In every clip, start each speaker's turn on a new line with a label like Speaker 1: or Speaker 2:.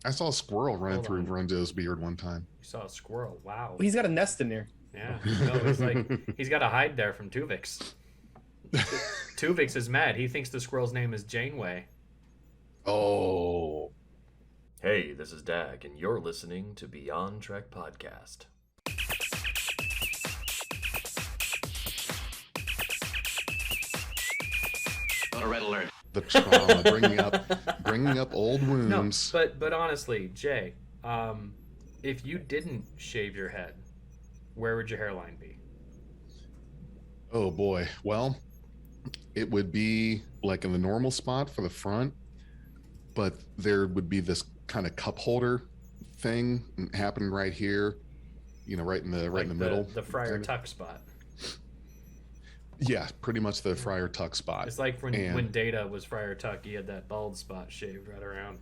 Speaker 1: I saw a squirrel running
Speaker 2: Hold
Speaker 1: through
Speaker 2: on.
Speaker 1: Renzo's beard one time.
Speaker 2: You saw a squirrel. Wow.
Speaker 3: He's got a nest in there.
Speaker 2: Yeah. No, he's like he's got to hide there from Tuvix. Tuvix is mad. He thinks the squirrel's name is Janeway.
Speaker 1: Oh,
Speaker 2: Hey, this is Dag, and you're listening to Beyond Trek Podcast.
Speaker 4: On a red alert.
Speaker 1: the trauma, bringing up old
Speaker 2: No,
Speaker 1: wounds.
Speaker 2: but honestly, Jay, if you didn't shave your head, where would your hairline be?
Speaker 1: Oh boy. Well, it would be like in the normal spot for the front, but there would be this kind of cup holder thing happening right here. Right in the middle.
Speaker 2: The Friar Tuck spot.
Speaker 1: Yeah, pretty much the Friar Tuck spot.
Speaker 2: It's like when Data was Friar Tuck, he had that bald spot shaved right around.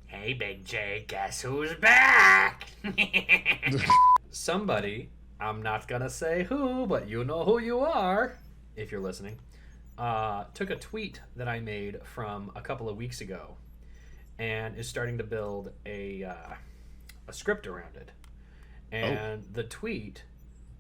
Speaker 2: Hey, Big J, guess who's back? Somebody, I'm not gonna say who, but you know who you are, if you're listening, took a tweet that I made from a couple of weeks ago and is starting to build a script around it. And the tweet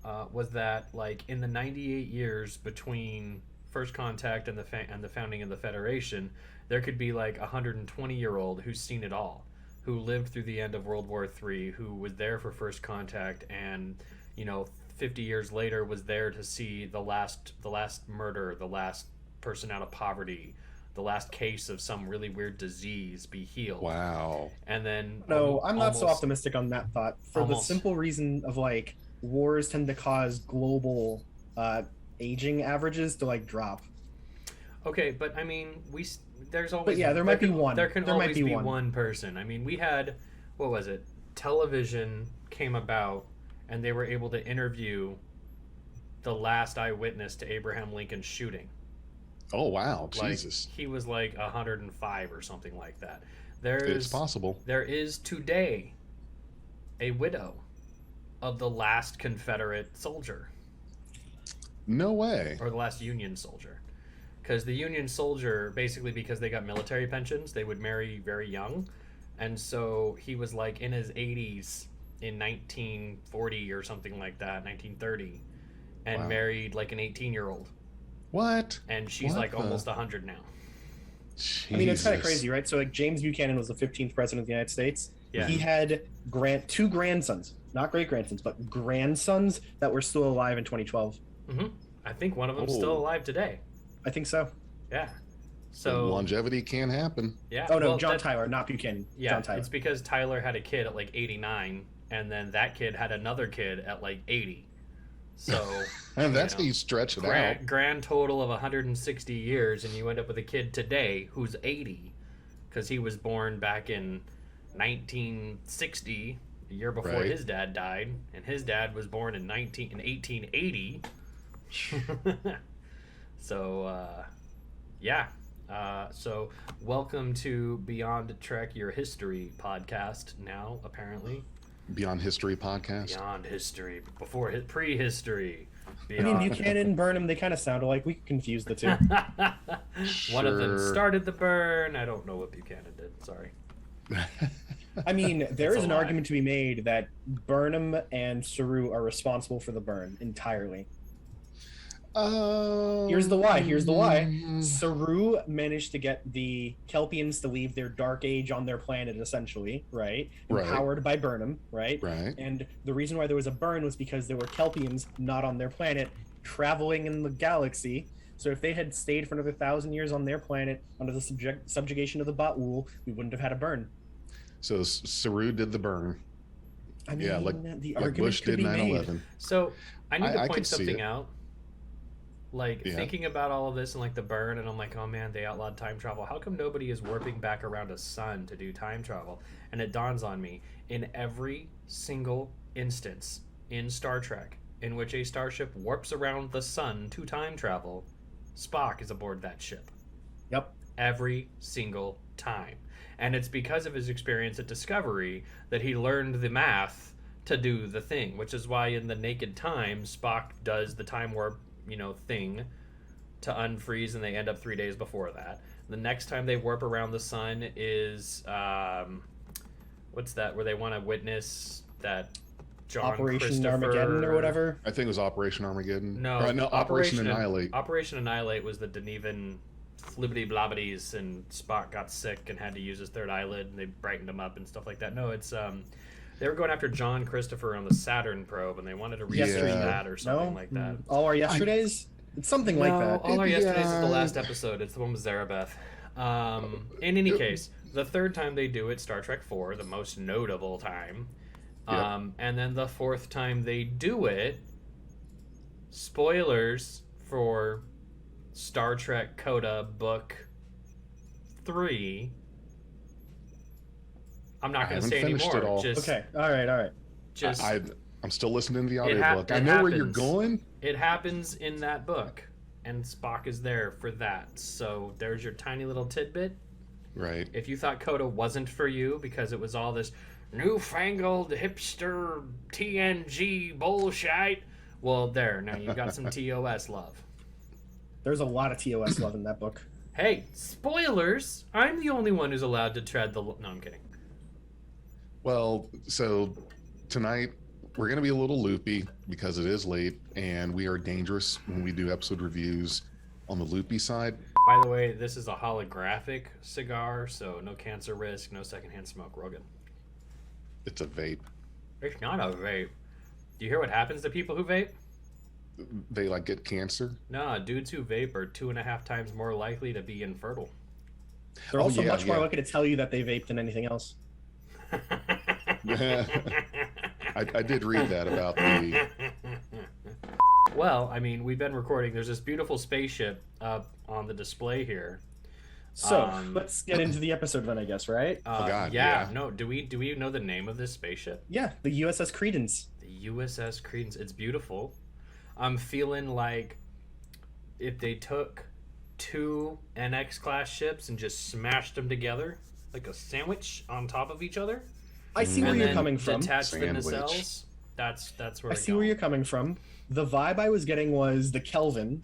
Speaker 2: was that, like, in the 98 years between First Contact and the founding of the Federation, there could be like a 120-year-old who's seen it all, who lived through the end of World War III, who was there for First Contact, and 50 years later was there to see the last murder, the last person out of poverty, the last case of some really weird disease be healed.
Speaker 1: Wow.
Speaker 2: And then
Speaker 3: No, I'm not so optimistic on that thought for the simple reason of, like, wars tend to cause global aging averages to, like, drop.
Speaker 2: Okay, but I mean, there's always.
Speaker 3: But yeah, there might be one.
Speaker 2: There can
Speaker 3: There
Speaker 2: always
Speaker 3: might be
Speaker 2: be
Speaker 3: one.
Speaker 2: one person. I mean, we had, what was it? Television came about, and they were able to interview the last eyewitness to Abraham Lincoln's shooting.
Speaker 1: Oh wow,
Speaker 2: Like,
Speaker 1: Jesus.
Speaker 2: he was like 105 or something like that.
Speaker 1: It's possible.
Speaker 2: There is today a widow of the last Confederate soldier,
Speaker 1: No way.
Speaker 2: or the last Union soldier. Because the Union soldier, basically because they got military pensions, they would marry very young. And so he was like in his 80s in 1940 or something like that, 1930, and
Speaker 1: Wow.
Speaker 2: married like an 18-year-old.
Speaker 1: What?
Speaker 2: And she's
Speaker 1: What
Speaker 2: like
Speaker 1: the-
Speaker 2: almost 100 now.
Speaker 3: I mean, it's kind of
Speaker 1: Jesus.
Speaker 3: crazy, right? So, like, James Buchanan was the 15th president of the United States.
Speaker 2: Yeah.
Speaker 3: He had two grandsons, not great grandsons, but grandsons that were still alive in 2012.
Speaker 2: Hmm. I think one of them's still
Speaker 1: Oh.
Speaker 2: alive today.
Speaker 3: I think so.
Speaker 2: Yeah.
Speaker 1: So
Speaker 2: So
Speaker 1: longevity can happen.
Speaker 2: yeah.
Speaker 3: Oh no,
Speaker 2: well,
Speaker 3: John
Speaker 2: that-
Speaker 3: Tyler, not Buchanan.
Speaker 2: Yeah,
Speaker 3: John Tyler.
Speaker 2: it's because Tyler had a kid at like 89, and then that kid had another kid at like 80. So
Speaker 1: And that's
Speaker 2: you
Speaker 1: how
Speaker 2: know,
Speaker 1: you stretch it out.
Speaker 2: grand total of 160 years, and you end up with a kid today who's 80, because he was born back in 1960, the year before
Speaker 1: Right.
Speaker 2: his dad died, and his dad was born in 1880. So yeah. So welcome to Beyond Trek Your History podcast. Now apparently
Speaker 1: Beyond History podcast.
Speaker 2: Beyond History, before prehistory.
Speaker 3: I mean, Buchanan and Burnham, they kind of sound alike. We could confuse the two.
Speaker 2: One of them
Speaker 1: Sure.
Speaker 2: started the burn. I don't know what Buchanan did. Sorry.
Speaker 3: I mean, there
Speaker 2: It's
Speaker 3: is
Speaker 2: a
Speaker 3: an
Speaker 2: lie.
Speaker 3: argument to be made that Burnham and Saru are responsible for the burn entirely. Here's the why. Saru managed to get the Kelpians to leave their dark age on their planet, essentially, right?
Speaker 1: Right.
Speaker 3: Empowered by Burnham, right?
Speaker 1: Right.
Speaker 3: And the reason why there was a burn was because there were Kelpians not on their planet, traveling in the galaxy. So if they had stayed for another 1,000 years on their planet under the subjugation of the Ba'ul, we wouldn't have had a burn.
Speaker 1: So Saru did the burn.
Speaker 3: I mean,
Speaker 1: Yeah, like
Speaker 3: the
Speaker 1: like
Speaker 3: argument
Speaker 1: Bush
Speaker 3: could
Speaker 1: did
Speaker 3: be made.
Speaker 1: 9/11.
Speaker 2: So I need to
Speaker 1: I
Speaker 2: point
Speaker 1: could see
Speaker 2: something
Speaker 1: it.
Speaker 2: out. Like
Speaker 1: Yeah.
Speaker 2: thinking about all of this and like the burn, and I'm like, oh man, they outlawed time travel. How come nobody is warping back around a sun to do time travel? And it dawns on me, in every single instance in Star Trek in which a starship warps around the sun to time travel, Spock is aboard that ship.
Speaker 3: Yep.
Speaker 2: Every single time. And it's because of his experience at Discovery that he learned the math to do the thing, which is why in the Naked Time, Spock does the time warp, thing to unfreeze, and they end up 3 days before that. The next time they warp around the sun is what's that? Where they want to witness that John
Speaker 3: Operation
Speaker 2: Christopher
Speaker 3: Armageddon or whatever.
Speaker 1: I think it was Operation Armageddon.
Speaker 2: No,
Speaker 1: No, Operation Annihilate.
Speaker 2: Operation Annihilate was the Denevan flibbity blobbities, and Spock got sick and had to use his third eyelid, and they brightened him up and stuff like that. No, it's they were going after John Christopher on the Saturn probe, and they wanted to research that or something like that.
Speaker 3: All Our Yesterdays? It's something like that.
Speaker 2: All Our Yesterdays is the last episode. It's the one with Zarabeth. In any case, the third time they do it, Star Trek IV, the most notable time. And then the fourth time they do it, spoilers for Star Trek Coda Book 3. I'm not going to say anymore. Just,
Speaker 3: okay, all right.
Speaker 2: Just
Speaker 1: I'm still listening to the audiobook. I know where you're going.
Speaker 2: It happens in that book, and Spock is there for that. So there's your tiny little tidbit.
Speaker 1: Right.
Speaker 2: If you thought Coda wasn't for you because it was all this newfangled hipster TNG bullshit, well, there, now you got some TOS love.
Speaker 3: There's a lot of TOS love in that book.
Speaker 2: Hey, spoilers! I'm the only one who's allowed to tread the... No, I'm kidding.
Speaker 1: Well, so tonight we're going to be a little loopy because it is late, and we are dangerous when we do episode reviews on the loopy side.
Speaker 2: By the way, this is a holographic cigar, so no cancer risk, no secondhand smoke. We're all good.
Speaker 1: It's a vape.
Speaker 2: It's not a vape. Do you hear what happens to people who vape?
Speaker 1: They like get cancer?
Speaker 2: Nah, dudes who vape are 2.5 times more likely to be infertile.
Speaker 3: They're also much more likely to tell you that they vape than anything else.
Speaker 1: I did read that about the...
Speaker 2: Well, I mean, we've been recording. There's this beautiful spaceship up on the display here.
Speaker 3: So let's get into the episode then, I guess, right?
Speaker 2: Yeah. No. Do we know the name of this spaceship?
Speaker 3: Yeah, the USS Credence.
Speaker 2: The USS Credence. It's beautiful. I'm feeling like if they took 2 NX class ships and just smashed them together like a sandwich on top of each other.
Speaker 3: I see where you're coming from.
Speaker 2: Detach the nacelles. That's where
Speaker 3: I see where you're coming from. The vibe I was getting was the Kelvin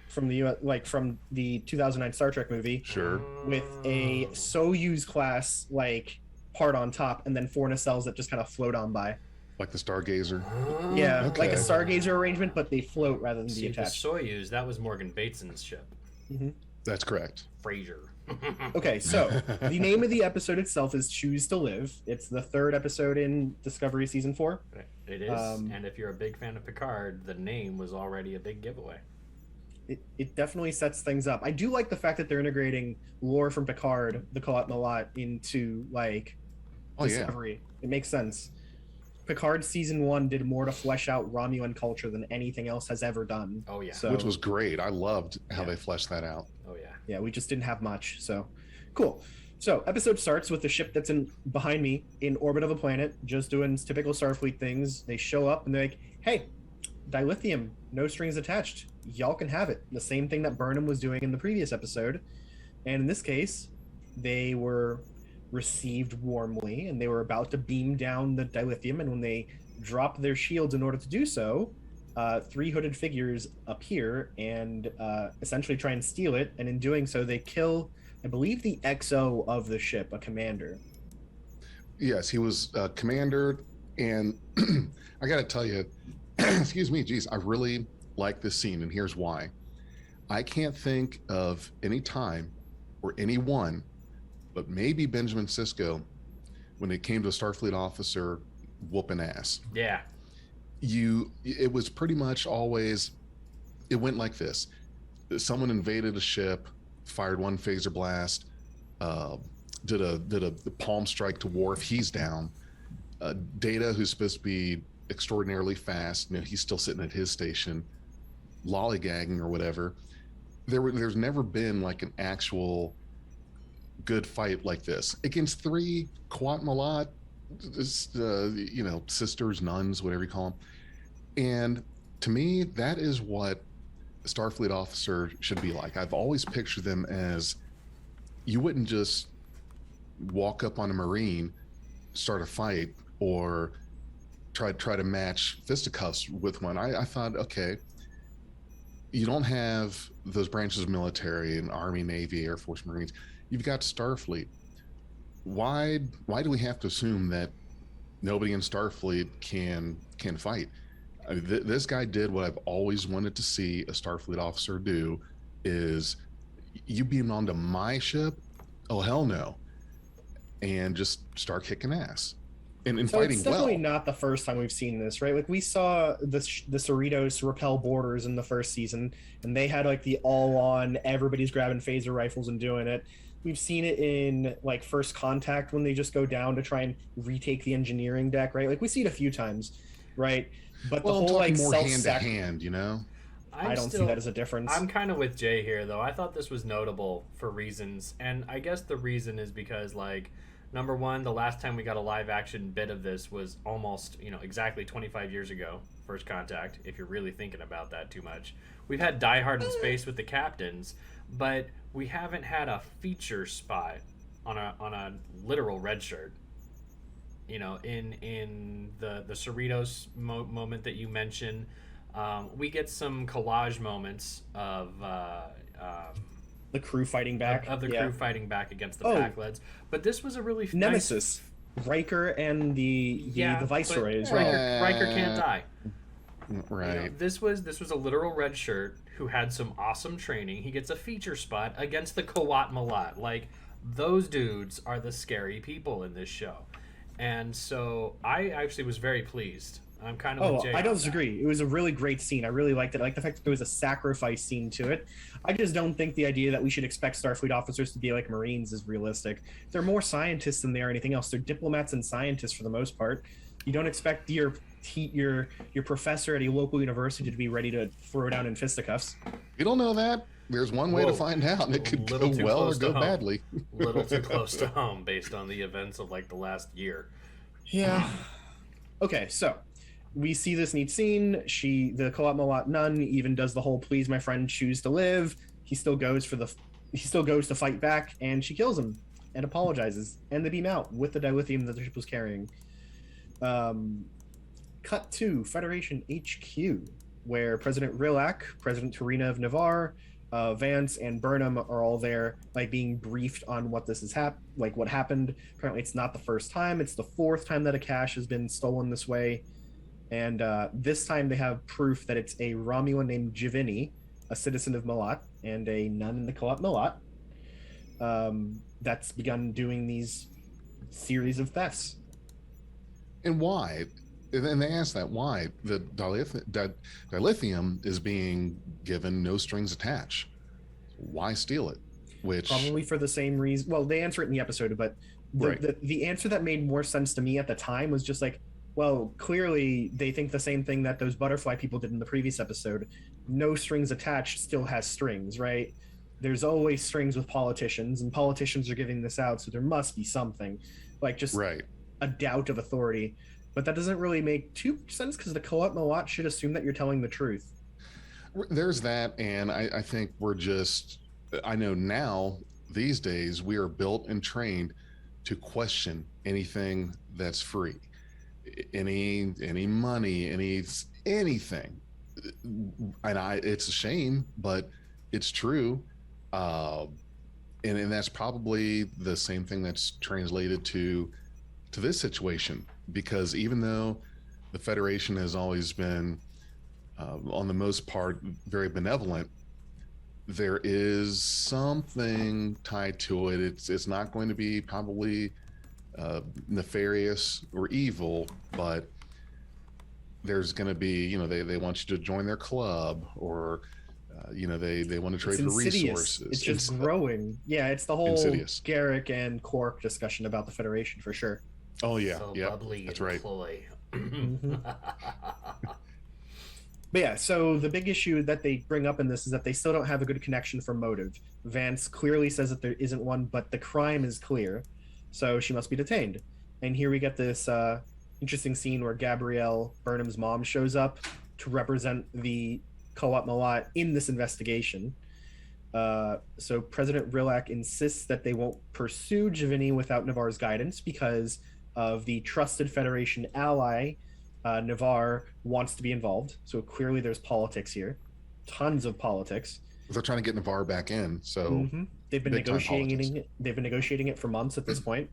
Speaker 3: from the from the 2009 Star Trek movie.
Speaker 1: Sure.
Speaker 3: With a Soyuz class part on top, and then 4 nacelles that just kind of float on by.
Speaker 1: Like the Stargazer.
Speaker 3: Yeah,
Speaker 1: okay.
Speaker 3: like a Stargazer arrangement, but they float rather than be attached.
Speaker 2: The Soyuz, that was Morgan Bateson's ship.
Speaker 3: Mm-hmm.
Speaker 1: That's correct.
Speaker 2: Frasier.
Speaker 3: Okay, so the name of the episode itself is Choose to Live. It's the 3rd episode in Discovery Season 4.
Speaker 2: It is, and if you're a big fan of Picard, the name was already a big giveaway.
Speaker 3: It definitely sets things up. I do like the fact that they're integrating lore from Picard, the Kalat Malat, into Discovery. Yeah. It makes sense. Picard Season 1 did more to flesh out Romulan culture than anything else has ever done.
Speaker 2: Oh, yeah.
Speaker 3: So,
Speaker 1: which was great. I loved how they fleshed that out.
Speaker 2: Oh, yeah.
Speaker 3: Yeah, we just didn't have much. So, cool. So, episode starts with the ship that's behind me in orbit of a planet, just doing typical Starfleet things. They show up and they're like, hey, dilithium, no strings attached. Y'all can have it. The same thing that Burnham was doing in the previous episode. And in this case, they were received warmly, and they were about to beam down the dilithium, and when they drop their shields in order to do so, 3 hooded figures appear and essentially try and steal it, and in doing so they kill, I believe, the XO of the ship, a commander.
Speaker 1: Yes, he was a commander, and I gotta tell you, excuse me, geez, I really like this scene, and here's why. I can't think of any time or anyone, but maybe Benjamin Sisko, when it came to a Starfleet officer whooping ass.
Speaker 2: Yeah.
Speaker 1: It was pretty much always, it went like this. Someone invaded a ship, fired 1 phaser blast, did a palm strike to Worf, he's down. Data, who's supposed to be extraordinarily fast, he's still sitting at his station, lollygagging or whatever. There's never been like an actual good fight like this against 3 Quat Malat, sisters, nuns, whatever you call them. And to me, that is what a Starfleet officer should be like. I've always pictured them as, you wouldn't just walk up on a Marine, start a fight, or try to match fisticuffs with one. I thought, okay, you don't have those branches of military and Army, Navy, Air Force, Marines. You've got Starfleet. Why do we have to assume that nobody in Starfleet can fight? This guy did what I've always wanted to see a Starfleet officer do: is you beam onto my ship, oh hell no, and just start kicking ass and
Speaker 3: So
Speaker 1: fighting
Speaker 3: it's definitely
Speaker 1: well.
Speaker 3: not the first time we've seen this, right? Like we saw the Cerritos repel borders in the first season, and they had like the all-on, everybody's grabbing phaser rifles and doing it. We've seen it in like First Contact when they just go down to try and retake the engineering deck, right? Like we see it a few times, right? But
Speaker 1: Well,
Speaker 3: the
Speaker 1: I'm
Speaker 3: whole
Speaker 1: talking
Speaker 3: like
Speaker 1: more
Speaker 3: self
Speaker 1: hand to hand, you know.
Speaker 3: I don't see that as a difference.
Speaker 2: I'm kind of with Jay here, though. I thought this was notable for reasons, and I guess the reason is because, like, number one, the last time we got a live action bit of this was almost, exactly 25 years ago. First Contact. If you're really thinking about that too much, we've had Die Hard in Space with the captains, but we haven't had a feature spot on a literal red shirt. In the Cerritos moment that you mentioned. We get some collage moments of
Speaker 3: the crew fighting back.
Speaker 2: of the crew fighting back against the
Speaker 3: Oh.
Speaker 2: Packlets, but this was a really
Speaker 3: Nemesis, Riker, and the Viceroy
Speaker 2: but
Speaker 3: as well.
Speaker 2: Riker can't die.
Speaker 1: Right.
Speaker 2: This was a literal red shirt who had some awesome training. He gets a feature spot against the Kawat Malat. Like, those dudes are the scary people in this show, and so I actually was very pleased. I'm kind of with Jay
Speaker 3: I don't
Speaker 2: on
Speaker 3: disagree. It was a really great scene. I really liked it. I like the fact that there was a sacrifice scene to it. I just don't think the idea that we should expect Starfleet officers to be like Marines is realistic. They're more scientists than they are anything else. They're diplomats and scientists for the most part. You don't expect your professor at a local university to be ready to throw down in fisticuffs.
Speaker 1: You don't know that. There's one way
Speaker 2: Whoa.
Speaker 1: to find out, and it could go
Speaker 2: Little too
Speaker 1: well or
Speaker 2: close to
Speaker 1: go
Speaker 2: home.
Speaker 1: badly.
Speaker 2: that. Little too close to home based on the events of like the last year.
Speaker 3: Yeah. Okay, so we see this neat scene. The Kalat Malat nun even does the whole "please, my friend, choose to live." He still goes to fight back, and she kills him and apologizes, and they beam out with the dilithium that the ship was carrying. Cut to Federation HQ, where President Rilak, President Tarina of Navarre, Vance, and Burnham are all there, like being briefed on what this is what happened. Apparently, it's not the first time; it's the fourth time that a cache has been stolen this way. And this time they have proof that it's a Romulan named Jivini, a citizen of Malat, and a nun in the Kalat Malat, that's begun doing these series of thefts.
Speaker 1: And why? And they ask that why the dilithium is being given no strings attached. Why steal it? Which
Speaker 3: Probably for the same reason. Well, they answer it in the episode, but the answer that made more sense to me at the time was just like, well, clearly they think the same thing that those butterfly people did in the previous episode. No strings attached still has strings, right? There's always strings with politicians, and politicians are giving this out, so there must be something. Like just
Speaker 1: right.
Speaker 3: a doubt of authority. But that doesn't really make too much sense because the Kalat Malat should assume that you're telling the truth.
Speaker 1: There's that, and I think I know now, these days, we are built and trained to question anything that's free. Any money, anything. And it's a shame, but it's true. And that's probably the same thing that's translated to this situation, because even though the Federation has always been, on the most part, very benevolent, there is something tied to it. It's not going to be probably nefarious or evil, but there's going to be, they want you to join their club, or they want to trade for resources.
Speaker 3: It's just growing. Yeah, it's the whole
Speaker 1: Insidious.
Speaker 3: Garrick and Quark discussion about the Federation for sure.
Speaker 1: Oh yeah,
Speaker 2: So
Speaker 1: yeah,
Speaker 2: bubbly
Speaker 1: that's
Speaker 2: and
Speaker 1: right.
Speaker 2: coy.
Speaker 3: But yeah, so the big issue that they bring up in this is that they still don't have a good connection for motive. Vance clearly says that there isn't one, but the crime is clear, so she must be detained. And here we get this interesting scene where Gabrielle, Burnham's mom, shows up to represent the Kalat Malat in this investigation. So President Rilak insists that they won't pursue Jivini without Navarre's guidance because of the trusted Federation ally. Navarre wants to be involved, so clearly there's politics here. tons of politics.
Speaker 1: They're trying to get Navarre back in, so
Speaker 3: They've been negotiating it. They've been negotiating it for months at this point.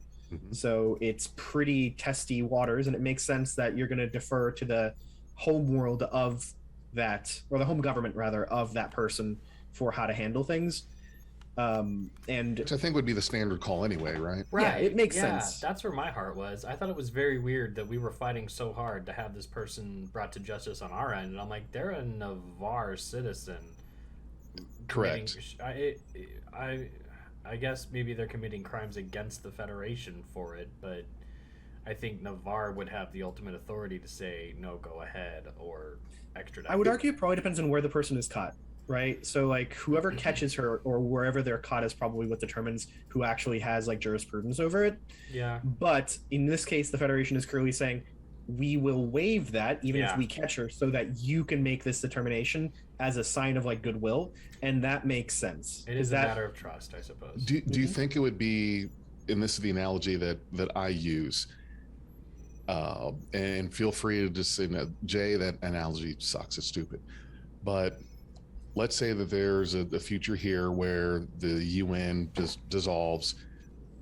Speaker 3: So it's pretty testy waters, and it makes sense that you're going to defer to the home world of that, or the home government rather, of that person for how to handle things. And
Speaker 1: which I think would be the standard call anyway, right?
Speaker 3: Yeah, it makes sense.
Speaker 2: That's where my heart was. I thought it was very weird that we were fighting so hard to have this person brought to justice on our end, and I'm like, they're a Navarre citizen.
Speaker 1: Correct.
Speaker 2: I guess maybe they're committing crimes against the Federation for it, but I think Navarre would have the ultimate authority to say, no, go ahead, or extradite.
Speaker 3: I would argue it probably depends on where the person is caught, right? So, like, whoever catches her or wherever they're caught is probably what determines who actually has, like, jurisprudence over it.
Speaker 2: Yeah.
Speaker 3: But in this case, the Federation is clearly saying, we will waive that even if
Speaker 2: Yeah.
Speaker 3: we catch her so that you can make this determination as a sign of, like, goodwill. And that makes sense.
Speaker 2: It is a matter of trust, I suppose.
Speaker 1: Do you think it would be, and this is the analogy that I use, and feel free to just say, no, Jay, that analogy sucks, it's stupid. But let's say that there's a future here where the UN just dissolves,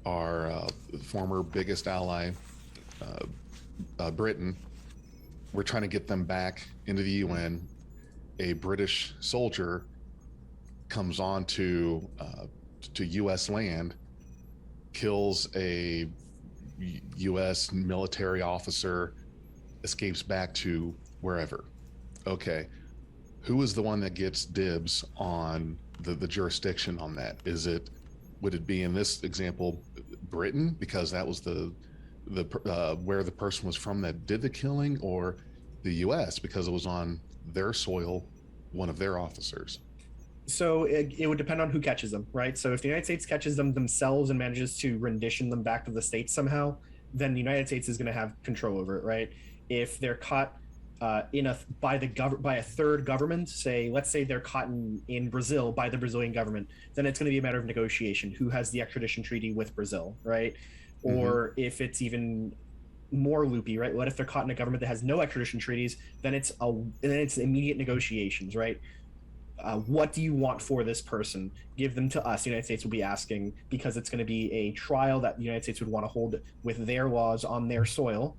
Speaker 1: our former biggest ally, Britain. We're trying to get them back into the UN. A British soldier comes on to U.S. land, kills a U.S. military officer, escapes back to wherever. Okay, who is the one that gets dibs on the jurisdiction on that? Would it be in this example Britain, because that was the where the person was from that did the killing, or the U.S. because it was on their soil, one of their officers?
Speaker 3: So it would depend on who catches them, right? So if the United States catches them themselves and manages to rendition them back to the States somehow, then the United States is going to have control over it, right? If they're caught by a third government, let's say they're caught in Brazil by the Brazilian government, then it's going to be a matter of negotiation. Who has the extradition treaty with Brazil, right? Or if it's even more loopy, right? What if they're caught in a government that has no extradition treaties? Then it's immediate negotiations, right? What do you want for this person? Give them to us. The United States will be asking, because it's going to be a trial that the United States would want to hold with their laws on their soil.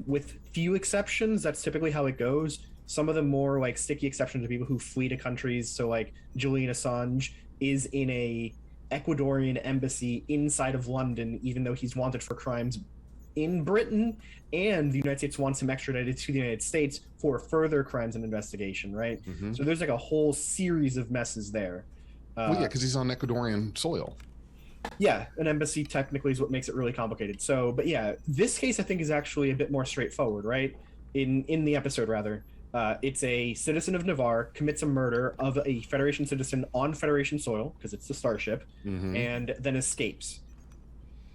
Speaker 3: With few exceptions, that's typically how it goes. Some of the more like sticky exceptions are people who flee to countries. So like Julian Assange is in a Ecuadorian embassy inside of London, even though he's wanted for crimes in Britain, and the United States wants him extradited to the United States for further crimes and investigation, right? So there's like a whole series of messes there.
Speaker 1: Well, yeah, because he's on Ecuadorian soil.
Speaker 3: Yeah, an embassy technically is what makes it really complicated. So, but yeah, this case I think is actually a bit more straightforward, right? In the episode, rather. It's a citizen of Navarre commits a murder of a Federation citizen on Federation soil, because it's the Starship, and then escapes.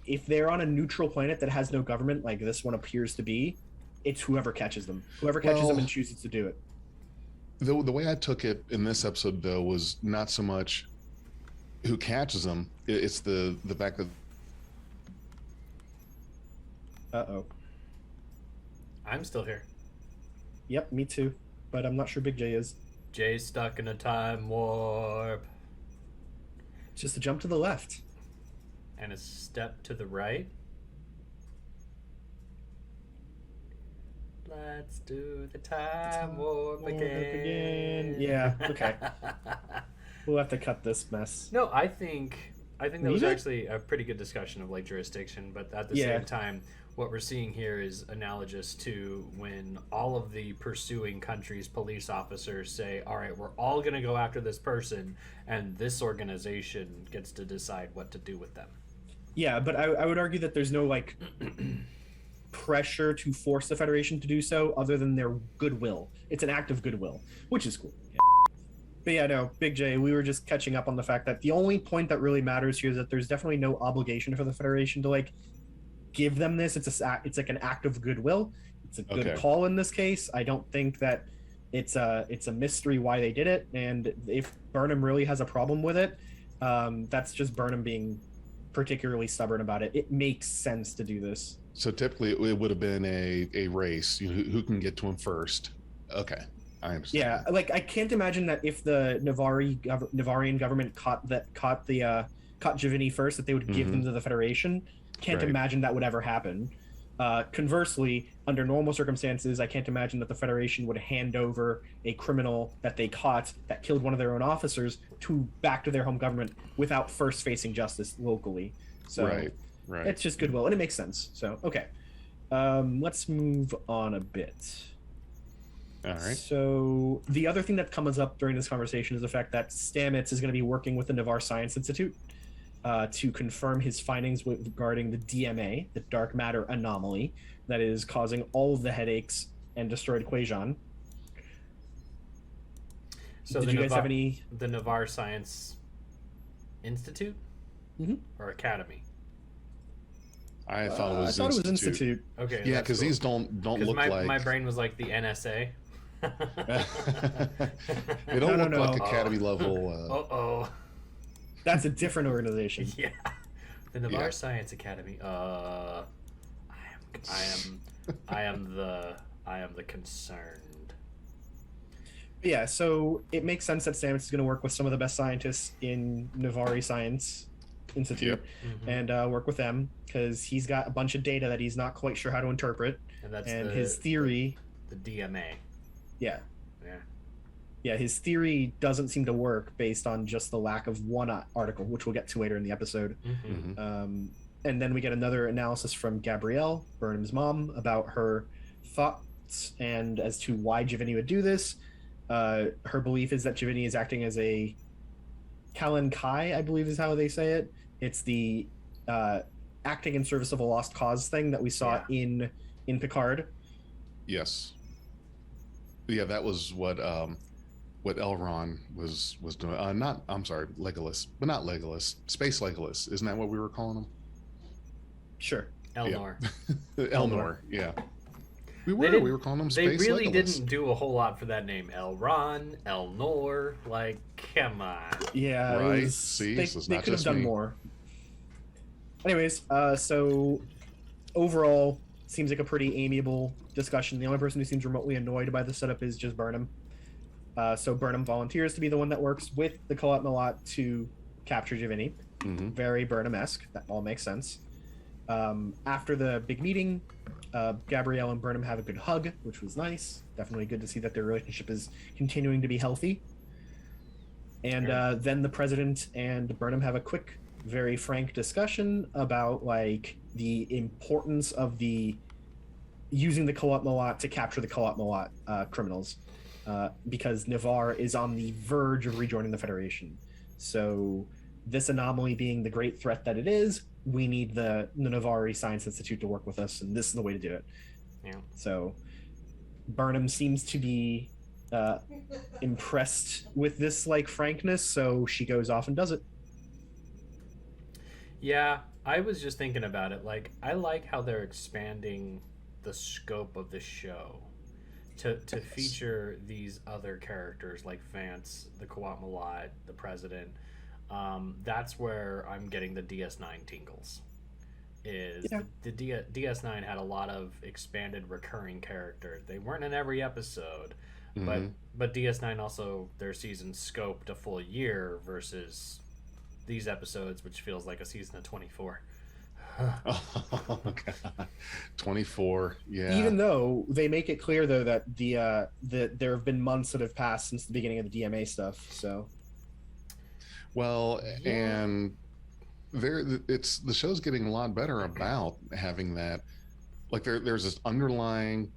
Speaker 3: If they're on a neutral planet that has no government, like this one appears to be, it's whoever catches them. Whoever catches them and chooses to do it.
Speaker 1: The way I took it in this episode, though, was not so much who catches them. It's the fact that...
Speaker 3: Uh-oh.
Speaker 2: I'm still here.
Speaker 3: Yep, me too. But I'm not sure Big J is.
Speaker 2: Jay's stuck in a time warp.
Speaker 3: It's just a jump to the left.
Speaker 2: And a step to the right. Let's do the time warp again.
Speaker 3: Yeah, okay. We'll have to cut this mess.
Speaker 2: No, I think that was actually a pretty good discussion of like jurisdiction, but at the same time, what we're seeing here is analogous to when all of the pursuing countries' police officers say, all right, we're all going to go after this person, and this organization gets to decide what to do with them.
Speaker 3: Yeah, but I would argue that there's no like pressure to force the Federation to do so other than their goodwill. It's an act of goodwill, which is cool. Yeah. But yeah, no, Big J, we were just catching up on the fact that the only point that really matters here is that there's definitely no obligation for the Federation to like give them this. It's like an act of goodwill. It's a good call in this case. I don't think that it's a mystery why they did it, and if Burnham really has a problem with it, that's just Burnham being particularly stubborn about it. It makes sense to do this.
Speaker 1: So typically it would have been a race. Who can get to him first? Okay. I understand.
Speaker 3: Yeah, like I can't imagine that if the Navarian government caught Giovanni first, that they would give them to the Federation. Can't
Speaker 1: Right.
Speaker 3: imagine that would ever happen. Conversely, under normal circumstances, I can't imagine that the Federation would hand over a criminal that they caught that killed one of their own officers back to their home government without first facing justice locally. So
Speaker 1: Right.
Speaker 3: it's just goodwill, and it makes sense. So okay, let's move on a bit.
Speaker 1: All right.
Speaker 3: So the other thing that comes up during this conversation is the fact that Stamets is going to be working with the Navarre Science Institute to confirm his findings regarding the DMA, the dark matter anomaly, that is causing all of the headaches and destroyed Quajon.
Speaker 2: So
Speaker 3: Did you guys have any?
Speaker 2: The Navarre Science Institute or Academy?
Speaker 1: I thought it was.
Speaker 3: I thought it was Institute.
Speaker 2: Okay.
Speaker 1: Yeah, because
Speaker 2: cool.
Speaker 1: these don't look like.
Speaker 2: My brain was like the NSA.
Speaker 1: They don't look
Speaker 3: no.
Speaker 1: like Academy level.
Speaker 3: That's a different organization.
Speaker 2: Yeah. The Navarre Science Academy. I am the concerned.
Speaker 3: Yeah, so it makes sense that Stamets is going to work with some of the best scientists in Navarre Science Institute and work with them because he's got a bunch of data that he's not quite sure how to interpret.
Speaker 2: And
Speaker 3: his theory.
Speaker 2: The DMA.
Speaker 3: Yeah.
Speaker 2: Yeah.
Speaker 3: Yeah, his theory doesn't seem to work based on just the lack of one article, which we'll get to later in the episode. And then we get another analysis from Gabrielle, Burnham's mom, about her thoughts and as to why Giovanni would do this. Her belief is that Giovanni is acting as a Kalan Kai, I believe is how they say it. It's the acting in service of a lost cause thing that we saw in Picard.
Speaker 1: Yes. Yeah, that was what Elrond was doing. Legolas, but not Legolas. Space Legolas. Isn't that what we were calling him?
Speaker 3: Sure.
Speaker 2: Elnor.
Speaker 1: Yeah. Elnor. Yeah. We were calling him
Speaker 2: Space
Speaker 1: Space Legolas. They really
Speaker 2: didn't do a whole lot for that name. Elrond, Elnor, like, come on.
Speaker 3: Yeah,
Speaker 1: right. See,
Speaker 3: they could have done more. Anyways, so overall, seems like a pretty amiable discussion. The only person who seems remotely annoyed by the setup is just Burnham. So Burnham volunteers to be the one that works with the Kalat Malat to capture Giovanni. Very Burnham-esque. That all makes sense. After the big meeting, Gabrielle and Burnham have a good hug, which was nice. Definitely good to see that their relationship is continuing to be healthy. And then the president and Burnham have a quick, very frank discussion about like the importance of using the Kalat Malat to capture the Kalat Malat criminals, because Navarre is on the verge of rejoining the Federation. So this anomaly being the great threat that it is, we need the Navarre Science Institute to work with us, and this is the way to do it.
Speaker 2: Yeah.
Speaker 3: So Burnham seems to be impressed with this like frankness, so she goes off and does it.
Speaker 2: Yeah, I was just thinking about it. Like, I like how they're expanding the scope of the show to feature these other characters like Vance, the Kawat Malat, the president. That's where I'm getting the DS9 tingles. The DS9 had a lot of expanded recurring characters. They weren't in every episode, but DS9 also, their season scoped a full year versus these episodes, which feels like a season of 24.
Speaker 1: Oh, God. 24, yeah.
Speaker 3: Even though they make it clear though that there have been months that have passed since the beginning of the DMA stuff, so.
Speaker 1: Well, and the show's getting a lot better about having that. Like there's this underlying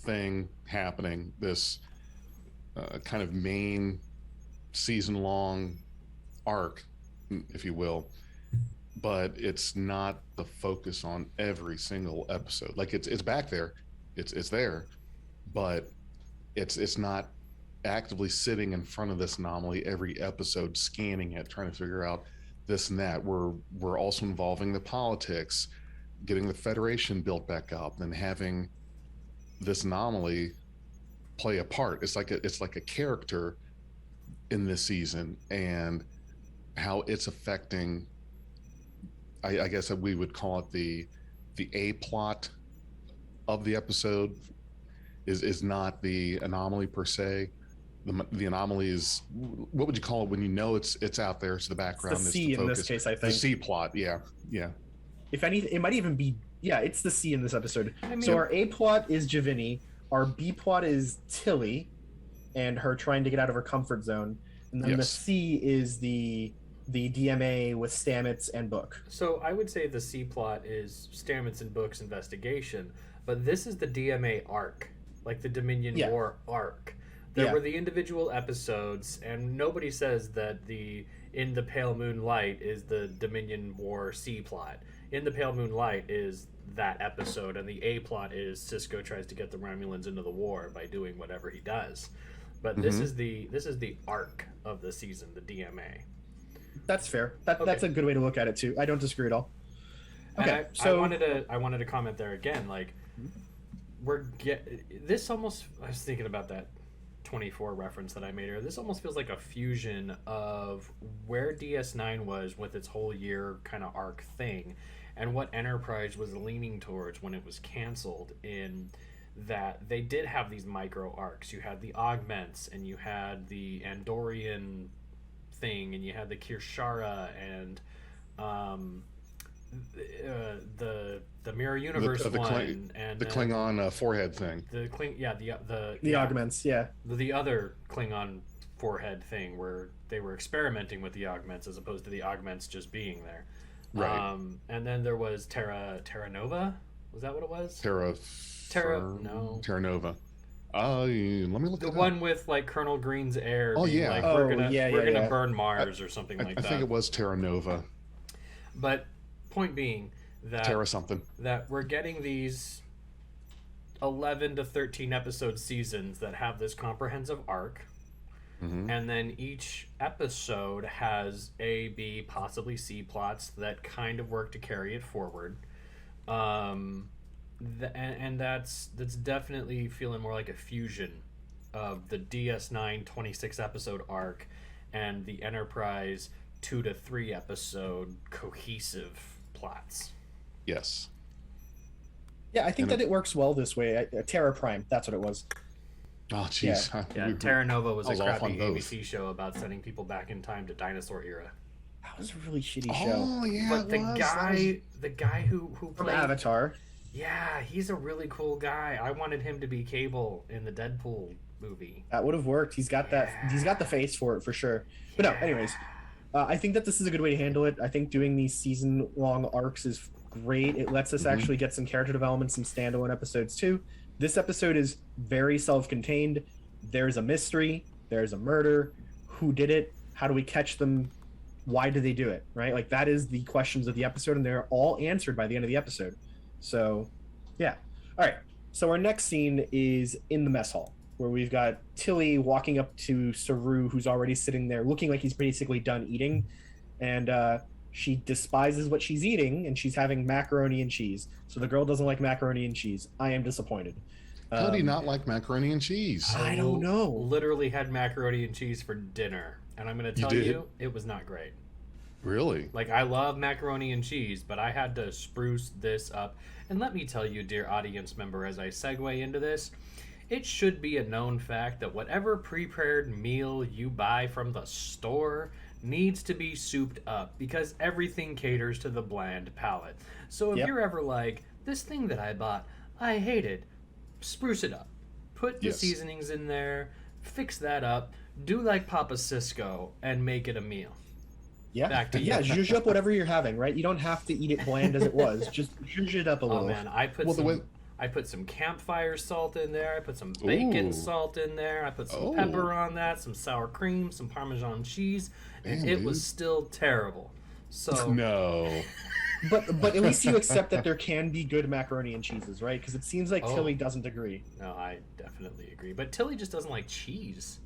Speaker 1: thing happening, this kind of main season-long arc, if you will, but it's not the focus on every single episode. Like it's back there, it's there, but it's not actively sitting in front of this anomaly every episode, scanning it, trying to figure out this and that. We're also involving the politics, getting the Federation built back up, and having this anomaly play a part. It's like a character in this season, and how it's affecting, I guess that we would call it the A plot of the episode, is not the anomaly per se. The anomaly is, what would you call it when you know it's out there? It's the background.
Speaker 3: It's the
Speaker 1: it's
Speaker 3: C
Speaker 1: the
Speaker 3: in this
Speaker 1: focus.
Speaker 3: case, I
Speaker 1: The
Speaker 3: think.
Speaker 1: C plot. Yeah. Yeah.
Speaker 3: If any, it might even be, yeah, it's the C in this episode.
Speaker 2: I mean-
Speaker 3: So our A plot is Giovanni, our B plot is Tilly and her trying to get out of her comfort zone, and then the
Speaker 1: Yes.
Speaker 3: C is the DMA with Stamets and Book.
Speaker 2: So I would say the C plot is Stamets and Book's investigation, but this is the DMA arc, like the Dominion
Speaker 3: Yeah.
Speaker 2: War arc. There
Speaker 3: Yeah.
Speaker 2: were the individual episodes, and nobody says that In the Pale Moonlight is the Dominion War C plot. In the Pale Moonlight is that episode, and the A plot is Cisco tries to get the Romulans into the war by doing whatever he does. But this is the arc of the season, the DMA.
Speaker 3: That's fair. That's a good way to look at it too. I don't disagree at all.
Speaker 2: And
Speaker 3: Okay,
Speaker 2: I wanted to comment there again. Like, this almost. I was thinking about that 24 reference that I made earlier. This almost feels like a fusion of where DS9 was with its whole year kind of arc thing, and what Enterprise was leaning towards when it was canceled. In that they did have these micro arcs. You had the augments, and you had the Andorian thing, and you had the Kirshara, and the Mirror Universe one, and
Speaker 1: the Klingon forehead thing.
Speaker 2: the
Speaker 3: Augments, yeah.
Speaker 2: the other Klingon forehead thing, where they were experimenting with the augments as opposed to the augments just being there.
Speaker 1: Right.
Speaker 2: And then there was Terra Nova. Was that what it was?
Speaker 1: Terra Nova. Let me look
Speaker 2: The
Speaker 1: it
Speaker 2: one
Speaker 1: up.
Speaker 2: with like Colonel Green's heir.
Speaker 1: Oh,
Speaker 2: being
Speaker 1: yeah.
Speaker 2: Like,
Speaker 3: Oh,
Speaker 2: we're gonna
Speaker 3: yeah.
Speaker 2: burn Mars or something like
Speaker 1: I
Speaker 2: that.
Speaker 1: think it was Terra Nova.
Speaker 2: But point being that
Speaker 1: Terra something.
Speaker 2: that we're getting these 11 to 13 episode seasons that have this comprehensive arc, and then each episode has A, B, possibly C plots that kind of work to carry it forward. And that's definitely feeling more like a fusion of the DS9 26 episode arc and the Enterprise 2 to 3 episode cohesive plots.
Speaker 1: Yes.
Speaker 3: Yeah, I think
Speaker 1: And
Speaker 3: that it works well this way. Terra Prime, that's what it was.
Speaker 1: Oh, jeez.
Speaker 2: Yeah, Terra Nova was
Speaker 1: I
Speaker 2: a
Speaker 1: was off
Speaker 2: crappy
Speaker 1: on both.
Speaker 2: ABC show about sending people back in time to dinosaur era.
Speaker 3: That was a really shitty show.
Speaker 1: Oh, yeah.
Speaker 2: But
Speaker 1: it was.
Speaker 2: the guy who
Speaker 3: From
Speaker 2: played
Speaker 3: Avatar.
Speaker 2: yeah, he's a really cool guy. I wanted him to be Cable in the Deadpool movie.
Speaker 3: That would have worked. He's got that. He's got the face for it for sure. But no, anyways, I think that this is a good way to handle it. I think doing these season-long arcs is great. It lets us actually get some character development, some standalone episodes too. This episode is very self-contained. There's a mystery. There's a murder. Who did it? How do we catch them? Why do they do it? Right? Like, that is the questions of the episode, and they're all answered by the end of the episode. So, yeah. All right. So our next scene is in the mess hall, where we've got Tilly walking up to Saru, who's already sitting there looking like he's basically done eating. And she despises what she's eating, and she's having macaroni and cheese. So the girl doesn't like macaroni and cheese. I am disappointed.
Speaker 1: How do you not like macaroni and cheese?
Speaker 3: I don't know.
Speaker 2: Literally had macaroni and cheese for dinner, and I'm going to tell
Speaker 1: did?
Speaker 2: you, it was not great.
Speaker 1: Really?
Speaker 2: Like, I love macaroni and cheese, but I had to spruce this up. And let me tell you, dear audience member, as I segue into this, it should be a known fact that whatever prepared meal you buy from the store needs to be souped up, because everything caters to the bland palate. So if
Speaker 3: Yep.
Speaker 2: you're ever like, this thing that I bought, I hate it, spruce it up. Put the
Speaker 1: Yes.
Speaker 2: seasonings in there, fix that up, do like Papa Cisco, and make it a meal.
Speaker 3: Yeah.
Speaker 2: Back to you.
Speaker 3: Yeah, zhuzh up whatever you're having, right? You don't have to eat it bland as it was. Just zhuzh it up a little.
Speaker 2: Oh man, I put
Speaker 1: Well, the way-
Speaker 2: I put some campfire salt in there. I put some bacon
Speaker 1: Ooh.
Speaker 2: salt in there. I put some
Speaker 1: Oh.
Speaker 2: pepper on that, some sour cream, some Parmesan cheese, and
Speaker 1: Damn,
Speaker 2: it
Speaker 1: dude.
Speaker 2: was still terrible. So
Speaker 1: No.
Speaker 3: But at least you accept that there can be good macaroni and cheeses, right? Because it seems like
Speaker 2: Oh.
Speaker 3: Tilly doesn't agree.
Speaker 2: no, I definitely agree. But Tilly just doesn't like cheese.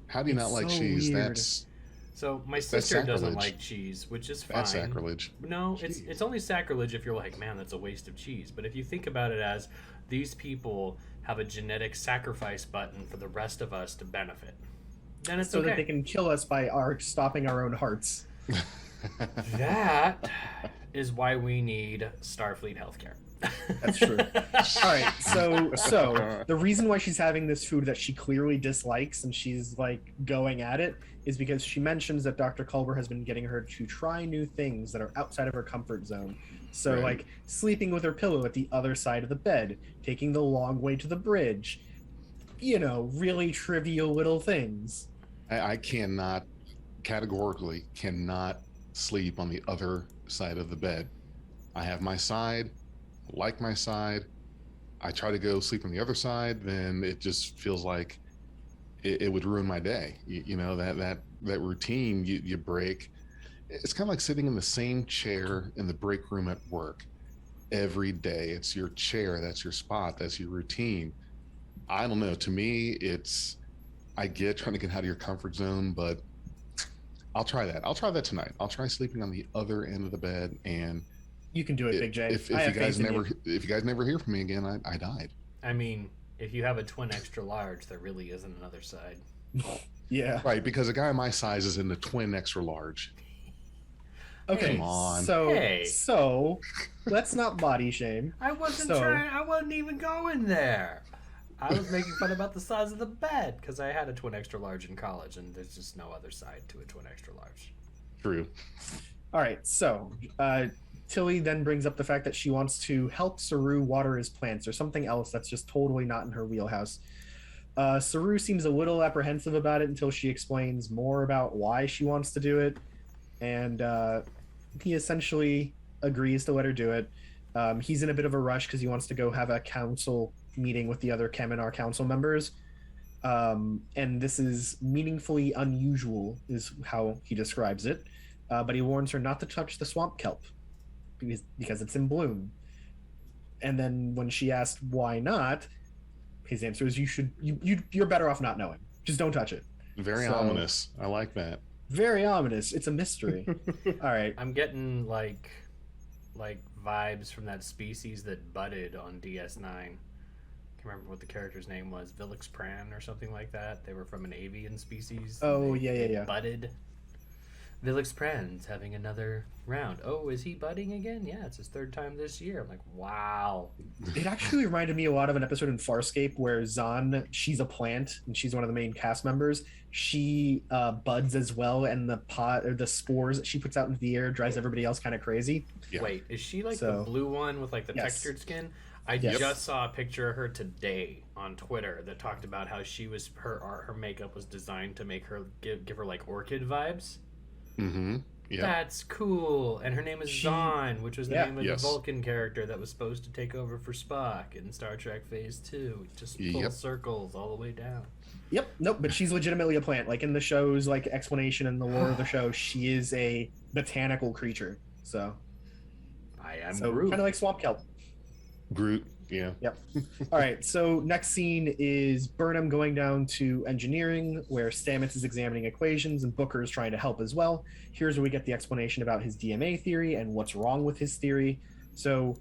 Speaker 1: How do you
Speaker 3: It's
Speaker 1: not like
Speaker 3: so
Speaker 1: cheese?
Speaker 3: weird.
Speaker 1: That's
Speaker 2: So my sister doesn't
Speaker 1: sacrilege.
Speaker 2: like cheese, which is fine.
Speaker 1: that's sacrilege.
Speaker 2: No, it's
Speaker 1: Jeez.
Speaker 2: it's only sacrilege if you're like, man, that's a waste of cheese. But if you think about it as these people have a genetic sacrifice button for the rest of us to benefit, then it's
Speaker 3: So
Speaker 2: okay.
Speaker 3: that they can kill us by stopping our own hearts.
Speaker 2: That is why we need Starfleet healthcare.
Speaker 3: That's true. All right, so the reason why she's having this food that she clearly dislikes and she's like going at it is because she mentions that Dr. Culber has been getting her to try new things that are outside of her comfort zone. So
Speaker 1: Right.
Speaker 3: like sleeping with her pillow at the other side of the bed, taking the long way to the bridge, really trivial little things.
Speaker 1: I cannot, categorically, cannot sleep on the other side of the bed. I have my side, like my side. I try to go sleep on the other side, then it just feels like it would ruin my day. That routine you break. It's kind of like sitting in the same chair in the break room at work every day. It's your chair, that's your spot, that's your routine. I don't know. To me, I get trying to get out of your comfort zone, but I'll try that. I'll try that tonight. I'll try sleeping on the other end of the bed, and
Speaker 3: You can do it, Big J.
Speaker 1: if
Speaker 3: I
Speaker 1: you
Speaker 3: have
Speaker 1: guys
Speaker 3: faith in
Speaker 1: never if you guys never hear from me again, I died.
Speaker 2: I mean, if you have a twin extra large, there really isn't another side.
Speaker 3: Yeah.
Speaker 1: Right, because a guy my size is in the twin extra large.
Speaker 3: Okay.
Speaker 1: Come on.
Speaker 3: So let's not body shame.
Speaker 2: I wasn't
Speaker 3: So-
Speaker 2: trying. I wasn't even going there. I was making fun about the size of the bed because I had a twin extra large in college, and there's just no other side to a twin extra large.
Speaker 1: True.
Speaker 3: All right. So Tilly then brings up the fact that she wants to help Saru water his plants or something else that's just totally not in her wheelhouse. Saru seems a little apprehensive about it until she explains more about why she wants to do it. And he essentially agrees to let her do it. He's in a bit of a rush because he wants to go have a council meeting with the other Kaminar council members. And this is meaningfully unusual, is how he describes it. But he warns her not to touch the swamp kelp because it's in bloom. And then when she asked why not, his answer is you're better off not knowing. Just don't touch it.
Speaker 1: Very ominous. I like that.
Speaker 3: Very ominous. It's a mystery. All right.
Speaker 2: I'm getting like vibes from that species that budded on DS9. Can't remember what the character's name was. Vilix Pran or something like that. They were from an avian species.
Speaker 3: Oh,
Speaker 2: They
Speaker 3: yeah.
Speaker 2: budded. Vilix Pran's having another round. Oh, is he budding again? Yeah, it's his third time this year. I'm like, wow.
Speaker 3: It actually reminded me a lot of an episode in Farscape where Zahn, she's a plant and she's one of the main cast members. She buds as well, and the pot or the spores that she puts out into the air drives everybody else kind of crazy.
Speaker 1: Yeah.
Speaker 2: Wait, is she like
Speaker 3: So-
Speaker 2: the blue one with like the
Speaker 3: Yes.
Speaker 2: textured skin? I
Speaker 3: Yes.
Speaker 2: just saw a picture of her today on Twitter that talked about how she was her makeup was designed to make her give her like orchid vibes.
Speaker 1: Mm-hmm. Yeah.
Speaker 2: That's cool. And her name is Zahn, which was the name of
Speaker 1: Yes.
Speaker 2: the Vulcan character that was supposed to take over for Spock in Star Trek Phase 2. Just full
Speaker 1: Yep.
Speaker 2: circles all the way down.
Speaker 3: Yep. Nope. But she's legitimately a plant. Like in the show's like explanation and the lore of the show, she is a botanical creature. So
Speaker 2: I am
Speaker 3: kind
Speaker 2: Groot.
Speaker 3: of like swamp kelp.
Speaker 1: Groot. Yeah.
Speaker 3: Yep. All right. So next scene is Burnham going down to engineering, where Stamets is examining equations and Booker is trying to help as well. Here's where we get the explanation about his DMA theory and what's wrong with his theory. So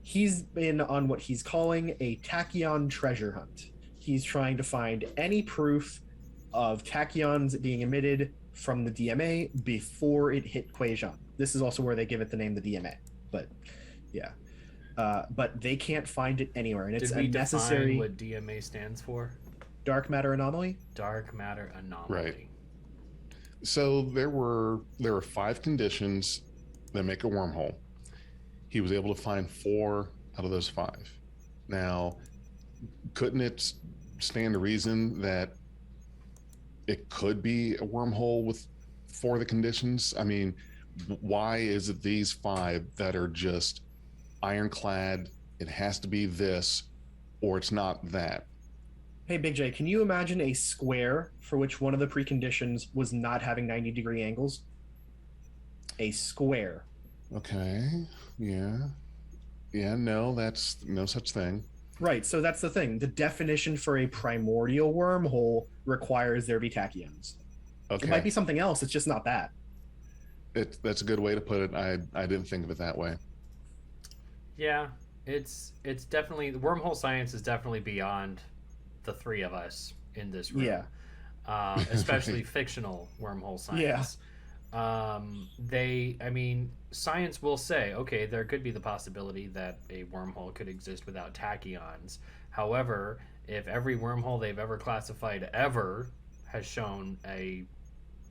Speaker 3: he's been on what he's calling a tachyon treasure hunt. He's trying to find any proof of tachyons being emitted from the DMA before it hit Quajon. This is also where they give it the name the DMA. But yeah. But they can't find it anywhere, and it's
Speaker 2: Did we
Speaker 3: a necessary
Speaker 2: define what DMA stands for?
Speaker 3: dark matter anomaly.
Speaker 2: Dark matter anomaly.
Speaker 1: Right. So there were 5 conditions that make a wormhole. He was able to find 4 out of those 5. Now, couldn't it stand to reason that it could be a wormhole with 4 of the conditions? I mean, why is it these 5 that are just ironclad? It has to be this, or it's not that.
Speaker 3: Hey, Big J, can you imagine a square for which one of the preconditions was not having 90-degree angles? A square.
Speaker 1: Okay. Yeah. No, that's no such thing.
Speaker 3: Right, so that's the thing. The definition for a primordial wormhole requires there be tachyons.
Speaker 1: Okay.
Speaker 3: It might be something else, it's just not that.
Speaker 1: That's a good way to put it. I didn't think of it that way.
Speaker 2: Yeah, it's definitely wormhole science is definitely beyond the 3 of us in this room.
Speaker 3: Yeah.
Speaker 2: Especially fictional wormhole science. Science will say, okay, there could be the possibility that a wormhole could exist without tachyons. However, if every wormhole they've ever classified ever has shown a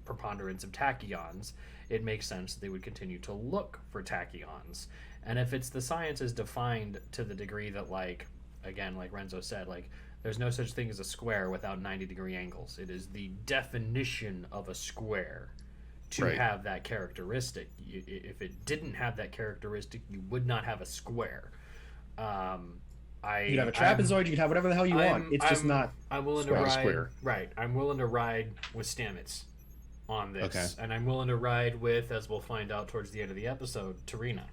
Speaker 2: preponderance of tachyons, it makes sense they would continue to look for tachyons. And if it's the science is defined to the degree that, like, again, like Renzo said, like, there's no such thing as a square without 90-degree angles. It is the definition of a square to
Speaker 1: Right.
Speaker 2: have that characteristic. If it didn't have that characteristic, you would not have a square.
Speaker 3: You could have a trapezoid. You could have whatever the hell you want. It's just not.
Speaker 2: I'm willing
Speaker 1: Square.
Speaker 2: to ride.
Speaker 1: Square.
Speaker 2: Right. I'm willing to ride with Stamets on this,
Speaker 1: Okay.
Speaker 2: and I'm willing to ride with, as we'll find out towards the end of the episode, Tarina.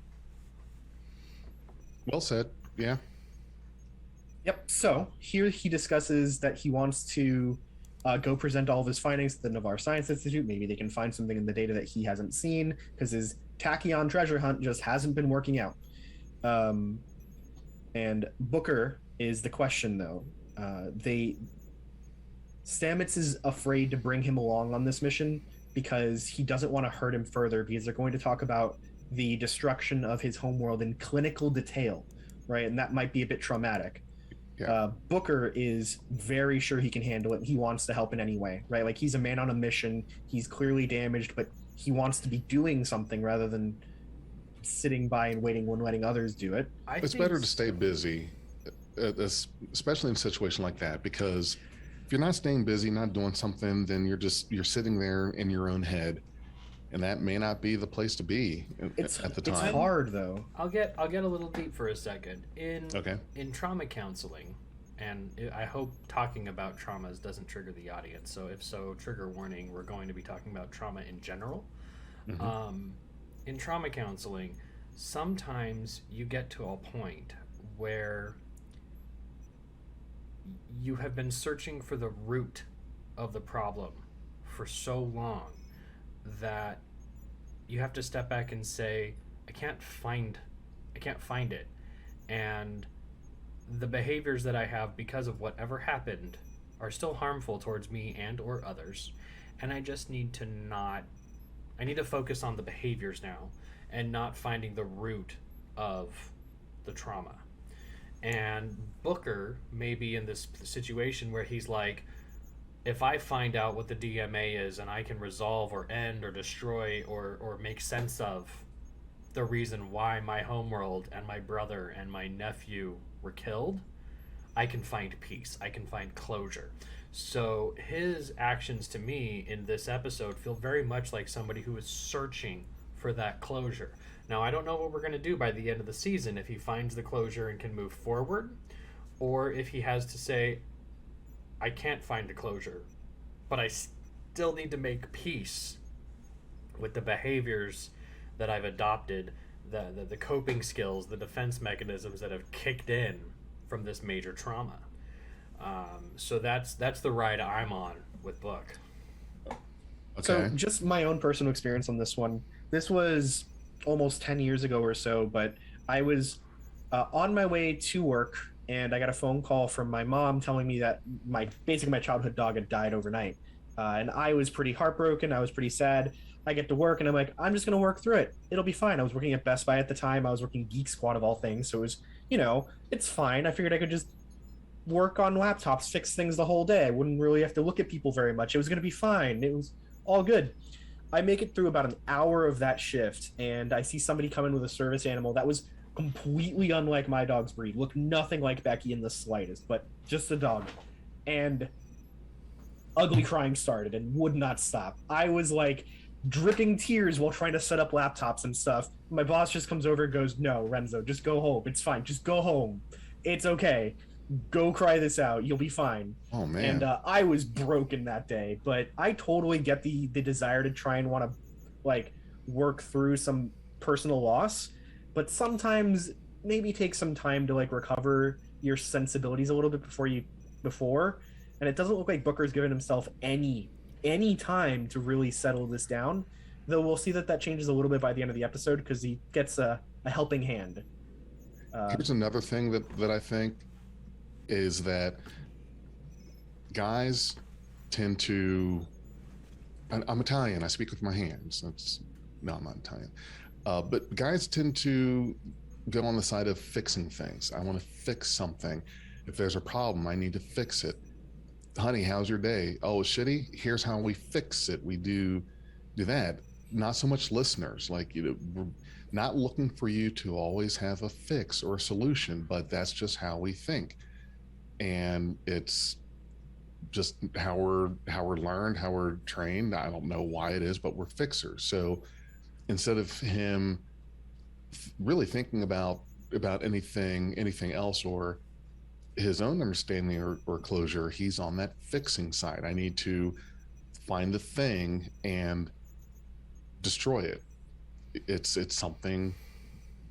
Speaker 1: Well said. Yeah.
Speaker 3: Yep. So here he discusses that he wants to go present all of his findings to the Navarre Science Institute. Maybe they can find something in the data that he hasn't seen because his tachyon treasure hunt just hasn't been working out. And Booker is the question, though. Stamets is afraid to bring him along on this mission because he doesn't want to hurt him further, because they're going to talk about the destruction of his homeworld in clinical detail, right? And that might be a bit traumatic.
Speaker 1: Yeah.
Speaker 3: Booker is very sure he can handle it. He wants to help in any way, right? Like, he's a man on a mission. He's clearly damaged, but he wants to be doing something rather than sitting by and waiting when letting others do it.
Speaker 1: It's better to stay busy, especially in a situation like that, because if you're not staying busy, not doing something, then you're sitting there in your own head, and that may not be the place to be at the time.
Speaker 3: It's hard, though.
Speaker 2: I'll get a little deep for a second.
Speaker 1: Okay.
Speaker 2: In trauma counseling, and I hope talking about traumas doesn't trigger the audience. So if so, trigger warning. We're going to be talking about trauma in general.
Speaker 1: Mm-hmm.
Speaker 2: In trauma counseling, sometimes you get to a point where you have been searching for the root of the problem for so long that you have to step back and say, I can't find it. And the behaviors that I have because of whatever happened are still harmful towards me and or others. And I just need to focus on the behaviors now and not finding the root of the trauma. And Booker may be in this situation where he's like, if I find out what the DMA is and I can resolve or end or destroy or make sense of the reason why my homeworld and my brother and my nephew were killed, I can find peace. I can find closure. So his actions to me in this episode feel very much like somebody who is searching for that closure. Now, I don't know what we're going to do by the end of the season, if he finds the closure and can move forward, or if he has to say, I can't find the closure, but I still need to make peace with the behaviors that I've adopted, the coping skills, the defense mechanisms that have kicked in from this major trauma. So that's the ride I'm on with Book.
Speaker 1: Okay.
Speaker 3: So just my own personal experience on this one. This was almost 10 years ago or so, but I was on my way to work, and I got a phone call from my mom telling me that my childhood dog had died overnight. And I was pretty heartbroken. I was pretty sad. I get to work, and I'm like, I'm just going to work through it. It'll be fine. I was working at Best Buy at the time. I was working Geek Squad of all things. So it was, it's fine. I figured I could just work on laptops, fix things the whole day. I wouldn't really have to look at people very much. It was going to be fine. It was all good. I make it through about an hour of that shift, and I see somebody come in with a service animal that was completely unlike my dog's breed. Looked nothing like Becky in the slightest, but just a dog. And ugly crying started and would not stop. I was like dripping tears while trying to set up laptops and stuff. My boss just comes over and goes, "No, Renzo, just go home. It's fine. Just go home. It's okay. Go cry this out. You'll be fine."
Speaker 1: Oh man.
Speaker 3: And I was broken that day, but I totally get the desire to try and want to like work through some personal loss, but sometimes maybe take some time to like recover your sensibilities a little bit before. And it doesn't look like Booker's given himself any time to really settle this down, though we'll see that changes a little bit by the end of the episode because he gets a helping hand.
Speaker 1: Here's another thing that I think is that guys tend to I'm Italian. I speak with my hands. No, I'm not Italian. But guys tend to go on the side of fixing things. I want to fix something. If there's a problem, I need to fix it. Honey, how's your day? Oh, it's shitty. Here's how we fix it. We do that. Not so much listeners. Like, we're not looking for you to always have a fix or a solution, but that's just how we think. And it's just how we're learned, how we're trained. I don't know why it is, but we're fixers. So instead of him really thinking about anything else or his own understanding or closure, he's on that fixing side. I need to find the thing and destroy it. It's something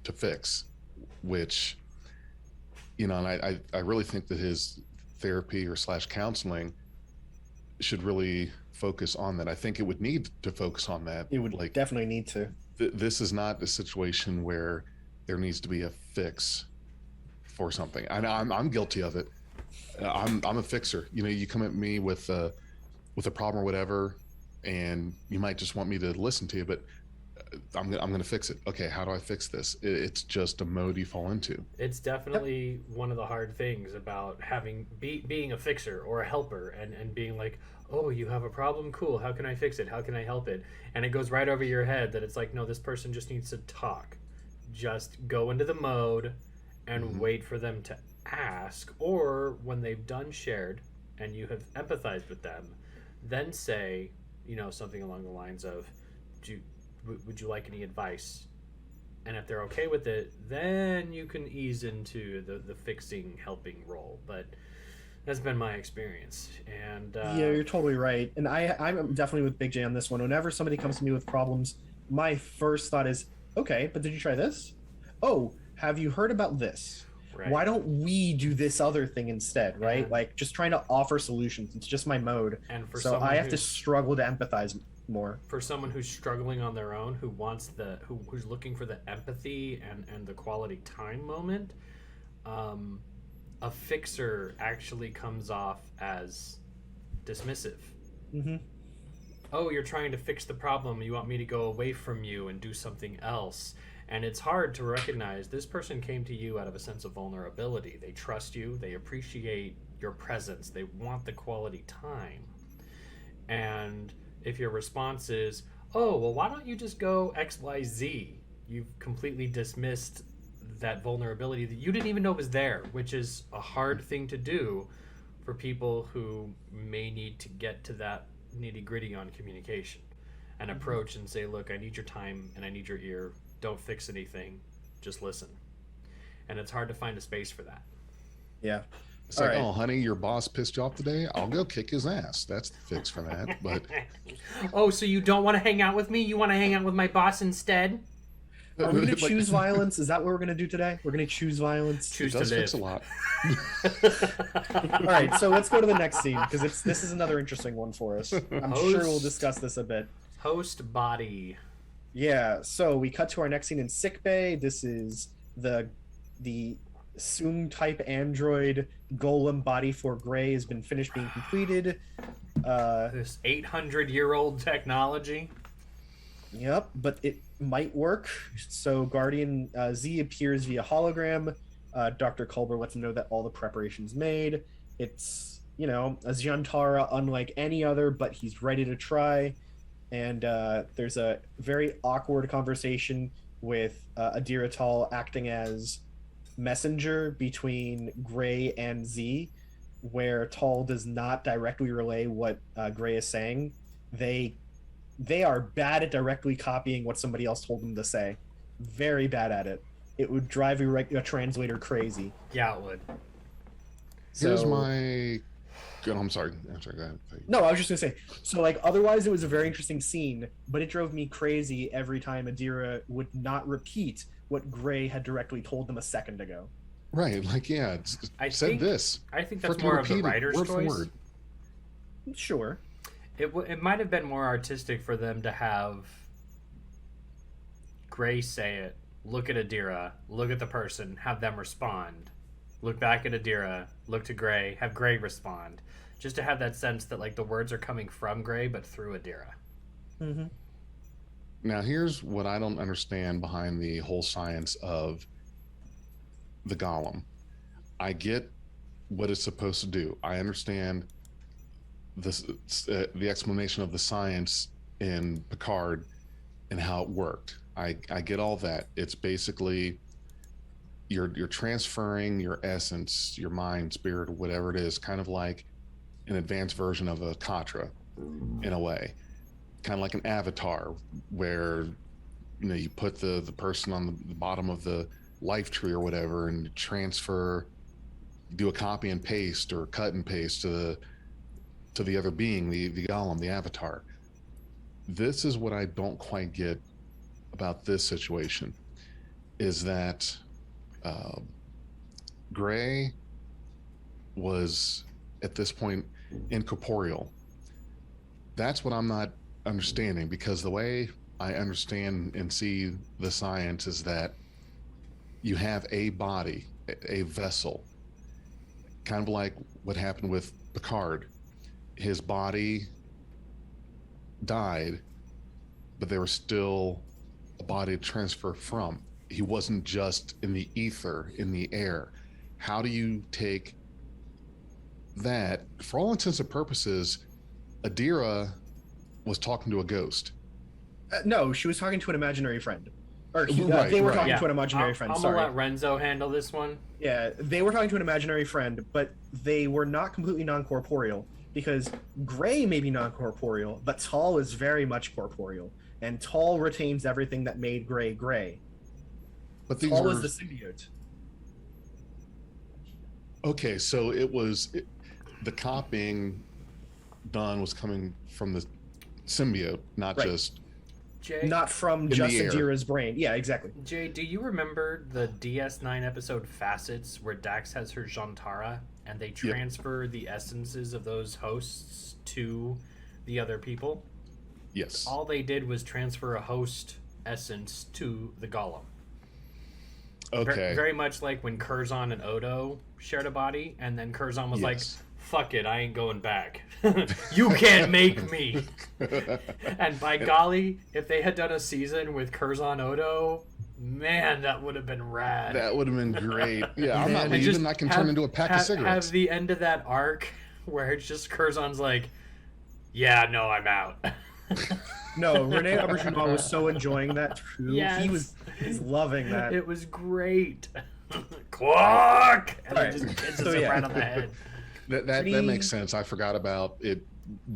Speaker 1: to fix, which, and I really think that his therapy or / counseling should really focus on that. I think it would need to focus on that.
Speaker 3: It would definitely need to.
Speaker 1: This is not a situation where there needs to be a fix for something. I'm guilty of it. I'm a fixer. You come at me with a problem or whatever, and you might just want me to listen to you, but I'm going to fix it. Okay, how do I fix this? It's just a mode you fall into.
Speaker 2: It's definitely one of the hard things about being a fixer or a helper and being like, oh, you have a problem? Cool. How can I fix it? How can I help it? And it goes right over your head that it's like, no, this person just needs to talk. Just go into the mode and wait for them to ask, or when they've done shared and you have empathized with them, then say, something along the lines of, would you like any advice? And if they're okay with it, then you can ease into the fixing, helping role. But that's been my experience. And
Speaker 3: yeah, you're totally right. And I'm definitely with Big J on this one. Whenever somebody comes to me with problems, my first thought is, okay, but did you try this? Oh, have you heard about this? Right. Why don't we do this other thing instead, right? Like, just trying to offer solutions. It's just my mode. And so I have to struggle to empathize more.
Speaker 2: For someone who's struggling on their own, who's looking for the empathy and the quality time moment, a fixer actually comes off as dismissive. Mm-hmm. Oh, you're trying to fix the problem. You want me to go away from you and do something else. And it's hard to recognize this person came to you out of a sense of vulnerability. They trust you. They appreciate your presence. They want the quality time. And if your response is, oh, well, why don't you just go XYZ? You've completely dismissed that vulnerability that you didn't even know was there, which is a hard thing to do for people who may need to get to that nitty-gritty on communication and approach and say, look, I need your time and I need your ear. Don't fix anything. Just listen. And it's hard to find a space for that.
Speaker 3: Yeah.
Speaker 1: It's like, oh, honey, your boss pissed you off today? I'll go kick his ass. That's the fix for that. But
Speaker 2: oh, so you don't want to hang out with me? You want to hang out with my boss instead?
Speaker 3: Are we going to choose violence? Is that what we're going to do today? We're going to choose violence?
Speaker 2: Choose to live.
Speaker 1: Fix a lot.
Speaker 3: All right, so let's go to the next scene, because this is another interesting one for us. I'm sure we'll discuss this a bit.
Speaker 2: Host body.
Speaker 3: Yeah, so we cut to our next scene in sickbay. This is the Soong type android golem body for Gray has been finished being completed.
Speaker 2: This 800-year-old technology.
Speaker 3: Yep, but it might work. So Guardian Z appears via hologram. Dr. Culber lets him know that all the preparations made. It's, a Zhantara unlike any other, but he's ready to try. And there's a very awkward conversation with Adira Tal acting as messenger between Gray and Z, where Tal does not directly relay what Gray is saying. They are bad at directly copying what somebody else told them to say. Very bad at it. It would drive a translator crazy.
Speaker 2: Yeah, it would.
Speaker 1: Here's my... I'm sorry. Go ahead.
Speaker 3: No, I was just going to say, so, otherwise it was a very interesting scene, but it drove me crazy every time Adira would not repeat what Gray had directly told them a second ago.
Speaker 1: Right, I think that's
Speaker 2: more of the writer's choice.
Speaker 3: Sure.
Speaker 2: It might have been more artistic for them to have Gray say it, look at Adira, look at the person, have them respond, look back at Adira, look to Gray, have Gray respond, just to have that sense that the words are coming from Gray but through Adira.
Speaker 3: Mm-hmm.
Speaker 1: Now, here's what I don't understand behind the whole science of the golem. I get what it's supposed to do. I understand this, the explanation of the science in Picard and how it worked. I get all that. It's basically you're transferring your essence, your mind, spirit, whatever it is, kind of like an advanced version of a Katra in a way, kind of like an avatar where you put the person on the bottom of the life tree or whatever and transfer, do a copy and paste or cut and paste to the other being, the golem, the avatar. This is what I don't quite get about this situation is that Gray was at this point incorporeal. That's what I'm not understanding, because the way I understand and see the science is that you have a body, a vessel, kind of like what happened with Picard. His body died, but there was still a body to transfer from. He wasn't just in the ether, in the air. How do you take that? For all intents and purposes, Adira was talking to a ghost.
Speaker 3: No, she was talking to an imaginary friend. Or
Speaker 1: Right,
Speaker 3: they were
Speaker 1: right.
Speaker 3: talking to an imaginary friend.
Speaker 2: I'm
Speaker 3: Sorry.
Speaker 2: gonna let Renzo handle this one.
Speaker 3: Yeah, they were talking to an imaginary friend, but they were not completely non-corporeal, because Gray may be non-corporeal, but Tall is very much corporeal, and Tall retains everything that made Gray Gray.
Speaker 1: But these
Speaker 3: Tall
Speaker 1: were
Speaker 3: was the symbiote.
Speaker 1: okay. So it was the copying done was coming from the symbiote, not
Speaker 3: Right.
Speaker 1: just
Speaker 2: Jay,
Speaker 3: Not from
Speaker 1: the
Speaker 3: just
Speaker 1: air.
Speaker 3: Adira's brain. Yeah, exactly.
Speaker 2: Jay, do you remember the DS9 episode Facets where Dax has her Jantara and they transfer the essences of those hosts to the other people?
Speaker 1: yes.
Speaker 2: All they did was transfer a host essence to the golem.
Speaker 1: Okay.
Speaker 2: Very much like when Curzon and Odo shared a body, and then Curzon was like,
Speaker 1: Yes.
Speaker 2: fuck it, I ain't going back. You can't make me. And by golly, if they had done a season with Curzon Odo, man, that would have been rad.
Speaker 1: That would have been great. Yeah, I'm not
Speaker 2: And
Speaker 1: leaving.
Speaker 2: just
Speaker 1: I can turn into a pack of cigarettes.
Speaker 2: Have the end of that arc where it's just Curzon's like, yeah, no, I'm out.
Speaker 3: No, Rene Auberjonois was so enjoying that too.
Speaker 2: Yes.
Speaker 3: He's loving that.
Speaker 2: It was great. Quark! And
Speaker 3: Alright,
Speaker 2: it just hits
Speaker 3: so
Speaker 2: him
Speaker 3: yeah.
Speaker 2: right on the head.
Speaker 1: That makes sense. I forgot about it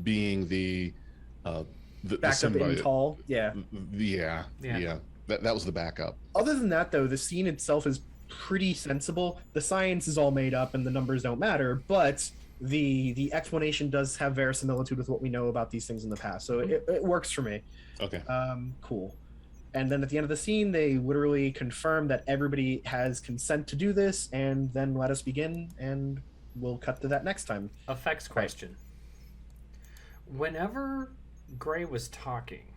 Speaker 1: being the
Speaker 3: Backed up in
Speaker 1: symbiote.
Speaker 3: Tall. Yeah.
Speaker 1: Yeah. That was the backup.
Speaker 3: Other than that, though, the scene itself is pretty sensible. The science is all made up and the numbers don't matter, but the explanation does have verisimilitude with what we know about these things in the past. So it works for me.
Speaker 1: Okay.
Speaker 3: Cool. And then at the end of the scene, they literally confirm that everybody has consent to do this, and then let us begin, and we'll cut to that next time.
Speaker 2: Effects question. Whenever Gray was talking,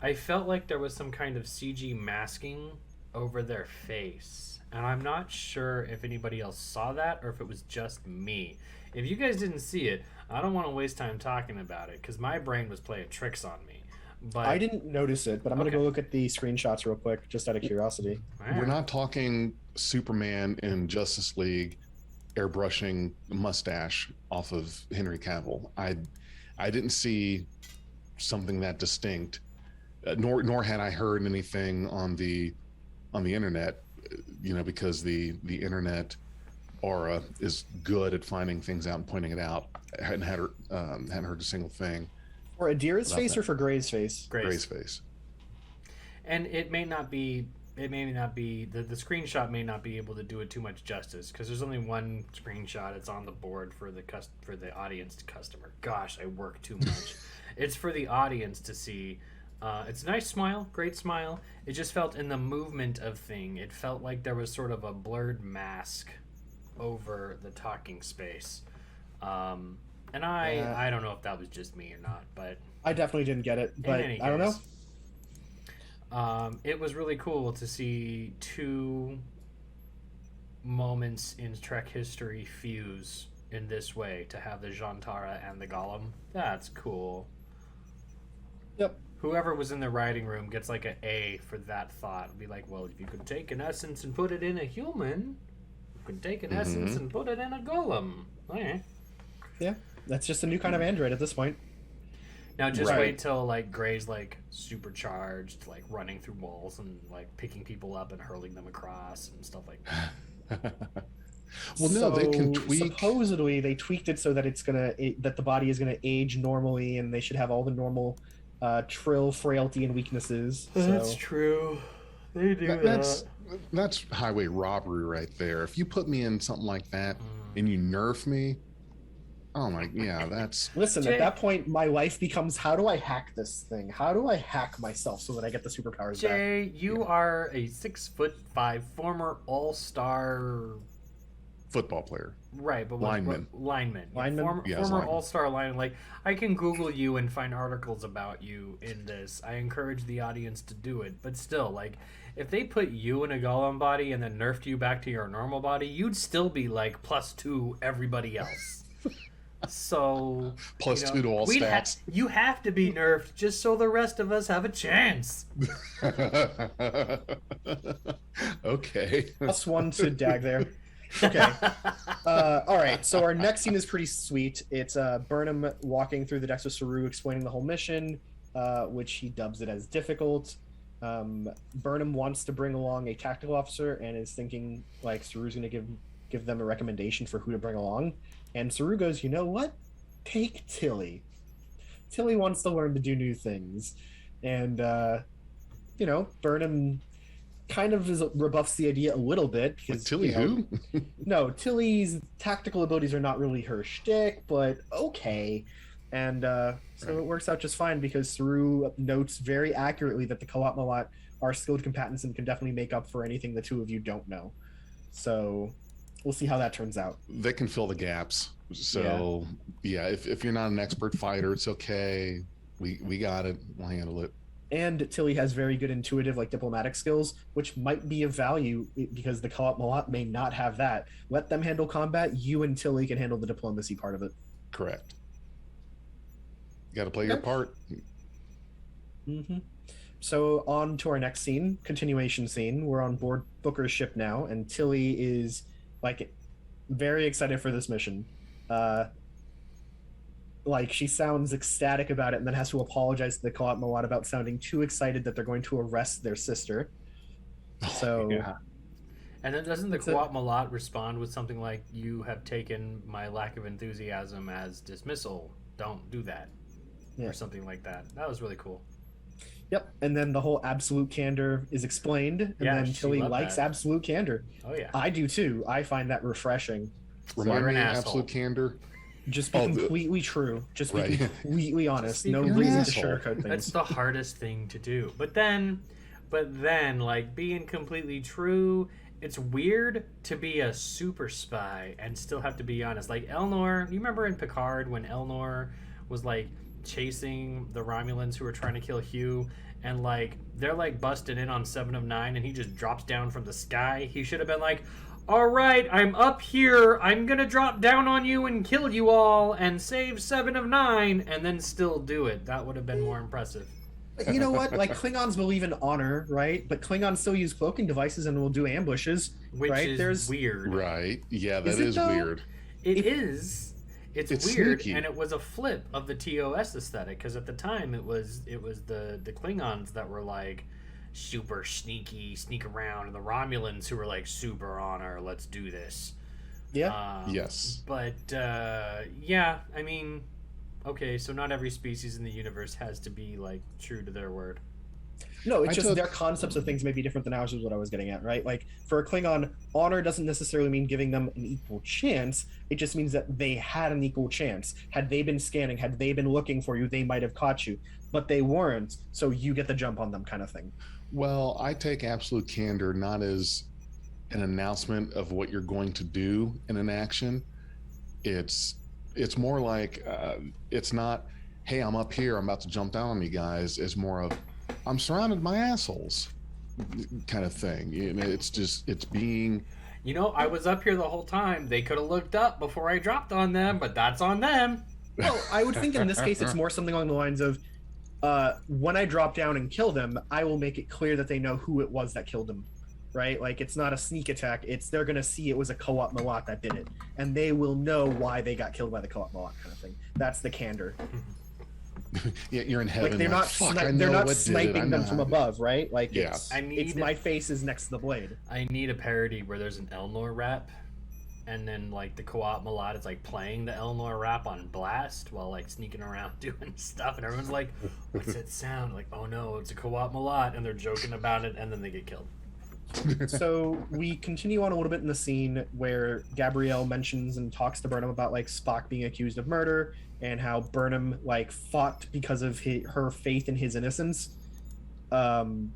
Speaker 2: I felt like there was some kind of CG masking over their face. And I'm not sure if anybody else saw that or if it was just me. If you guys didn't see it, I don't want to waste time talking about it because my brain was playing tricks on me. But
Speaker 3: I didn't notice it, but I'm going to
Speaker 2: Okay.
Speaker 3: go look at the screenshots real quick, just out of curiosity.
Speaker 1: We're not talking Superman in Justice League airbrushing the mustache off of Henry Cavill. I didn't see something that distinct, nor had I heard anything on the internet. Because the internet aura is good at finding things out and pointing it out. I hadn't heard a single thing.
Speaker 3: For Adira's
Speaker 1: About
Speaker 3: face
Speaker 1: that.
Speaker 3: or for Gray's face?
Speaker 1: Gray's face.
Speaker 2: And it may not be the screenshot may not be able to do it too much justice because there's only one screenshot. It's on the board for the audience customer. Gosh, I work too much. It's for the audience to see. It's a nice smile, great smile. It just felt in the movement of thing, it felt like there was sort of a blurred mask over the talking space. And I don't know if that was just me or not, but
Speaker 3: I definitely didn't get it, but
Speaker 2: any
Speaker 3: I don't know.
Speaker 2: case, it was really cool to see two moments in Trek history fuse in this way, to have the Jantara and the Golem. That's cool.
Speaker 3: Yep.
Speaker 2: Whoever was in the writing room gets like an A for that thought. It'd be like, well, if you could take an essence and put it in a human, you could take an essence and put it in a golem. Okay.
Speaker 3: Yeah, that's just a new kind of android at this point.
Speaker 2: Now just
Speaker 3: Right.
Speaker 2: wait till like Gray's like supercharged, like running through walls and like picking people up and hurling them across and stuff like that.
Speaker 1: Well, no, they can tweak.
Speaker 3: Supposedly, they tweaked it so that that the body is gonna age normally, and they should have all the normal trill, frailty, and weaknesses.
Speaker 2: That's
Speaker 3: So
Speaker 2: true. They do
Speaker 1: That's highway robbery right there. If you put me in something like that and you nerf me, oh my, yeah, that's
Speaker 3: listen.
Speaker 2: Jay-
Speaker 3: At that point, my life becomes: how do I hack this thing? How do I hack myself so that I get the superpowers back?
Speaker 2: Jay, you are a 6'5" former all-star.
Speaker 1: football player.
Speaker 2: Right, but
Speaker 1: Lineman.
Speaker 2: Lineman.
Speaker 3: Lineman?
Speaker 2: Former,
Speaker 1: Yes,
Speaker 2: former
Speaker 1: lineman.
Speaker 2: all-star lineman. Like, I can Google you and find articles about you in this. I encourage the audience to do it. But still, like, if they put you in a golem body and then nerfed you back to your normal body, you'd still be, like, +2 everybody else. So...
Speaker 1: +2 to all
Speaker 2: we'd
Speaker 1: stats.
Speaker 2: you have to be nerfed just so the rest of us have a chance.
Speaker 1: Okay.
Speaker 3: +1 to Dag there. Okay. All right. So our next scene is pretty sweet. It's Burnham walking through the decks with Saru, explaining the whole mission, which he dubs it as difficult. Burnham wants to bring along a tactical officer and is thinking like Saru's going to give them a recommendation for who to bring along. And Saru goes, you know what? Take Tilly. Tilly wants to learn to do new things. And, Burnham kind of rebuffs the idea a little bit. Because
Speaker 1: Tilly who?
Speaker 3: No, Tilly's tactical abilities are not really her shtick, but okay. And so it works out just fine because Saru notes very accurately that the Co-op Malat are skilled combatants and can definitely make up for anything the two of you don't know. So we'll see how that turns out.
Speaker 1: They can fill the gaps. So yeah, if you're not an expert fighter, it's okay. We got it. We'll handle it.
Speaker 3: And Tilly has very good intuitive, like diplomatic skills, which might be of value because the Co-op Malat may not have that. Let them handle combat. You and Tilly can handle the diplomacy part of it.
Speaker 1: Correct. You got to play your part.
Speaker 3: Mm-hmm. So on to our next scene, continuation scene. We're on board Booker's ship now, and Tilly is like very excited for this mission. Like she sounds ecstatic about it, and then has to apologize to the Co-op Malat about sounding too excited that they're going to arrest their sister. So
Speaker 1: Yeah.
Speaker 2: And then doesn't the
Speaker 3: It's a-
Speaker 2: Co-op Malat respond with something like, you have taken my lack of enthusiasm as dismissal. Don't do that.
Speaker 3: Yeah.
Speaker 2: Or something like that. That was really cool.
Speaker 3: Yep, and then the whole absolute candor is explained, and
Speaker 2: Yeah,
Speaker 3: then
Speaker 2: she
Speaker 3: Tilly
Speaker 2: loved
Speaker 3: likes
Speaker 2: that.
Speaker 3: absolute candor.
Speaker 2: Oh, yeah.
Speaker 3: I do too. I find that refreshing.
Speaker 1: Remind
Speaker 2: you're
Speaker 1: me
Speaker 2: an
Speaker 1: of
Speaker 2: asshole.
Speaker 1: absolute candor.
Speaker 3: Just be
Speaker 1: Oh,
Speaker 3: completely true. Just be
Speaker 1: Right.
Speaker 3: completely honest.
Speaker 2: be
Speaker 3: No
Speaker 2: completely
Speaker 3: reason to
Speaker 1: asshole.
Speaker 3: sugarcoat
Speaker 2: That's
Speaker 3: things.
Speaker 2: the hardest thing to do. But then, like, being completely true, it's weird to be a super spy and still have to be honest. Like, Elnor, you remember in Picard when Elnor was, like, chasing the Romulans who were trying to kill Hugh, and, like, they're, like, busted in on 7 of 9, and he just drops down from the sky? He should have been like, all right, I'm up here. I'm gonna drop down on you and kill you all and save 7 of 9, and then still do it. That would have been more impressive.
Speaker 3: You know what? Like Klingons believe in honor, right? But Klingons still use cloaking devices and will do ambushes,
Speaker 2: Which
Speaker 3: right?
Speaker 2: is weird.
Speaker 1: Right. Yeah, that
Speaker 3: Is it
Speaker 1: is
Speaker 3: though?
Speaker 1: weird.
Speaker 2: It is. It's weird,
Speaker 1: sneaky.
Speaker 2: and it was a flip of the TOS aesthetic because at the time it was the Klingons that were like super sneaky, sneak around, and the Romulans who were like super honor, let's do this.
Speaker 3: Yeah.
Speaker 1: Yes.
Speaker 2: But yeah, I mean, okay, so not every species in the universe has to be like true to their word.
Speaker 3: No, it's
Speaker 1: I
Speaker 3: just
Speaker 1: took-
Speaker 3: their concepts of things may be different than ours, is what I was getting at, right? Like for a Klingon, honor doesn't necessarily mean giving them an equal chance. It just means that they had an equal chance. Had they been scanning, had they been looking for you, they might have caught you. But they weren't, so you get the jump on them kind of thing.
Speaker 1: Well, I take absolute candor not as an announcement of what you're going to do in an action. It's more like it's not, hey, I'm up here, I'm about to jump down on you guys. It's more of, I'm surrounded by assholes kind of thing. You know, it's being.
Speaker 2: You know, I was up here the whole time. They could have looked up before I dropped on them, but that's on them.
Speaker 3: Well, I would think in this case it's more something along the lines of when I drop down and kill them, I will make it clear that they know who it was that killed them, right? Like, it's not a sneak attack. They're going to see it was a co-op Malat that did it, and they will know why they got killed by the co-op Malat kind of thing. That's the candor.
Speaker 1: Yeah, you're in heaven.
Speaker 3: Like, they're not, sniping them from above, right? Like,
Speaker 1: yeah.
Speaker 3: it's my face is next to the blade.
Speaker 2: I need a parody where there's an Elnor rap, and then like the co-op Malat is like playing the Elnor rap on blast while like sneaking around doing stuff, and everyone's like, "What's that sound?" Like, "Oh no, it's a co-op Malat," and they're joking about it, and then they get killed.
Speaker 3: So we continue on a little bit in the scene where Gabrielle mentions and talks to Burnham about like Spock being accused of murder and how Burnham like fought because of her faith in his innocence. And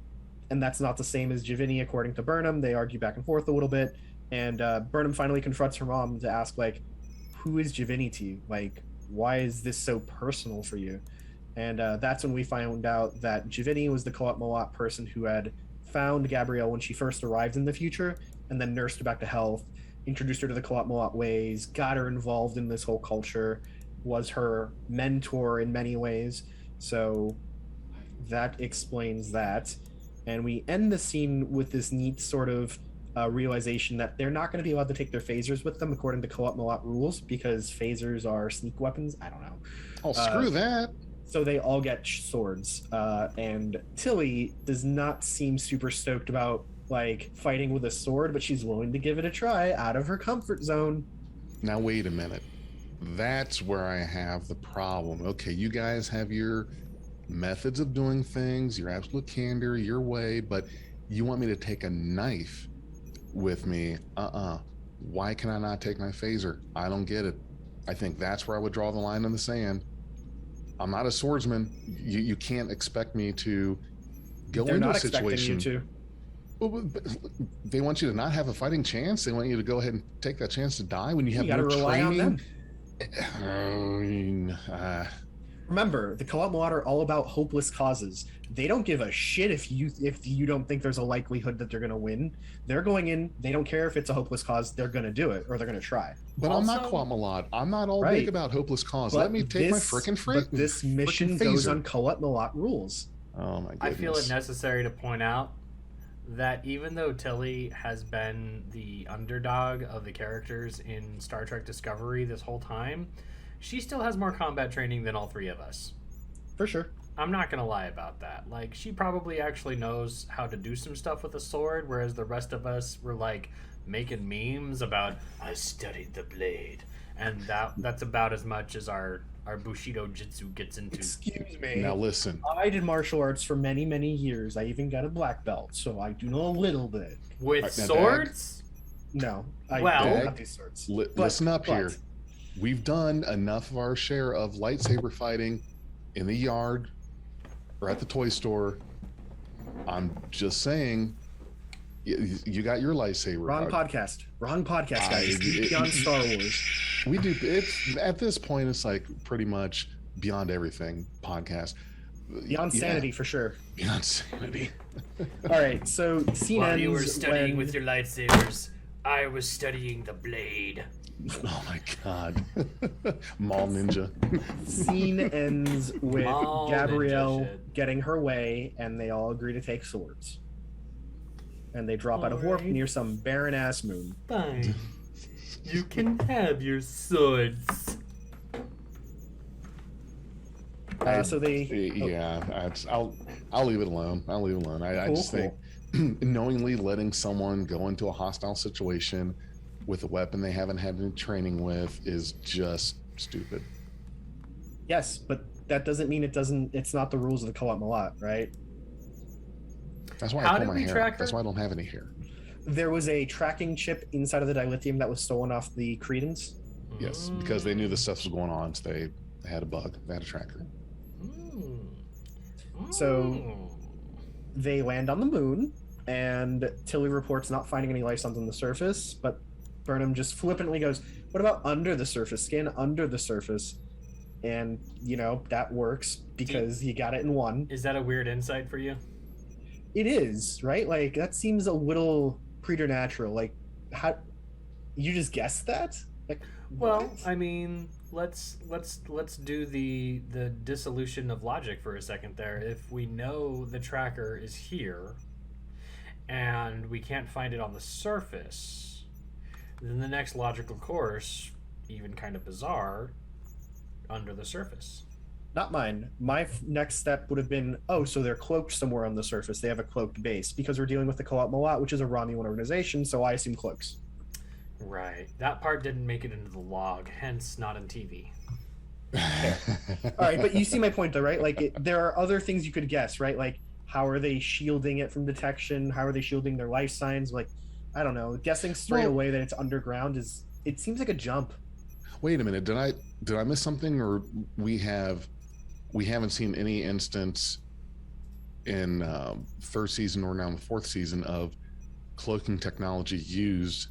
Speaker 3: that's not the same as Giovanni, according to Burnham. They argue back and forth a little bit, and Burnham finally confronts her mom to ask like, who is Giovanni to you? Like, why is this so personal for you? And that's when we found out that Giovanni was the co-op Malat person who had found Gabrielle when she first arrived in the future, and then nursed her back to health, introduced her to the co-op Malat ways, got her involved in this whole culture, was her mentor in many ways. So that explains that. And we end the scene with this neat sort of realization that they're not going to be allowed to take their phasers with them according to co-op Malat rules, because phasers are sneak weapons. I don't know.
Speaker 1: Oh, screw that.
Speaker 3: So they all get swords, and Tilly does not seem super stoked about like fighting with a sword, but she's willing to give it a try out of her comfort zone.
Speaker 1: Now wait a minute, that's where I have the problem. Okay, you guys have your methods of doing things, your absolute candor, your way, but you want me to take a knife with me? Why can I not take my phaser? I don't get it. I think that's where I would draw the line in the sand. I'm not a swordsman. You can't expect me to go into a situation.
Speaker 3: You to.
Speaker 1: Well, they want you to not have a fighting chance. They want you to go ahead and take that chance to die when you have no training.
Speaker 3: Remember, the co-op Malat are all about hopeless causes. They don't give a shit if you don't think there's a likelihood that they're going to win. They're going in. They don't care if it's a hopeless cause. They're going to do it, or they're going to try.
Speaker 1: But also, I'm not co-op Malat. I'm not all big about hopeless cause. But let me take my frickin'
Speaker 3: But this mission goes on co-op Malat rules.
Speaker 1: Oh my goodness.
Speaker 2: I feel it necessary to point out that even though Tilly has been the underdog of the characters in Star Trek Discovery this whole time, she still has more combat training than all three of us.
Speaker 3: For sure.
Speaker 2: I'm not going to lie about that. Like, she probably actually knows how to do some stuff with a sword, whereas the rest of us were, like, making memes about, I studied the blade. And that's about as much as our Bushido Jitsu gets into.
Speaker 3: Excuse me.
Speaker 1: Now listen.
Speaker 3: I did martial arts for many, many years. I even got a black belt, so I do know a little bit.
Speaker 2: With swords?
Speaker 3: No. I don't have these swords.
Speaker 1: Listen up here. We've done enough of our share of lightsaber fighting in the yard or at the toy store. I'm just saying, you got your lightsaber.
Speaker 3: Wrong podcast, guys. Beyond Star Wars.
Speaker 1: We do. It's at this point, it's like pretty much beyond everything podcast.
Speaker 3: Beyond sanity, for sure.
Speaker 1: Beyond sanity.
Speaker 3: All right, so scene
Speaker 2: While
Speaker 3: ends
Speaker 2: you were studying with your lightsabers, I was studying the blade.
Speaker 1: Oh my god. Mall ninja.
Speaker 3: Scene ends with
Speaker 2: Mall
Speaker 3: Gabrielle getting her way, and they all agree to take swords. And they drop out of warp near some barren ass moon.
Speaker 2: Fine. You can have your swords.
Speaker 3: So they.
Speaker 1: Yeah, I'll leave it alone. I just think knowingly letting someone go into a hostile situation with a weapon they haven't had any training with is just stupid.
Speaker 3: Yes, but that doesn't mean it's not the rules of the co-op Malat, right?
Speaker 1: That's why I pull my hair out. That's why I don't have any hair.
Speaker 3: There was a tracking chip inside of the dilithium that was stolen off the Cretans.
Speaker 1: Yes, because they knew this stuff was going on, so they had a bug. They had a tracker.
Speaker 3: So they land on the moon, and Tilly reports not finding any life signs on the surface, but Burnham just flippantly goes, what about under the surface? Scan under the surface. And, that works because you got it in one.
Speaker 2: Is that a weird insight for you?
Speaker 3: It is, right? Like, that seems a little preternatural. Like, how... You just guessed that? Like,
Speaker 2: well,
Speaker 3: what?
Speaker 2: I mean, let's do the dissolution of logic for a second there. If we know the tracker is here and we can't find it on the surface, then the next logical course, even kind of bizarre, under the surface.
Speaker 3: Not mine. My next step would have been, so they're cloaked somewhere on the surface. They have a cloaked base because we're dealing with the Co-op Mawat, which is a Romulan organization, so I assume cloaks.
Speaker 2: Right. That part didn't make it into the log, hence not in TV.
Speaker 3: All right, but you see my point though, right? Like, there are other things you could guess, right? Like, how are they shielding it from detection? How are they shielding their life signs? Like, I don't know. Guessing straight away that it's underground it seems like a jump.
Speaker 1: Wait a minute. Did I miss something, or we haven't seen any instance in third season or now in the fourth season of cloaking technology used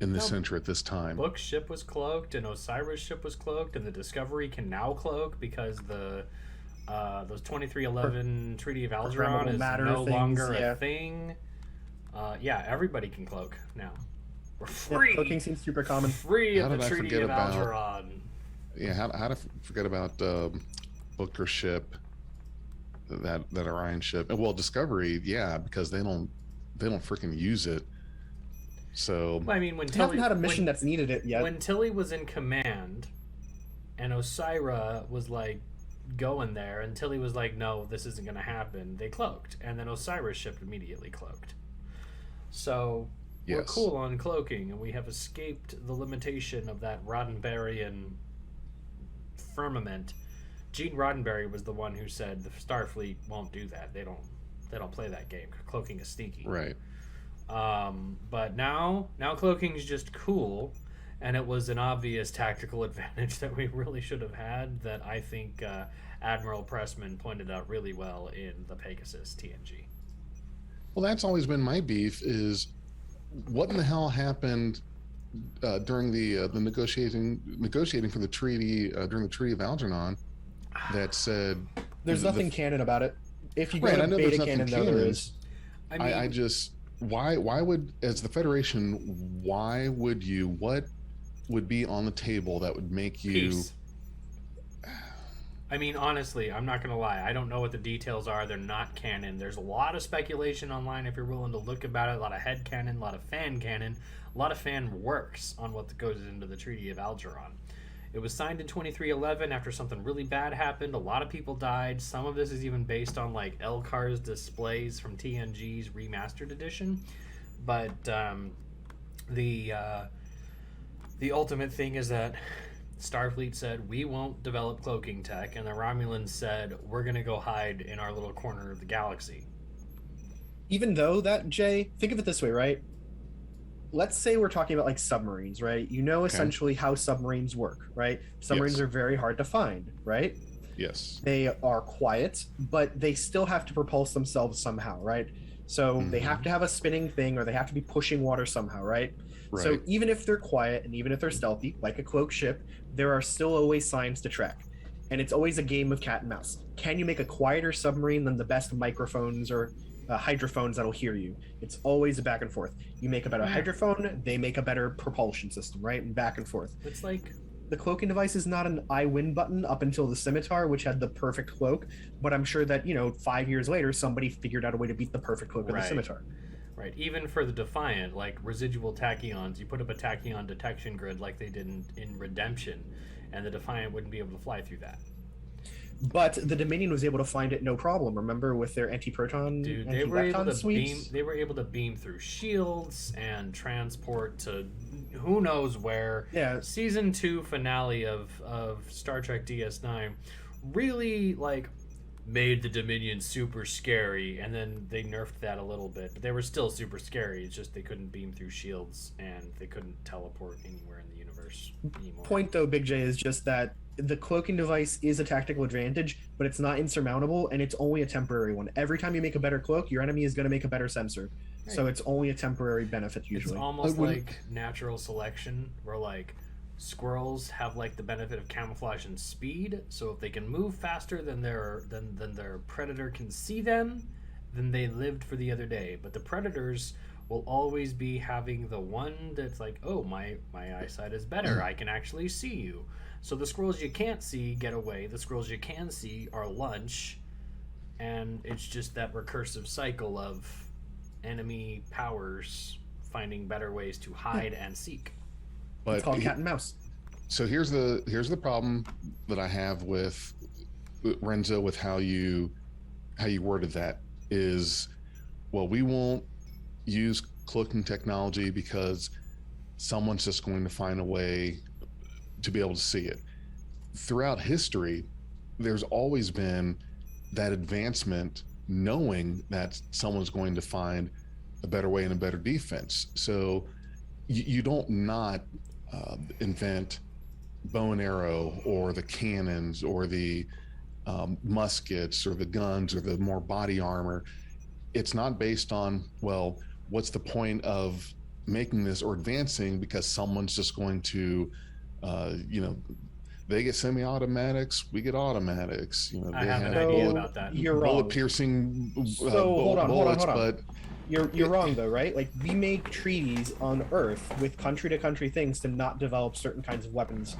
Speaker 1: in this century at this time?
Speaker 2: Book's ship was cloaked, and Osiris' ship was cloaked, and the Discovery can now cloak because the those 2311 Treaty of Algernon is no longer a thing. Everybody can cloak now. We're free.
Speaker 3: Cloaking seems super common.
Speaker 2: Free of the Treaty of Algernon.
Speaker 1: Yeah, how to forget about Booker ship, that Orion ship. Well, Discovery, because they don't freaking use it. So
Speaker 2: I mean, when
Speaker 3: Tilly haven't had a mission that's needed it yet.
Speaker 2: When Tilly was in command, and Osira was like going there, and Tilly was like, "No, this isn't going to happen." They cloaked, and then Osiris' ship immediately cloaked. So we're cool on cloaking, and we have escaped the limitation of that Roddenberryan firmament. Gene Roddenberry was the one who said the Starfleet won't do that. They don't play that game. Cloaking is sneaky.
Speaker 1: Right.
Speaker 2: But now cloaking is just cool, and it was an obvious tactical advantage that we really should have had that I think Admiral Pressman pointed out really well in the Pegasus TNG.
Speaker 1: Well, that's always been my beef is what in the hell happened during the negotiating for the treaty during the Treaty of Algernon that said
Speaker 3: there's nothing canon about it. If you go to
Speaker 1: I know
Speaker 3: beta canon, though, there is.
Speaker 2: I mean,
Speaker 1: I just why would, as the Federation, what would be on the table that would make you
Speaker 2: peace. I mean, honestly, I'm not going to lie. I don't know what the details are. They're not canon. There's a lot of speculation online if you're willing to look about it. A lot of head canon, a lot of fan canon, a lot of fan works on what goes into the Treaty of Algernon. It was signed in 2311 after something really bad happened. A lot of people died. Some of this is even based on like Elcar's displays from TNG's remastered edition. But the ultimate thing is that Starfleet said, we won't develop cloaking tech, and the Romulans said, we're going to go hide in our little corner of the galaxy.
Speaker 3: Even though that, Jay, think of it this way, right? Let's say we're talking about like submarines, right? You know essentially how submarines work, right? Submarines are very hard to find, right?
Speaker 1: Yes.
Speaker 3: They are quiet, but they still have to propulse themselves somehow, right? So they have to have a spinning thing, or they have to be pushing water somehow, right? So even if they're quiet and even if they're stealthy, like a cloaked ship, there are still always signs to track. And it's always a game of cat and mouse. Can you make a quieter submarine than the best microphones or hydrophones that'll hear you? It's always a back and forth. You make a better hydrophone, they make a better propulsion system, right? And back and forth.
Speaker 2: It's like
Speaker 3: the cloaking device is not an I win button up until the Scimitar, which had the perfect cloak. But I'm sure that, 5 years later, somebody figured out a way to beat the perfect cloak of the Scimitar.
Speaker 2: Right. Even for the Defiant, like residual tachyons, you put up a tachyon detection grid like they did in Redemption, and the Defiant wouldn't be able to fly through that.
Speaker 3: But the Dominion was able to find it no problem. Remember, with their anti-proton,
Speaker 2: they were able to
Speaker 3: sweeps?
Speaker 2: They were able to beam through shields and transport to who knows where.
Speaker 3: Yeah.
Speaker 2: Season 2 finale of Star Trek DS9 really made the Dominion super scary, and then they nerfed that a little bit, but they were still super scary. It's just they couldn't beam through shields and they couldn't teleport anywhere in the universe anymore.
Speaker 3: Point though, Big J, is just that the cloaking device is a tactical advantage, but it's not insurmountable, and it's only a temporary one. Every time you make a better cloak, your enemy is going to make a better sensor. Right. So it's only a temporary benefit usually.
Speaker 2: It's almost like natural selection, where squirrels have the benefit of camouflage and speed, so if they can move faster than their predator can see them, then they lived for the other day. But the predators will always be having the one that's like, oh, my eyesight is better. I can actually see you. So the squirrels you can't see get away. The squirrels you can see are lunch. And it's just that recursive cycle of enemy powers finding better ways to hide and seek.
Speaker 1: But
Speaker 3: It's called cat and mouse.
Speaker 1: So here's the problem that I have with Renzo, with how you worded that is, well, we won't use cloaking technology because someone's just going to find a way to be able to see it. Throughout history, there's always been that advancement, knowing that someone's going to find a better way and a better defense. So you don't not invent bow and arrow or the cannons or the muskets or the guns or the more body armor. It's not based on, well, what's the point of making this or advancing because someone's just going to, they get semi-automatics, we get automatics.
Speaker 2: I have an idea about that.
Speaker 3: You're wrong.
Speaker 1: Bullet-piercing
Speaker 3: hold on.
Speaker 1: bullets, but
Speaker 3: You're wrong though, right? Like, we make treaties on Earth with country-to-country things to not develop certain kinds of weapons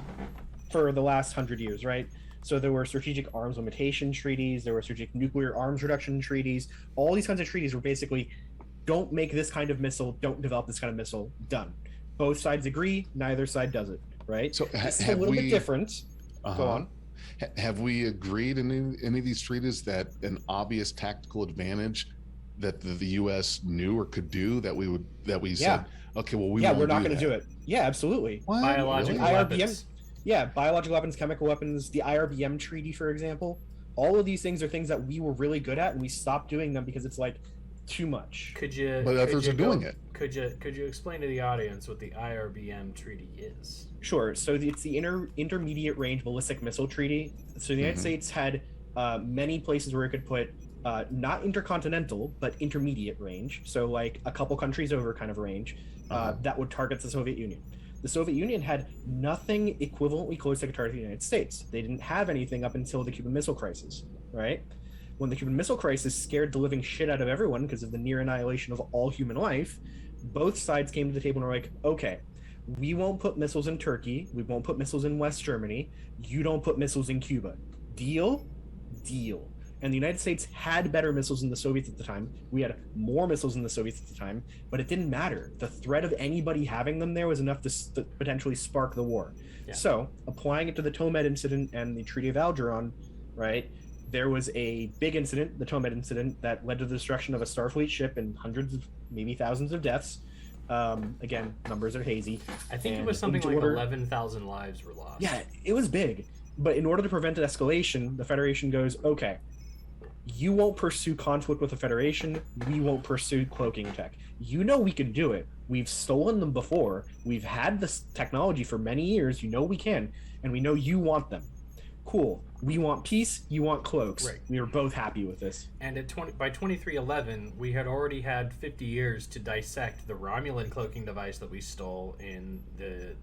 Speaker 3: for the last 100 years, right? So there were strategic arms limitation treaties, there were strategic nuclear arms reduction treaties. All these kinds of treaties were basically, don't make this kind of missile, don't develop this kind of missile, done. Both sides agree, neither side does it, right?
Speaker 1: So
Speaker 3: this is a little bit different. Go on.
Speaker 1: Have we agreed in any of these treaties that an obvious tactical advantage that the U.S. knew or could do that we said, okay, well, we're not
Speaker 3: going to do it. Yeah, absolutely.
Speaker 1: What?
Speaker 2: Biological
Speaker 1: Really?
Speaker 2: weapons.
Speaker 3: Yeah, biological weapons, chemical weapons, the IRBM treaty, for example. All of these things are things that we were really good at, and we stopped doing them because it's like too much.
Speaker 2: Could you?
Speaker 1: But others are doing it.
Speaker 2: Could you explain to the audience what the IRBM treaty is?
Speaker 3: Sure. So it's the intermediate range ballistic missile treaty. So the United States had many places where it could put not intercontinental, but intermediate range. So like a couple countries over kind of range that would target the Soviet Union. The Soviet Union had nothing equivalently close to target the United States. They didn't have anything up until the Cuban Missile Crisis, right? When the Cuban Missile Crisis scared the living shit out of everyone because of the near annihilation of all human life, both sides came to the table and were like, okay, we won't put missiles in Turkey. We won't put missiles in West Germany. You don't put missiles in Cuba. Deal? Deal. And the United States had better missiles than the Soviets at the time. We had more missiles than the Soviets at the time, but it didn't matter. The threat of anybody having them there was enough to potentially spark the war. Yeah. So, applying it to the Tomed incident and the Treaty of Algeron, right, there was a big incident, the Tomed incident, that led to the destruction of a Starfleet ship and hundreds of, maybe thousands of deaths. Again, numbers are hazy.
Speaker 2: I think it was something like 11,000 lives were lost.
Speaker 3: Yeah, it was big. But in order to prevent an escalation, the Federation goes, okay, you won't pursue conflict with the Federation, we won't pursue cloaking tech. You know we can do it. We've stolen them before. We've had this technology for many years. You know we can. And we know you want them. Cool. We want peace, you want cloaks.
Speaker 2: Right.
Speaker 3: We were both happy with this.
Speaker 2: And by 2311, we had already had 50 years to dissect the Romulan cloaking device that we stole in the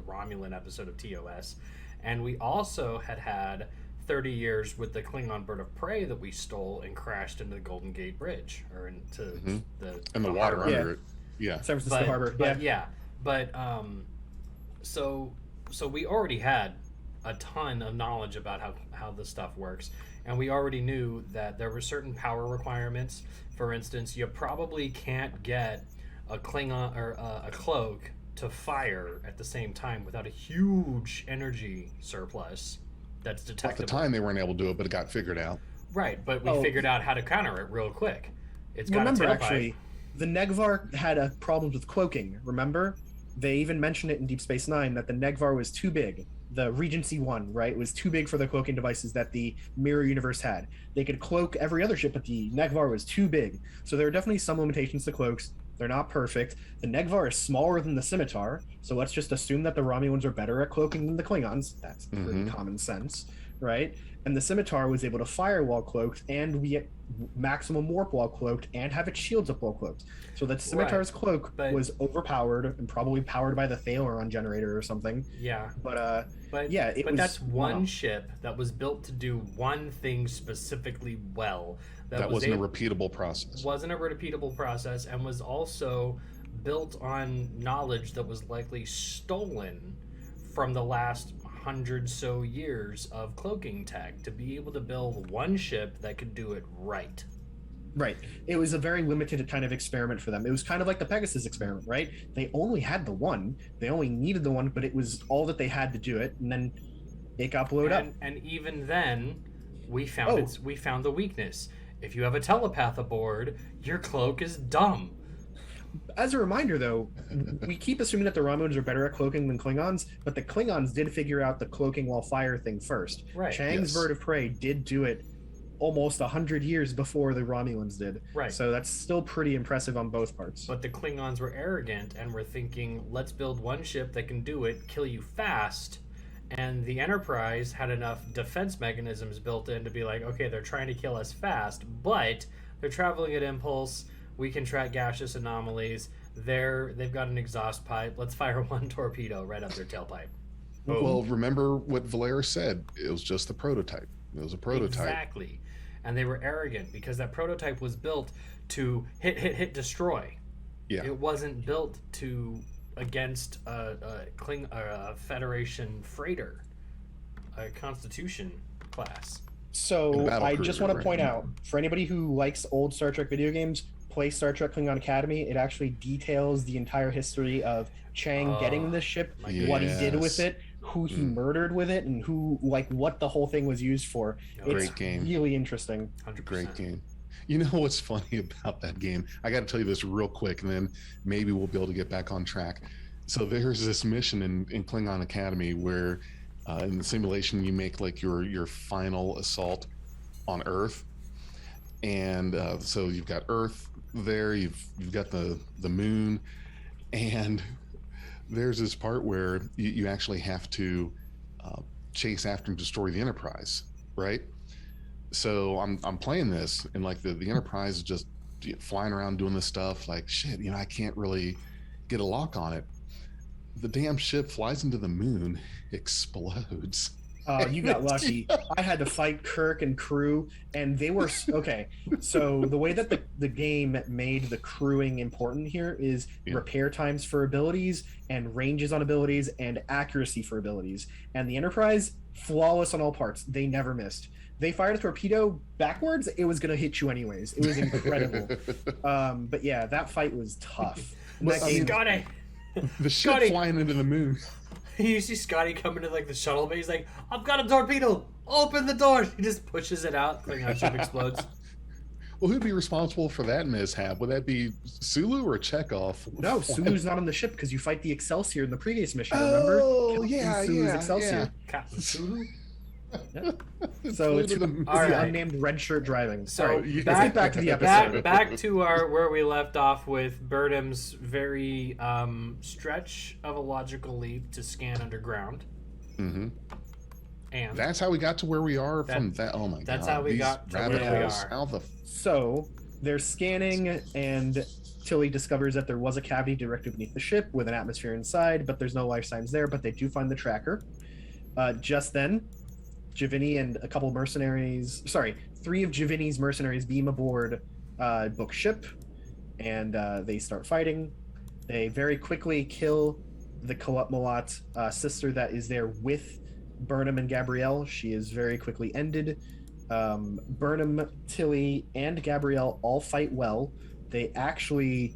Speaker 2: Romulan episode of TOS. And we also had 30 years with the Klingon bird of prey that we stole and crashed into the Golden Gate Bridge, or into
Speaker 1: the water
Speaker 2: harbor.
Speaker 1: under it. Yeah.
Speaker 3: San Francisco Harbor.
Speaker 2: So we already had a ton of knowledge about how this stuff works, and we already knew that there were certain power requirements. For instance, you probably can't get a Klingon or a cloak to fire at the same time without a huge energy surplus that's detectable.
Speaker 1: At the time, they weren't able to do it, but it got figured out.
Speaker 2: Right, but we figured out how to counter it real quick. It's got
Speaker 3: remember,
Speaker 2: a tailpipe.
Speaker 3: actually, the Negvar had a problem with cloaking. Remember? They even mentioned it in Deep Space Nine that the Negvar was too big. The Regency 1, right, was too big for the cloaking devices that the Mirror Universe had. They could cloak every other ship, but the Negvar was too big. So there are definitely some limitations to cloaks. They're not perfect. The Negvar is smaller than the Scimitar, so let's just assume that the Romulans are better at cloaking than the Klingons. That's pretty common sense, right? And the scimitar was able to fire while cloaked, and we get maximum warp while cloaked, and have its shields up while cloaked. So that scimitar's cloak was overpowered and probably powered by the Thaleron generator or something.
Speaker 2: Yeah.
Speaker 3: But
Speaker 2: But that's one ship that was built to do one thing specifically well.
Speaker 1: That wasn't a repeatable process.
Speaker 2: Wasn't a repeatable process, and was also built on knowledge that was likely stolen from the last 100 so years of cloaking tech to be able to build one ship that could do it right.
Speaker 3: Right. It was a very limited kind of experiment for them. It was kind of like the Pegasus experiment, right? They only had the one. They only needed the one, but it was all that they had to do it, and then it got blown up.
Speaker 2: And even then, we found the weakness. If you have a telepath aboard, your cloak is dumb.
Speaker 3: As a reminder, though, we keep assuming that the Romulans are better at cloaking than Klingons, but the Klingons did figure out the cloaking while fire thing first.
Speaker 2: Right.
Speaker 3: Chang's Bird of Prey did do it almost 100 years before the Romulans did.
Speaker 2: Right.
Speaker 3: So that's still pretty impressive on both parts.
Speaker 2: But the Klingons were arrogant and were thinking, let's build one ship that can do it, kill you fast. And the Enterprise had enough defense mechanisms built in to be like, okay, they're trying to kill us fast, but they're traveling at impulse. We can track gaseous anomalies. They've got an exhaust pipe. Let's fire one torpedo right up their tailpipe. Boom.
Speaker 1: Well, remember what Valeris said. It was just the prototype. It was a prototype.
Speaker 2: Exactly. And they were arrogant because that prototype was built to hit, destroy.
Speaker 1: Yeah.
Speaker 2: It wasn't built against a Federation freighter, a Constitution class.
Speaker 3: So I just want to point out, for anybody who likes old Star Trek video games, play Star Trek Klingon Academy. It actually details the entire history of Chang getting this ship, what he did with it, who he murdered with it, and what the whole thing was used for.
Speaker 1: Great
Speaker 3: it's
Speaker 1: game.
Speaker 3: Really interesting.
Speaker 2: 100%.
Speaker 1: Great game. You know what's funny about that game? I got to tell you this real quick, and then maybe we'll be able to get back on track. So there's this mission in Klingon Academy where in the simulation you make like your final assault on Earth, and so you've got Earth there, you've got the moon, and there's this part where you actually have to chase after and destroy the Enterprise, right? So I'm playing this, and like the Enterprise is just flying around doing this stuff, like shit, I can't really get a lock on it. The damn ship flies into the moon, explodes.
Speaker 3: You got lucky. I had to fight Kirk and crew, and they were okay. So the way that the game made the crewing important here is repair times for abilities and ranges on abilities and accuracy for abilities. And the Enterprise, flawless on all parts. They never missed. They fired a torpedo backwards. It was going to hit you anyways. It was incredible. But yeah, that fight was tough.
Speaker 2: Scotty!
Speaker 1: The ship flying into the moon.
Speaker 2: You see Scotty coming to like the shuttle bay. He's like, "I've got a torpedo. Open the door." He just pushes it out. Klingon ship explodes.
Speaker 1: Well, who'd be responsible for that mishap? Would that be Sulu or Chekhov?
Speaker 3: No, Sulu's not on the ship because you fight the Excelsior in the previous mission. Remember? Sulu's Excelsior.
Speaker 2: Captain Sulu.
Speaker 3: Yep. So it's the unnamed red shirt driving.
Speaker 2: So
Speaker 3: let's get back to the episode.
Speaker 2: Back to where we left off with Burnham's very stretch of a logical leap to scan underground.
Speaker 1: Mm-hmm.
Speaker 2: And
Speaker 1: that's how we got to where we are from that. Oh my god!
Speaker 2: That's how we got to where we are.
Speaker 3: So they're scanning, and Tilly discovers that there was a cavity directly beneath the ship with an atmosphere inside, but there's no life signs there. But they do find the tracker. Just then, Javini and a couple mercenaries, three of Javini's mercenaries beam aboard Book ship, and they start fighting. They very quickly kill the Kelp Malat sister that is there with Burnham and Gabrielle. She is very quickly ended. Burnham, Tilly, and Gabrielle all fight well. They actually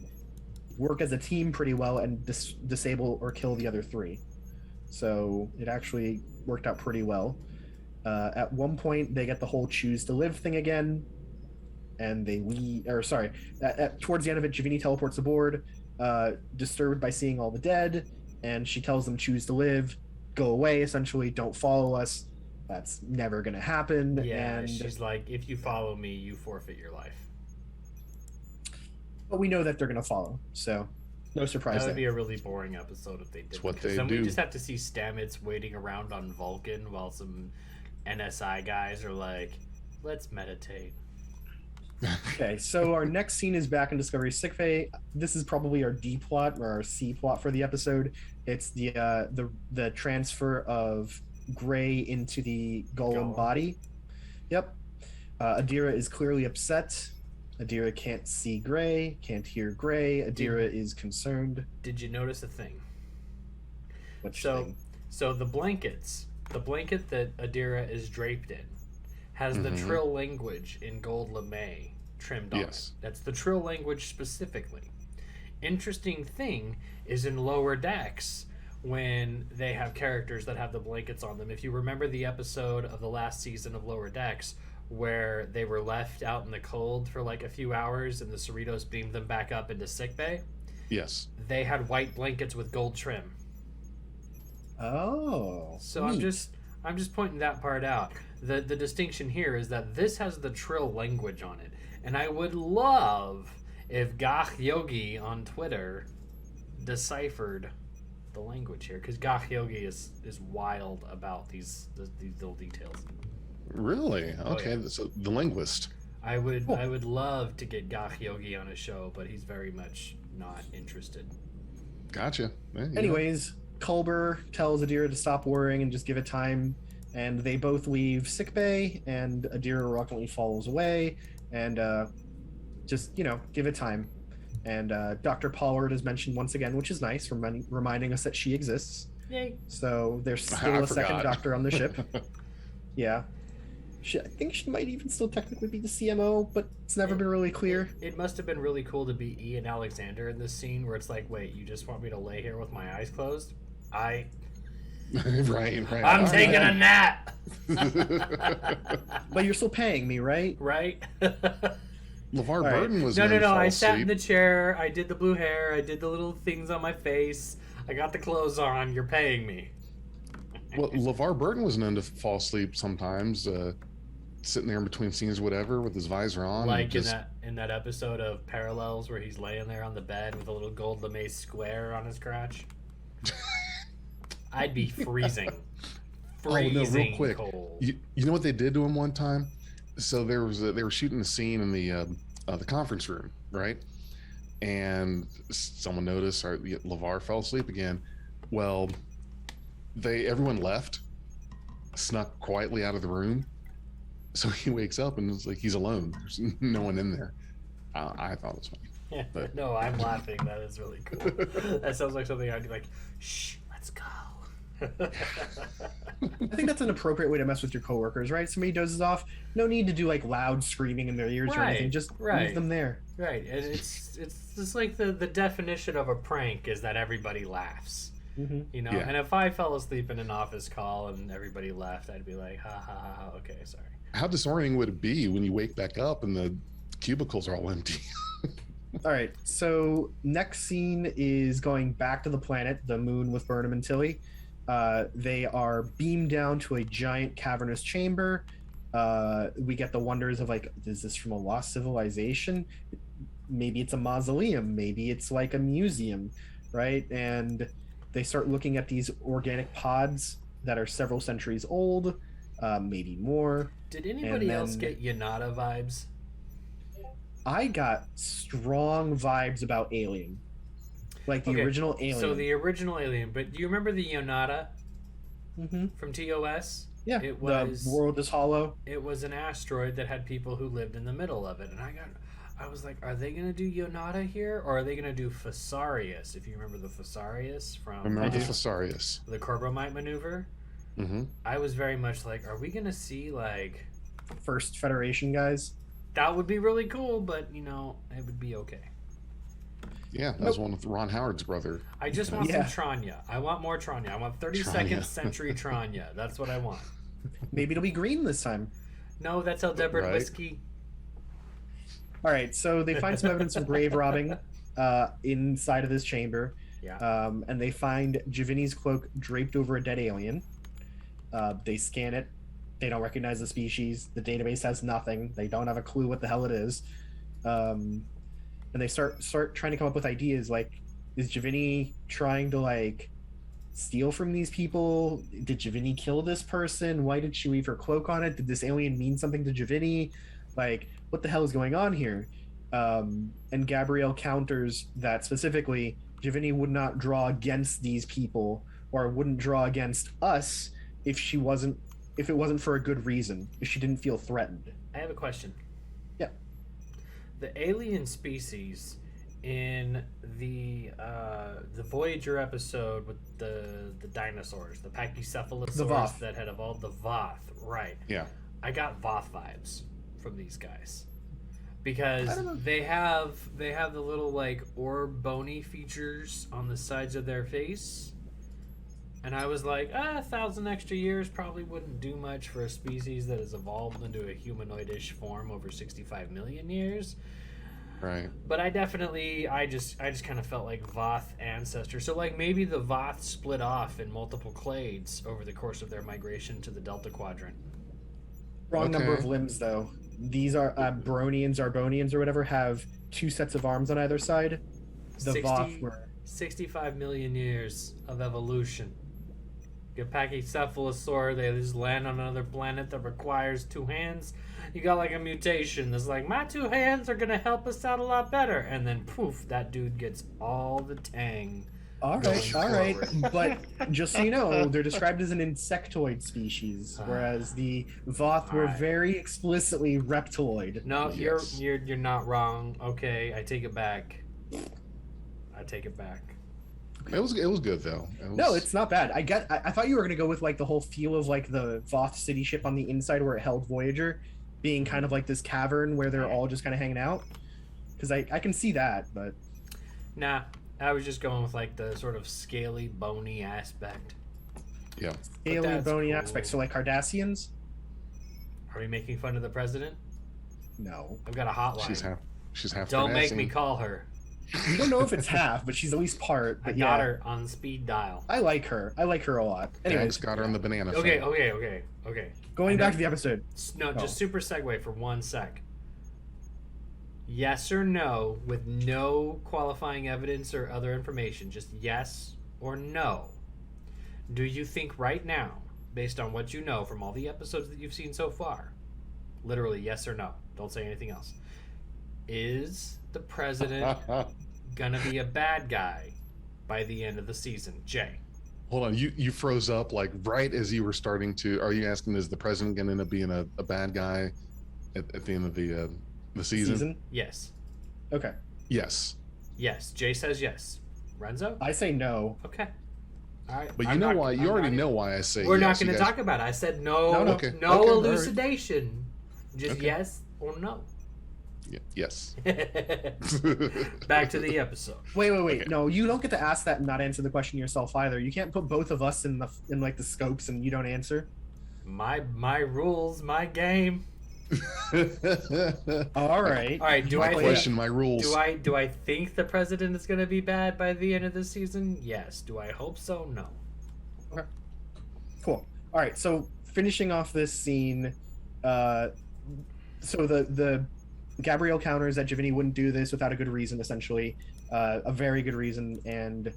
Speaker 3: work as a team pretty well and disable or kill the other three. So it actually worked out pretty well. At one point, they get the whole choose to live thing again, and they towards the end of it, Javini teleports aboard, disturbed by seeing all the dead, and she tells them choose to live, go away, essentially, don't follow us. That's never going to happen.
Speaker 2: Yeah, and she's like, if you follow me, you forfeit your life.
Speaker 3: But we know that they're going to follow, so no surprise.
Speaker 2: That would be a really boring episode if they did.
Speaker 1: It's what they
Speaker 2: then
Speaker 1: do.
Speaker 2: We just have to see Stamets waiting around on Vulcan while some NSI guys are like, let's meditate.
Speaker 3: Okay, so our next scene is back in Discovery sickbay. This is probably our D plot or our C plot for the episode. It's the transfer of Gray into the golem body. Yep. Adira is clearly upset. Adira can't see Gray, can't hear Gray. Adira is concerned.
Speaker 2: Did you notice a thing?
Speaker 3: Which thing?
Speaker 2: So the blanket that Adira is draped in has the Trill language in gold lame trimmed on it. That's the Trill language specifically. Interesting thing is in Lower Decks when they have characters that have the blankets on them. If you remember the episode of the last season of Lower Decks where they were left out in the cold for like a few hours and the Cerritos beamed them back up into sickbay.
Speaker 1: Yes.
Speaker 2: They had white blankets with gold trim.
Speaker 3: Oh.
Speaker 2: So
Speaker 3: neat.
Speaker 2: I'm just pointing that part out. The distinction here is that this has the Trill language on it. And I would love if Gach Yogi on Twitter deciphered the language here, because Gach Yogi is wild about these little details.
Speaker 1: Really? Okay,
Speaker 2: yeah.
Speaker 1: So the linguist.
Speaker 2: I would love to get Gach Yogi on a show, but he's very much not interested.
Speaker 1: Gotcha.
Speaker 3: Anyways, Culber tells Adira to stop worrying and just give it time. And they both leave sickbay, and Adira reluctantly follows away, and just, give it time. And Dr. Pollard is mentioned once again, which is nice, reminding us that she exists.
Speaker 2: Yay.
Speaker 3: So there's still a second doctor on the ship. Yeah. I think she might even still technically be the CMO, but it's never been really clear.
Speaker 2: It must have been really cool to be Ian Alexander in this scene where it's like, wait, you just want me to lay here with my eyes closed?
Speaker 1: Right.
Speaker 2: I'm taking a nap.
Speaker 3: But you're still paying me, right?
Speaker 2: Right.
Speaker 1: LeVar Burton was
Speaker 2: No. I sat
Speaker 1: asleep.
Speaker 2: in the chair. I did the blue hair. I did the little things on my face. I got the clothes on. You're paying me.
Speaker 1: Well, LeVar Burton was known to fall asleep sometimes, sitting there in between scenes, whatever, with his visor on.
Speaker 2: Like in that episode of Parallels where he's laying there on the bed with a little gold lame square on his crotch. I'd be freezing.
Speaker 1: Real quick.
Speaker 2: Cold.
Speaker 1: You know what they did to him one time? So they were shooting a scene in the conference room, right? And someone noticed LeVar fell asleep again. Well, everyone left, snuck quietly out of the room. So he wakes up and it's like he's alone. There's no one in there. I thought it was funny.
Speaker 2: Yeah,
Speaker 1: but...
Speaker 2: No, I'm laughing. That is really cool. That sounds like something I'd be like, shh, let's go.
Speaker 3: I think that's an appropriate way to mess with your coworkers, right? Somebody dozes off, no need to do like loud screaming in their ears or anything. Just leave them there.
Speaker 2: Right, and it's just like the definition of a prank is that everybody laughs.
Speaker 3: Mm-hmm.
Speaker 2: Yeah. And if I fell asleep in an office call and everybody left, I'd be like, ha ha ha, okay, sorry.
Speaker 1: How disorienting would it be when you wake back up and the cubicles are all empty?
Speaker 3: All right, so next scene is going back to the planet, the moon with Burnham and Tilly. They are beamed down to a giant cavernous chamber. We get the wonders of like, is this from a lost civilization? Maybe it's a mausoleum. Maybe it's like a museum, right? And they start looking at these organic pods that are several centuries old, maybe more.
Speaker 2: Did anybody else get Yonata vibes?
Speaker 3: I got strong vibes about Alien. Like the original Alien.
Speaker 2: So the original Alien, but do you remember the Yonata from TOS?
Speaker 3: Yeah,
Speaker 2: it was,
Speaker 3: the world is hollow.
Speaker 2: It was an asteroid that had people who lived in the middle of it, and I was like, are they gonna do Yonata here, or are they gonna do Fusarius? If you remember the Fusarius from
Speaker 1: the Fusarius,
Speaker 2: the Corbomite maneuver.
Speaker 1: Mm-hmm.
Speaker 2: I was very much like, are we gonna see like
Speaker 3: First Federation guys?
Speaker 2: That would be really cool, but it would be okay.
Speaker 1: Yeah, that was one with Ron Howard's brother.
Speaker 2: I just want some Tranya. I want more Tranya. I want 32nd century Tranya. That's what I want.
Speaker 3: Maybe it'll be green this time.
Speaker 2: No, that's Aldebaran whiskey.
Speaker 3: All right, so they find some evidence of grave robbing inside of this chamber.
Speaker 2: Yeah.
Speaker 3: And they find Giovanni's cloak draped over a dead alien. They scan it. They don't recognize the species. The database has nothing. They don't have a clue what the hell it is. And they start trying to come up with ideas like, is Giovanni trying to like steal from these people? Did Javini kill this person? Why did she leave her cloak on it? Did this alien mean something to Javini? Like, what the hell is going on here? And Gabrielle counters that specifically Javini would not draw against these people, or wouldn't draw against us if it wasn't for a good reason, if she didn't feel threatened.
Speaker 2: I have a question.
Speaker 3: Yeah.
Speaker 2: The alien species in the Voyager episode with the dinosaurs, the Pachycephalosaurus that had evolved, the Voth, right?
Speaker 1: Yeah.
Speaker 2: I got Voth vibes from these guys because they have the little like orb bony features on the sides of their face, and I was like, 1,000 extra years probably wouldn't do much for a species that has evolved into a humanoidish form over 65 million years.
Speaker 1: Right.
Speaker 2: But I just kind of felt like Voth ancestors. So like maybe the Voth split off in multiple clades over the course of their migration to the Delta Quadrant.
Speaker 3: Wrong number of limbs, though. These are Bronians, Arbonians, or whatever, have 2 sets of arms on either side. The Voth were
Speaker 2: 65 million years of evolution. Get Pachycephalosaur, they just land on another planet that requires 2 hands. You got like a mutation that's like, my 2 hands are gonna help us out a lot better, and then poof, that dude gets all the tang.
Speaker 3: All right. But just so you know, they're described as an insectoid species, whereas the Voth were very explicitly reptiloid.
Speaker 2: No,
Speaker 1: Yes.
Speaker 2: you're not wrong. Okay, I take it back.
Speaker 1: It was good though.
Speaker 3: No, it's not bad. I thought you were gonna go with like the whole feel of like the Voth city ship on the inside where it held Voyager, being kind of like this cavern where they're all just kind of hanging out. Because I can see that, but
Speaker 2: Nah, I was just going with like the sort of scaly, bony aspect.
Speaker 1: Yeah.
Speaker 3: scaly,
Speaker 2: that's
Speaker 3: bony
Speaker 2: cool.
Speaker 3: aspects. So like Cardassians?
Speaker 2: Are we making fun of the president?
Speaker 3: No.
Speaker 2: I've got a hotline.
Speaker 1: She's half.
Speaker 2: Don't make
Speaker 1: Cardassian.
Speaker 2: me call her.
Speaker 3: We don't know if it's half, but she's at least part.
Speaker 2: I
Speaker 3: But
Speaker 2: got
Speaker 3: yeah,
Speaker 2: her on speed dial.
Speaker 3: I like her. I like her a lot.
Speaker 1: Thanks,
Speaker 3: Anyways,
Speaker 1: got her on the banana.
Speaker 2: Okay,
Speaker 1: phone.
Speaker 2: okay.
Speaker 3: going back to the episode.
Speaker 2: No,
Speaker 3: Oh.
Speaker 2: just super segue for 1 sec. Yes or no, with no qualifying evidence or other information, just yes or no. Do you think right now, based on what you know from all the episodes that you've seen so far, literally yes or no, don't say anything else, is the president gonna be a bad guy by the end of the season? Jay.
Speaker 1: Hold on, you froze up like right as you were starting to. Are you asking, is the president going to end up being a bad guy at the end of the season?
Speaker 2: Yes.
Speaker 3: Okay.
Speaker 1: Yes.
Speaker 2: Yes. Jay says yes. Renzo?
Speaker 3: I say no.
Speaker 2: Okay. All right.
Speaker 1: But you know why? You already know why I say.
Speaker 2: We're
Speaker 1: yes.
Speaker 2: not going to talk about it. I said no.
Speaker 3: No, no.
Speaker 1: Okay.
Speaker 2: No
Speaker 1: Okay,
Speaker 2: elucidation. Just
Speaker 1: Okay.
Speaker 2: yes or no.
Speaker 1: Yes.
Speaker 2: Back to the episode.
Speaker 3: Wait.
Speaker 1: Okay.
Speaker 3: No, you don't get to ask that and not answer the question yourself either. You can't put both of us in like the scopes and you don't answer.
Speaker 2: My rules, my game.
Speaker 3: All right.
Speaker 2: All right. Do
Speaker 1: My
Speaker 2: I
Speaker 1: question, my rules.
Speaker 2: do I think the president is going to be bad by the end of the season? Yes. Do I hope so? No.
Speaker 3: Cool. All right. So finishing off this scene, so the Gabrielle counters that Javini wouldn't do this without a good reason, essentially, a very good reason, and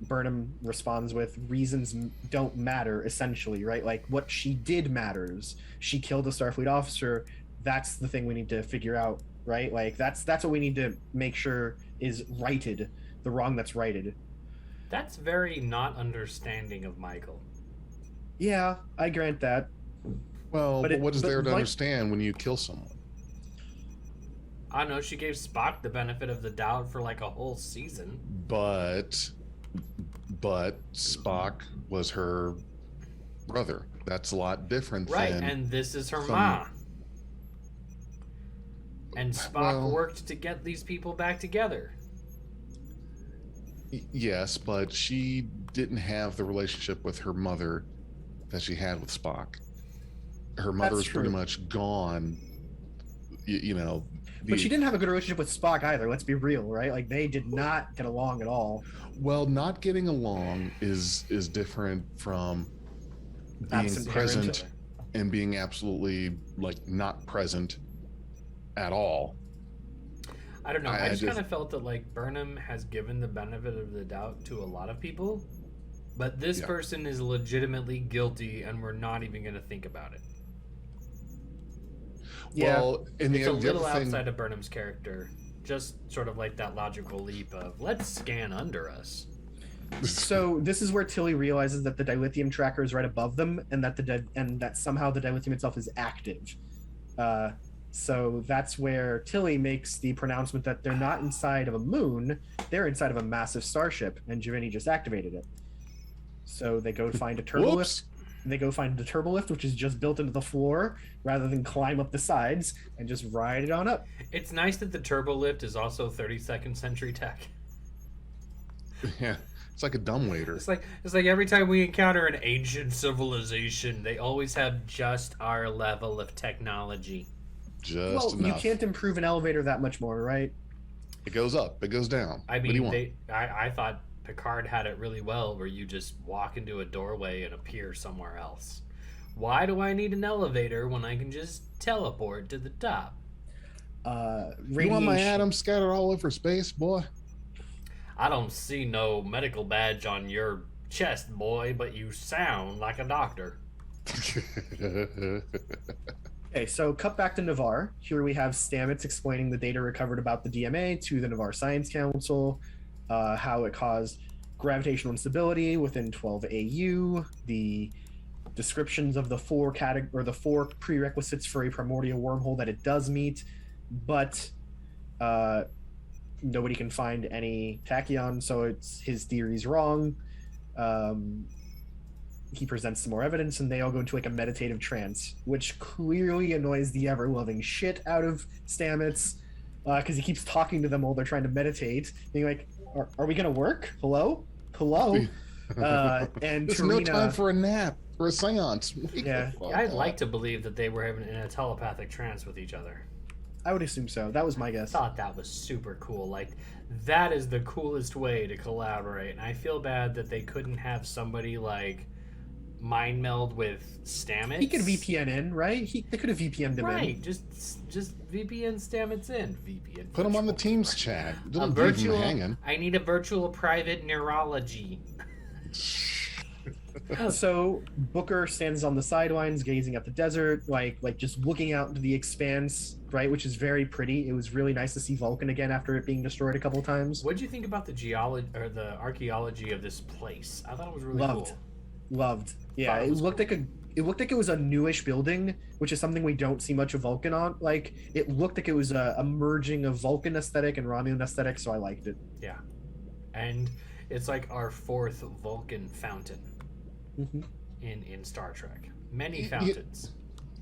Speaker 3: Burnham responds with reasons don't matter, essentially, right? Like what she did matters. She killed a Starfleet officer. That's the thing we need to figure out, right? Like that's what we need to make sure is righted, the wrong that's righted.
Speaker 2: That's very not understanding of Michael.
Speaker 3: Yeah, I grant that.
Speaker 1: Well, but what is there to
Speaker 3: Mike-
Speaker 1: understand when you kill someone?
Speaker 2: I don't know. She gave Spock the benefit of the doubt for like a whole season.
Speaker 1: But Spock was her brother. That's a lot different
Speaker 2: Right,
Speaker 1: than
Speaker 2: and this is her
Speaker 1: some-
Speaker 2: ma. And Spock
Speaker 1: Well-
Speaker 2: worked to get these people back together.
Speaker 1: Yes, but she didn't have the relationship with her mother that she had with Spock. Her mother
Speaker 3: That's
Speaker 1: is pretty
Speaker 3: true.
Speaker 1: much gone. You know.
Speaker 3: But she didn't have a good relationship with Spock either. Let's be real, right? Like they did not get along at all.
Speaker 1: Well, not getting along is different from being
Speaker 3: Absent
Speaker 1: present
Speaker 3: parent.
Speaker 1: and being absolutely like not present at all.
Speaker 2: I don't know. I
Speaker 1: I
Speaker 2: just
Speaker 1: just-
Speaker 2: kind of felt that like Burnham has given the benefit of the doubt to a lot of people, But this
Speaker 1: Yeah.
Speaker 2: person is legitimately guilty, and we're not even going to think about it.
Speaker 3: Yeah.
Speaker 1: Well, and
Speaker 2: It's a
Speaker 1: the
Speaker 2: little
Speaker 1: other thing,
Speaker 2: outside of Burnham's character. Just sort of like that logical leap of, let's scan under us.
Speaker 3: So this is where Tilly realizes that the dilithium tracker is right above them, and that that somehow the dilithium itself is active. So that's where Tilly makes the pronouncement that they're not inside of a moon; they're inside of a massive starship, and Giovanni just activated it. So they go find a turbolift.
Speaker 1: Whoops.
Speaker 3: They go find the turbolift, which is just built into the floor, rather than climb up the sides and just ride it on up.
Speaker 2: It's nice that the turbo lift is also 32nd century tech.
Speaker 1: Yeah, it's like a dumbwaiter.
Speaker 2: It's like every time we encounter an ancient civilization, they always have just our level of technology.
Speaker 1: Just
Speaker 3: Well, you
Speaker 1: enough.
Speaker 3: can't improve an elevator that much more, right?
Speaker 1: It goes up, it goes down.
Speaker 2: I
Speaker 1: What do you want?
Speaker 2: mean, I thought Picard had it really well, where you just walk into a doorway and appear somewhere else. Why do I need an elevator when I can just teleport to the top?
Speaker 1: You want my atoms scattered all over space, boy?
Speaker 2: I don't see no medical badge on your chest, boy, but you sound like a doctor.
Speaker 3: Okay, so cut back to Navarre. Here we have Stamets explaining the data recovered about the DMA to the Navarre Science Council, how it caused gravitational instability within 12 AU, the descriptions of the four prerequisites for a primordial wormhole that it does meet, but nobody can find any tachyon, so his theory's wrong. He presents some more evidence, and they all go into like a meditative trance, which clearly annoys the ever-loving shit out of Stamets, because he keeps talking to them while they're trying to meditate, being like, "Are we gonna work? Hello? And
Speaker 1: There's
Speaker 3: Tarina,
Speaker 1: no time for a nap or a seance. Wake
Speaker 3: Yeah.
Speaker 1: the fuck
Speaker 2: I'd
Speaker 1: up.
Speaker 2: like to believe that they were having in a telepathic trance with each other.
Speaker 3: I would assume so. That was my
Speaker 2: I
Speaker 3: guess.
Speaker 2: thought that was super cool. Like, that is the coolest way to collaborate. And I feel bad that they couldn't have somebody like mind meld with Stamets.
Speaker 3: He could VPN in, right? They could have VPN'd him
Speaker 2: Right,
Speaker 3: in.
Speaker 2: just VPN Stamets in. VPN.
Speaker 1: Put them on the
Speaker 2: virtual-
Speaker 1: Teams chat.
Speaker 2: A
Speaker 1: Don't leave them
Speaker 2: virtual.
Speaker 1: hanging.
Speaker 2: I need a virtual private neurology.
Speaker 3: So Booker stands on the sidelines, gazing at the desert, like just looking out into the expanse, right? Which is very pretty. It was really nice to see Vulcan again after it being destroyed a couple times.
Speaker 2: What do you think about the geology or the archaeology of this place? I thought it was really cool.
Speaker 3: Loved. Yeah,
Speaker 2: Thought it
Speaker 3: it
Speaker 2: was
Speaker 3: looked
Speaker 2: cool.
Speaker 3: like it was a newish building, which is something we don't see much of Vulcan on. Like it looked like it was a merging of Vulcan aesthetic and Romulan aesthetic, so I liked it.
Speaker 2: Yeah, and it's like our fourth Vulcan fountain
Speaker 3: Mhm.
Speaker 2: in Star Trek. Many fountains.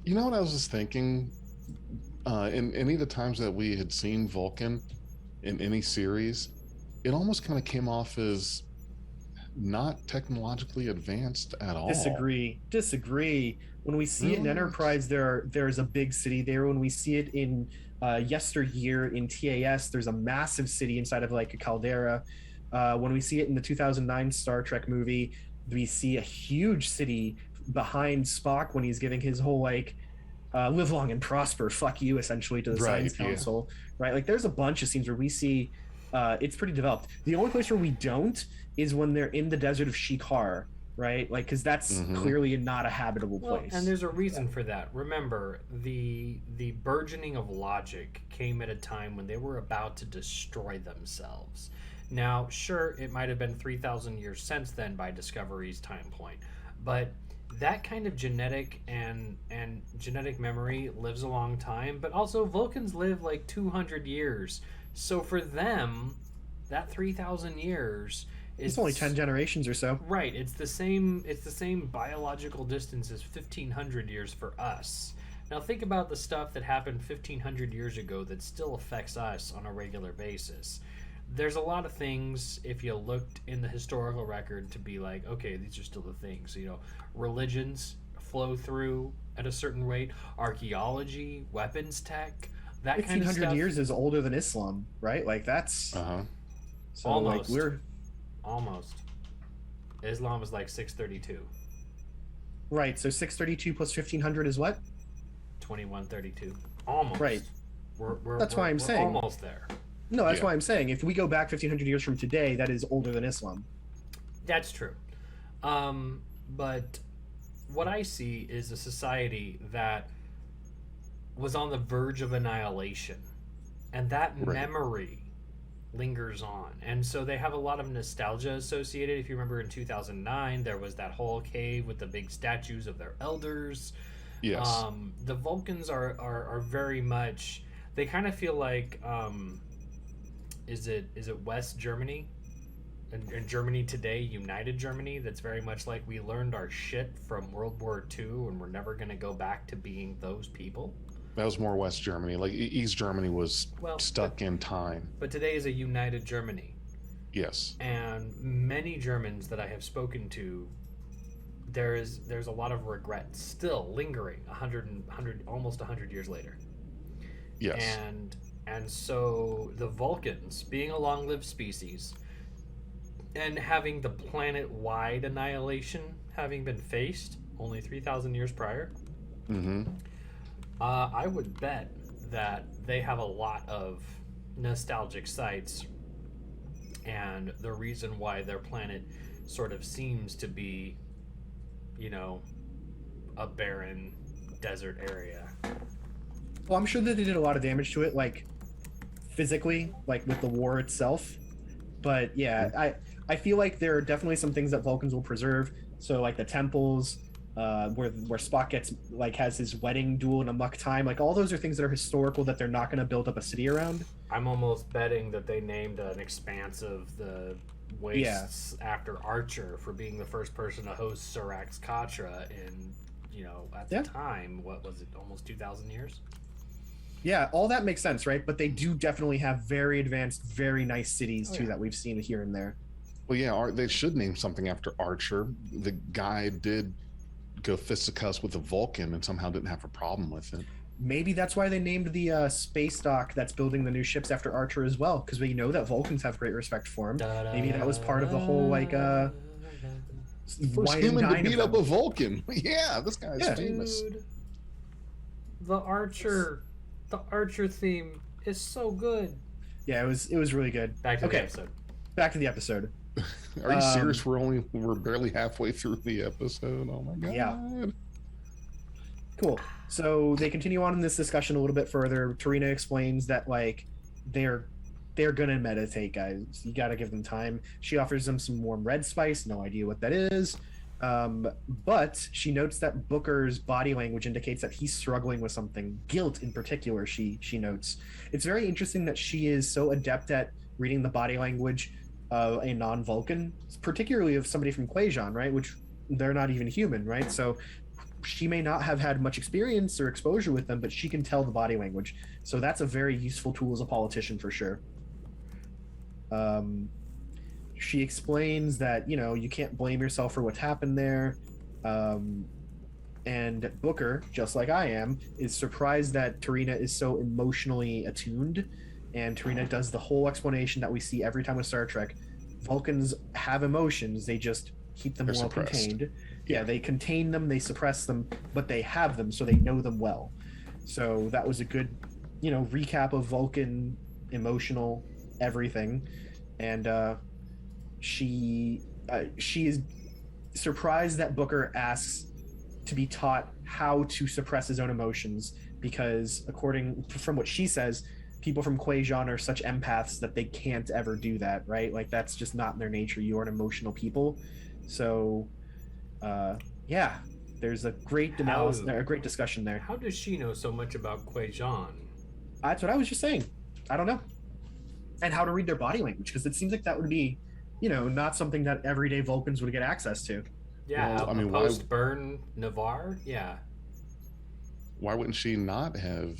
Speaker 1: You know what I was just thinking? In any of the times that we had seen Vulcan in any series, it almost kind of came off as not technologically advanced at all.
Speaker 3: Disagree. When we see it in
Speaker 1: Really?
Speaker 3: Enterprise, there's a big city there. When we see it in yesteryear in TAS, there's a massive city inside of like a caldera. When we see it in the 2009 Star Trek movie, we see a huge city behind Spock when he's giving his whole like live long and prosper, fuck you, essentially, to the
Speaker 1: Right,
Speaker 3: Science
Speaker 1: yeah.
Speaker 3: Council, right? Like there's a bunch of scenes where we see it's pretty developed. The only place where we don't is when they're in the desert of Shikar, right? Like, because that's
Speaker 1: Mhm.
Speaker 3: clearly not a habitable
Speaker 2: Well,
Speaker 3: place.
Speaker 2: and there's a reason for that. Remember, the burgeoning of logic came at a time when they were about to destroy themselves. Now, sure, it might have been 3,000 years since then by Discovery's time point, but that kind of genetic and genetic memory lives a long time. But also, Vulcans live like 200 years, so for them, that 3,000 years is
Speaker 3: it's only 10 generations or so.
Speaker 2: Right, it's the same biological distance as 1,500 years for us. Now think about the stuff that happened 1,500 years ago that still affects us on a regular basis. There's a lot of things, if you looked in the historical record, to be like, okay, these are still the things. You know, religions flow through at a certain rate, archaeology, weapons tech, that kind of
Speaker 3: 1,500
Speaker 2: stuff.
Speaker 3: years is older than Islam, right? Like that's
Speaker 1: Uh-huh.
Speaker 3: so
Speaker 2: Almost.
Speaker 3: like we're
Speaker 2: Almost. Islam is like 632,
Speaker 3: right. So 632 plus 1,500 is what?
Speaker 2: 2132. Almost.
Speaker 3: Right. That's why I'm
Speaker 2: we're
Speaker 3: saying.
Speaker 2: almost there.
Speaker 3: No, that's
Speaker 1: Yeah.
Speaker 3: why I'm saying if we go back 1,500 years from today, that is older than Islam.
Speaker 2: That's true. But what I see is a society that was on the verge of annihilation, and that
Speaker 1: Right.
Speaker 2: memory lingers on. And so they have a lot of nostalgia associated. If you remember in 2009, there was that whole cave with the big statues of their elders.
Speaker 1: Yes.
Speaker 2: The Vulcans are very much. They kind of feel like, is it West Germany? And Germany today, United Germany, that's very much like we learned our shit from World War II and we're never going to go back to being those people.
Speaker 1: That was more West Germany. Like East Germany was stuck in time.
Speaker 2: But today is a united Germany.
Speaker 1: Yes.
Speaker 2: And many Germans that I have spoken to, there's a lot of regret still lingering 100 almost 100 years later.
Speaker 1: Yes.
Speaker 2: And so the Vulcans, being a long-lived species, and having the planet-wide annihilation having been faced only 3,000 years prior,
Speaker 1: Mm-hmm.
Speaker 2: I would bet that they have a lot of nostalgic sites, and the reason why their planet sort of seems to be, a barren desert area.
Speaker 3: Well, I'm sure that they did a lot of damage to it, like physically, like with the war itself. But yeah, I feel like there are definitely some things that Vulcans will preserve. So like the temples, where Spock has his wedding duel in Amok Time, like all those are things that are historical that they're not going to build up a city around.
Speaker 2: I'm almost betting that they named an expanse of the wastes after Archer for being the first person to host Surax Katra in, at the time, what was it, almost 2,000 years?
Speaker 3: Yeah, all that makes sense, right? But they do definitely have very advanced, very nice cities too that we've seen here and there.
Speaker 1: Well, yeah, they should name something after Archer. The guy did go fisticuffs with a Vulcan and somehow didn't have a problem with it.
Speaker 3: Maybe that's why they named the space dock that's building the new ships after Archer as well, because we know that Vulcans have great respect for him. Maybe that was part of the whole
Speaker 1: First human to beat up a Vulcan. Yeah, this guy's famous.
Speaker 2: Dude, the Archer theme is so good.
Speaker 3: Yeah, it was really good.
Speaker 2: Back to the episode.
Speaker 3: Back to the episode.
Speaker 1: Are you serious? We're barely halfway through the episode. Oh my god.
Speaker 3: Yeah. Cool. So they continue on in this discussion a little bit further. Tarina explains that they're gonna meditate, guys. You gotta give them time. She offers them some warm red spice. No idea what that is. But she notes that Booker's body language indicates that he's struggling with something. Guilt in particular, she notes. It's very interesting that she is so adept at reading the body language of a non-Vulcan, particularly of somebody from Quajon, right? Which they're not even human, right? So she may not have had much experience or exposure with them, but she can tell the body language. So that's a very useful tool as a politician for sure. She explains that, you can't blame yourself for what's happened there. And Booker, just like I am, is surprised that Tarina is so emotionally attuned. And Tarina does the whole explanation that we see every time with Star Trek. Vulcans have emotions, they just keep them well contained. Yeah, they contain them, they suppress them, but they have them, so they know them well. So that was a good, recap of Vulcan emotional everything. And she is surprised that Booker asks to be taught how to suppress his own emotions, because from what she says, people from Quajon are such empaths that they can't ever do that, right? Like that's just not in their nature. You are an emotional people. So there's a great analysis there, a great discussion there.
Speaker 2: How does she know so much about Quajon?
Speaker 3: That's what I was just saying. I don't know. And how to read their body language, because it seems like that would be, not something that everyday Vulcans would get access to.
Speaker 2: Yeah, well, post-burn Navarre, yeah.
Speaker 1: Why wouldn't she not have,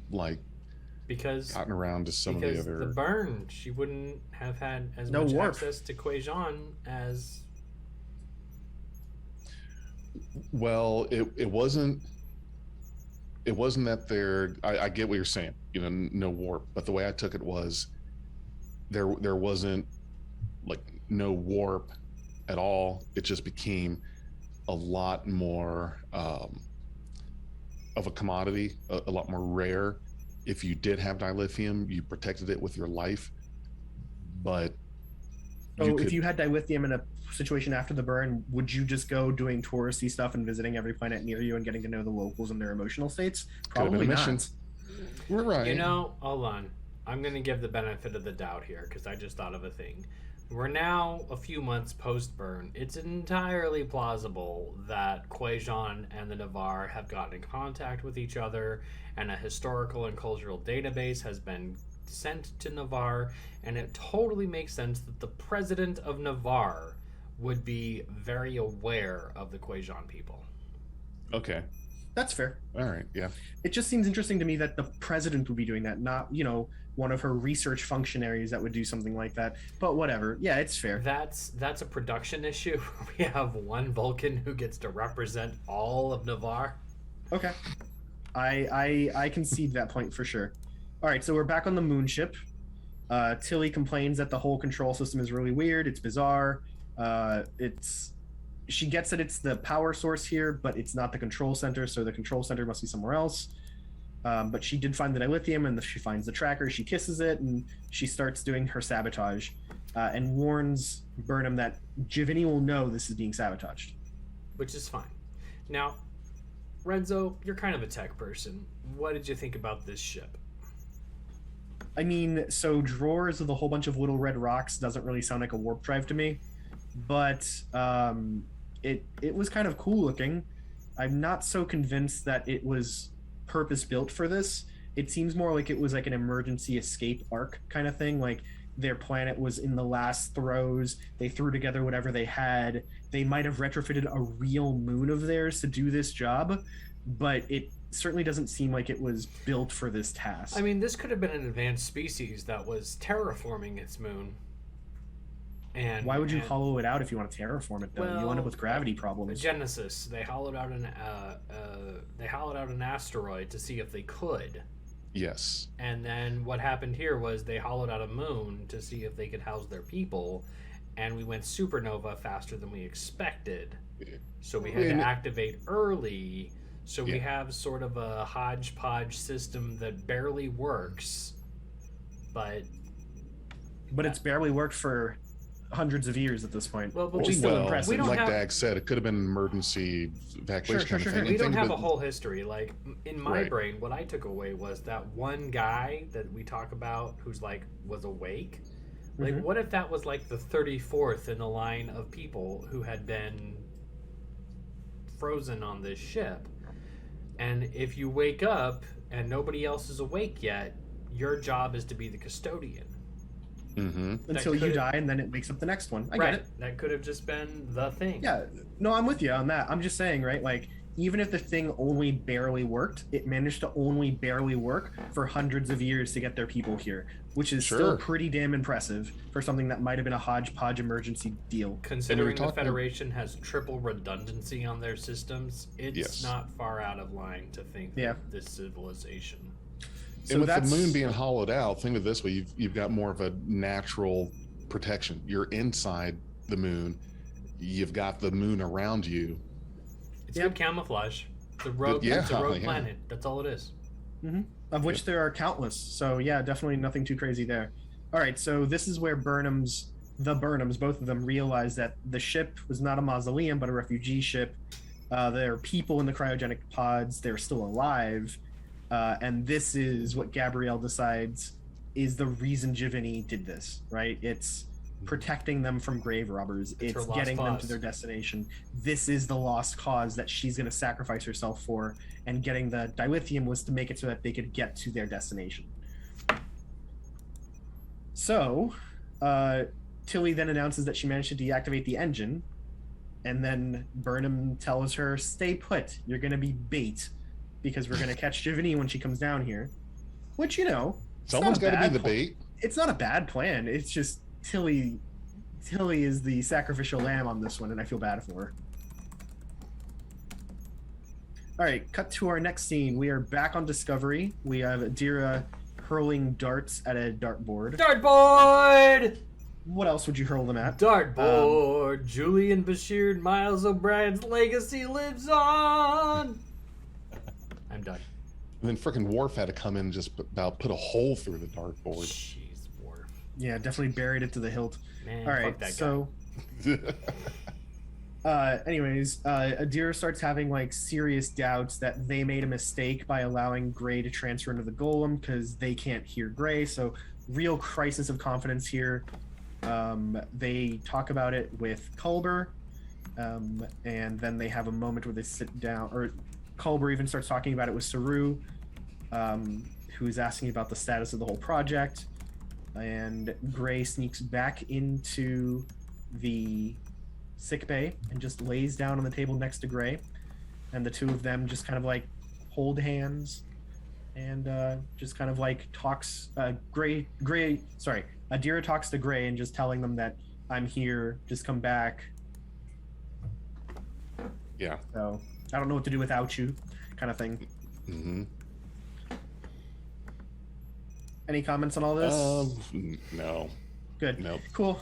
Speaker 1: gotten around to some of the other...
Speaker 2: Because the burn, she wouldn't have had as much access to Quajon as...
Speaker 1: Well, it wasn't that there... I get what you're saying, no warp, but the way I took it was there wasn't no warp at all. It just became a lot more of a commodity, a lot more rare. If you did have dilithium, you protected it with your life, but
Speaker 3: So if you had dilithium in a situation after the burn, would you just go doing touristy stuff and visiting every planet near you and getting to know the locals and their emotional states? Probably not.
Speaker 1: We're right.
Speaker 2: You know, hold on. I'm going to give the benefit of the doubt here because I just thought of a thing. We're now a few months post-burn. It's entirely plausible that Quajon and the Navarre have gotten in contact with each other, and a historical and cultural database has been sent to Navarre, and it totally makes sense that the president of Navarre would be very aware of the Quajon people.
Speaker 1: Okay.
Speaker 3: That's fair.
Speaker 1: All right. Yeah.
Speaker 3: It just seems interesting to me that the president would be doing that, not, one of her research functionaries that would do something like that. But whatever. Yeah, it's fair.
Speaker 2: That's a production issue. We have one Vulcan who gets to represent all of Navarre.
Speaker 3: Okay. I concede that point for sure. All right, so we're back on the moon ship. Tilly complains that the whole control system is really weird. It's bizarre. She gets that it's the power source here, but it's not the control center, so the control center must be somewhere else. But she did find the dilithium, and she finds the tracker. She kisses it, and she starts doing her sabotage, and warns Burnham that Giovanni will know this is being sabotaged.
Speaker 2: Which is fine. Now, Renzo, you're kind of a tech person. What did you think about this ship?
Speaker 3: I mean, so drawers with a whole bunch of little red rocks doesn't really sound like a warp drive to me, but it was kind of cool looking. I'm not so convinced that it was purpose built for this. It seems more like it was like an emergency escape arc kind of thing. Like their planet was in the last throes. They threw together whatever they had. They might have retrofitted a real moon of theirs to do this job, but it certainly doesn't seem like it was built for this task.
Speaker 2: I mean, this could have been an advanced species that was terraforming its moon. And
Speaker 3: why would you hollow it out if you want to terraform it, though?
Speaker 2: Well,
Speaker 3: you end up with gravity problems.
Speaker 2: Genesis, they hollowed out an asteroid to see if they could.
Speaker 1: Yes.
Speaker 2: And then what happened here was they hollowed out a moon to see if they could house their people, and we went supernova faster than we expected. So we had to activate early. So we have sort of a hodgepodge system that barely works, but
Speaker 3: it's barely worked for hundreds of years at this point.
Speaker 2: Well,
Speaker 3: which is still impressive.
Speaker 2: We don't
Speaker 1: like
Speaker 2: have,
Speaker 1: Dag said, it could have been an emergency evacuation kind of thing.
Speaker 2: We don't have a whole history. Like in my brain, what I took away was that one guy that we talk about who's like was awake. Like, what if that was like the 34th in the line of people who had been frozen on this ship? And if you wake up and nobody else is awake yet, your job is to be the custodian.
Speaker 3: Until you die, and then it wakes up the next one. I get it.
Speaker 2: That could have just been the thing.
Speaker 3: Yeah. No, I'm with you on that. I'm just saying, right? Like, even if the thing only barely worked, it managed to only barely work for hundreds of years to get their people here, which is still pretty damn impressive for something that might have been a hodgepodge emergency deal.
Speaker 2: Considering the Federation has triple redundancy on their systems, it's not far out of line to think that this civilization.
Speaker 1: So and with the moon being hollowed out, think of it this way: you've got more of a natural protection. You're inside the moon. You've got the moon around you.
Speaker 2: It's good camouflage. It's a rogue planet. That's all it is.
Speaker 3: Of which there are countless. So yeah, definitely nothing too crazy there. All right, so this is where the Burnhams, both of them, realize that the ship was not a mausoleum but a refugee ship. There are people in the cryogenic pods. They're still alive. And this is what Gabrielle decides is the reason Giovanni did this, right? It's protecting them from grave robbers. It's getting them to their destination. This is the lost cause that she's going to sacrifice herself for, and getting the dilithium was to make it so that they could get to their destination. So, Tilly then announces that she managed to deactivate the engine, and then Burnham tells her, stay put, you're going to be bait, because we're going to catch Giovanni when she comes down here. Which,
Speaker 1: someone's got to be the bait.
Speaker 3: It's not a bad plan. It's just Tilly is the sacrificial lamb on this one, and I feel bad for her. All right, cut to our next scene. We are back on Discovery. We have Adira hurling darts at a dartboard.
Speaker 2: Dartboard!
Speaker 3: What else would you hurl them at?
Speaker 2: Dartboard! Julian Bashir and Miles O'Brien's legacy lives on! I'm done.
Speaker 1: And then frickin' Worf had to come in and just about put a hole through the dartboard.
Speaker 2: Jeez, Worf.
Speaker 3: Yeah, definitely buried it to the hilt.
Speaker 2: Man,
Speaker 3: All
Speaker 2: fuck
Speaker 3: right,
Speaker 2: that
Speaker 3: so anyways, Adira starts having like serious doubts that they made a mistake by allowing Gray to transfer into the golem because they can't hear Gray. So real crisis of confidence here. They talk about it with Culber, and then they have a moment where they sit down, or Culber even starts talking about it with Saru, who is asking about the status of the whole project. And Gray sneaks back into the sick bay and just lays down on the table next to Gray, and the two of them just kind of like hold hands and just kind of like talks. Adira talks to Gray and just telling them that I'm here, just come back.
Speaker 1: Yeah.
Speaker 3: So I don't know what to do without you, kind of thing.
Speaker 1: Mm-hmm.
Speaker 3: Any comments on all this?
Speaker 1: No.
Speaker 3: Good.
Speaker 1: Nope.
Speaker 3: Cool.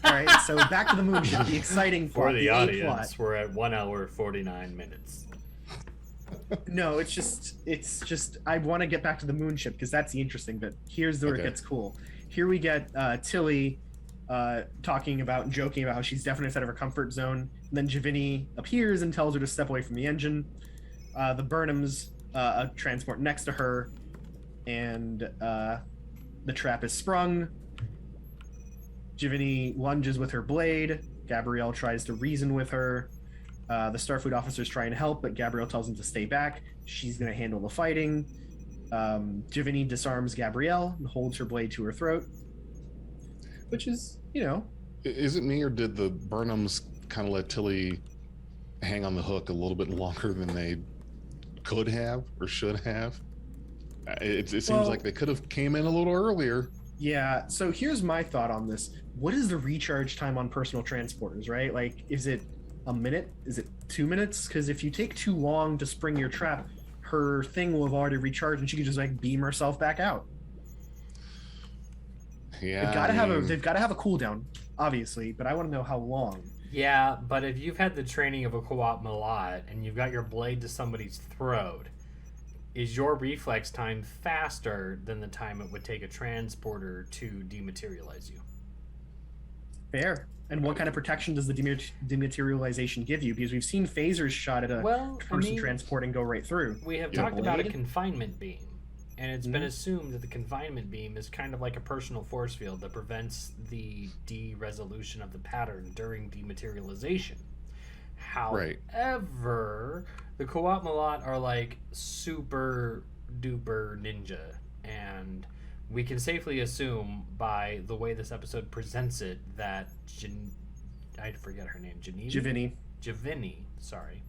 Speaker 3: All right, so back to the moonship. The exciting
Speaker 2: For
Speaker 3: plot,
Speaker 2: the
Speaker 3: A
Speaker 2: audience,
Speaker 3: plot.
Speaker 2: we're at 1 hour 49 minutes.
Speaker 3: No, it's just I want to get back to the moonship because that's the interesting bit. Here's where it gets cool. Here we get Tilly talking about and joking about how she's definitely out of her comfort zone. And then Javini appears and tells her to step away from the engine. The Burnhams transport next to her, and the trap is sprung. Javini lunges with her blade. Gabrielle tries to reason with her. The Starfleet officers try and help, but Gabrielle tells him to stay back. She's going to handle the fighting. Javini disarms Gabrielle and holds her blade to her throat, which is,
Speaker 1: Is it me, or did the Burnhams kind of let Tilly hang on the hook a little bit longer than they could have or should have? It seems like they could have came in a little earlier.
Speaker 3: Yeah, so here's my thought on this. What is the recharge time on personal transporters, right? Like, is it a minute? Is it 2 minutes? Because if you take too long to spring your trap, her thing will have already recharged and she can just like beam herself back out.
Speaker 1: Yeah,
Speaker 3: they've got to have a cooldown, obviously, but I want to know how long.
Speaker 2: Yeah, but if you've had the training of a co-op Malat and you've got your blade to somebody's throat, is your reflex time faster than the time it would take a transporter to dematerialize you?
Speaker 3: Fair. And what kind of protection does the dematerialization give you? Because we've seen phasers shot at a person transporting go right through.
Speaker 2: We have talked about a confinement beam, and it's been assumed that the confinement beam is kind of like a personal force field that prevents the de-resolution of the pattern during dematerialization. However, the co-op Malat are like super duper ninja, and we can safely assume by the way this episode presents it that I forget her name. Javini, sorry.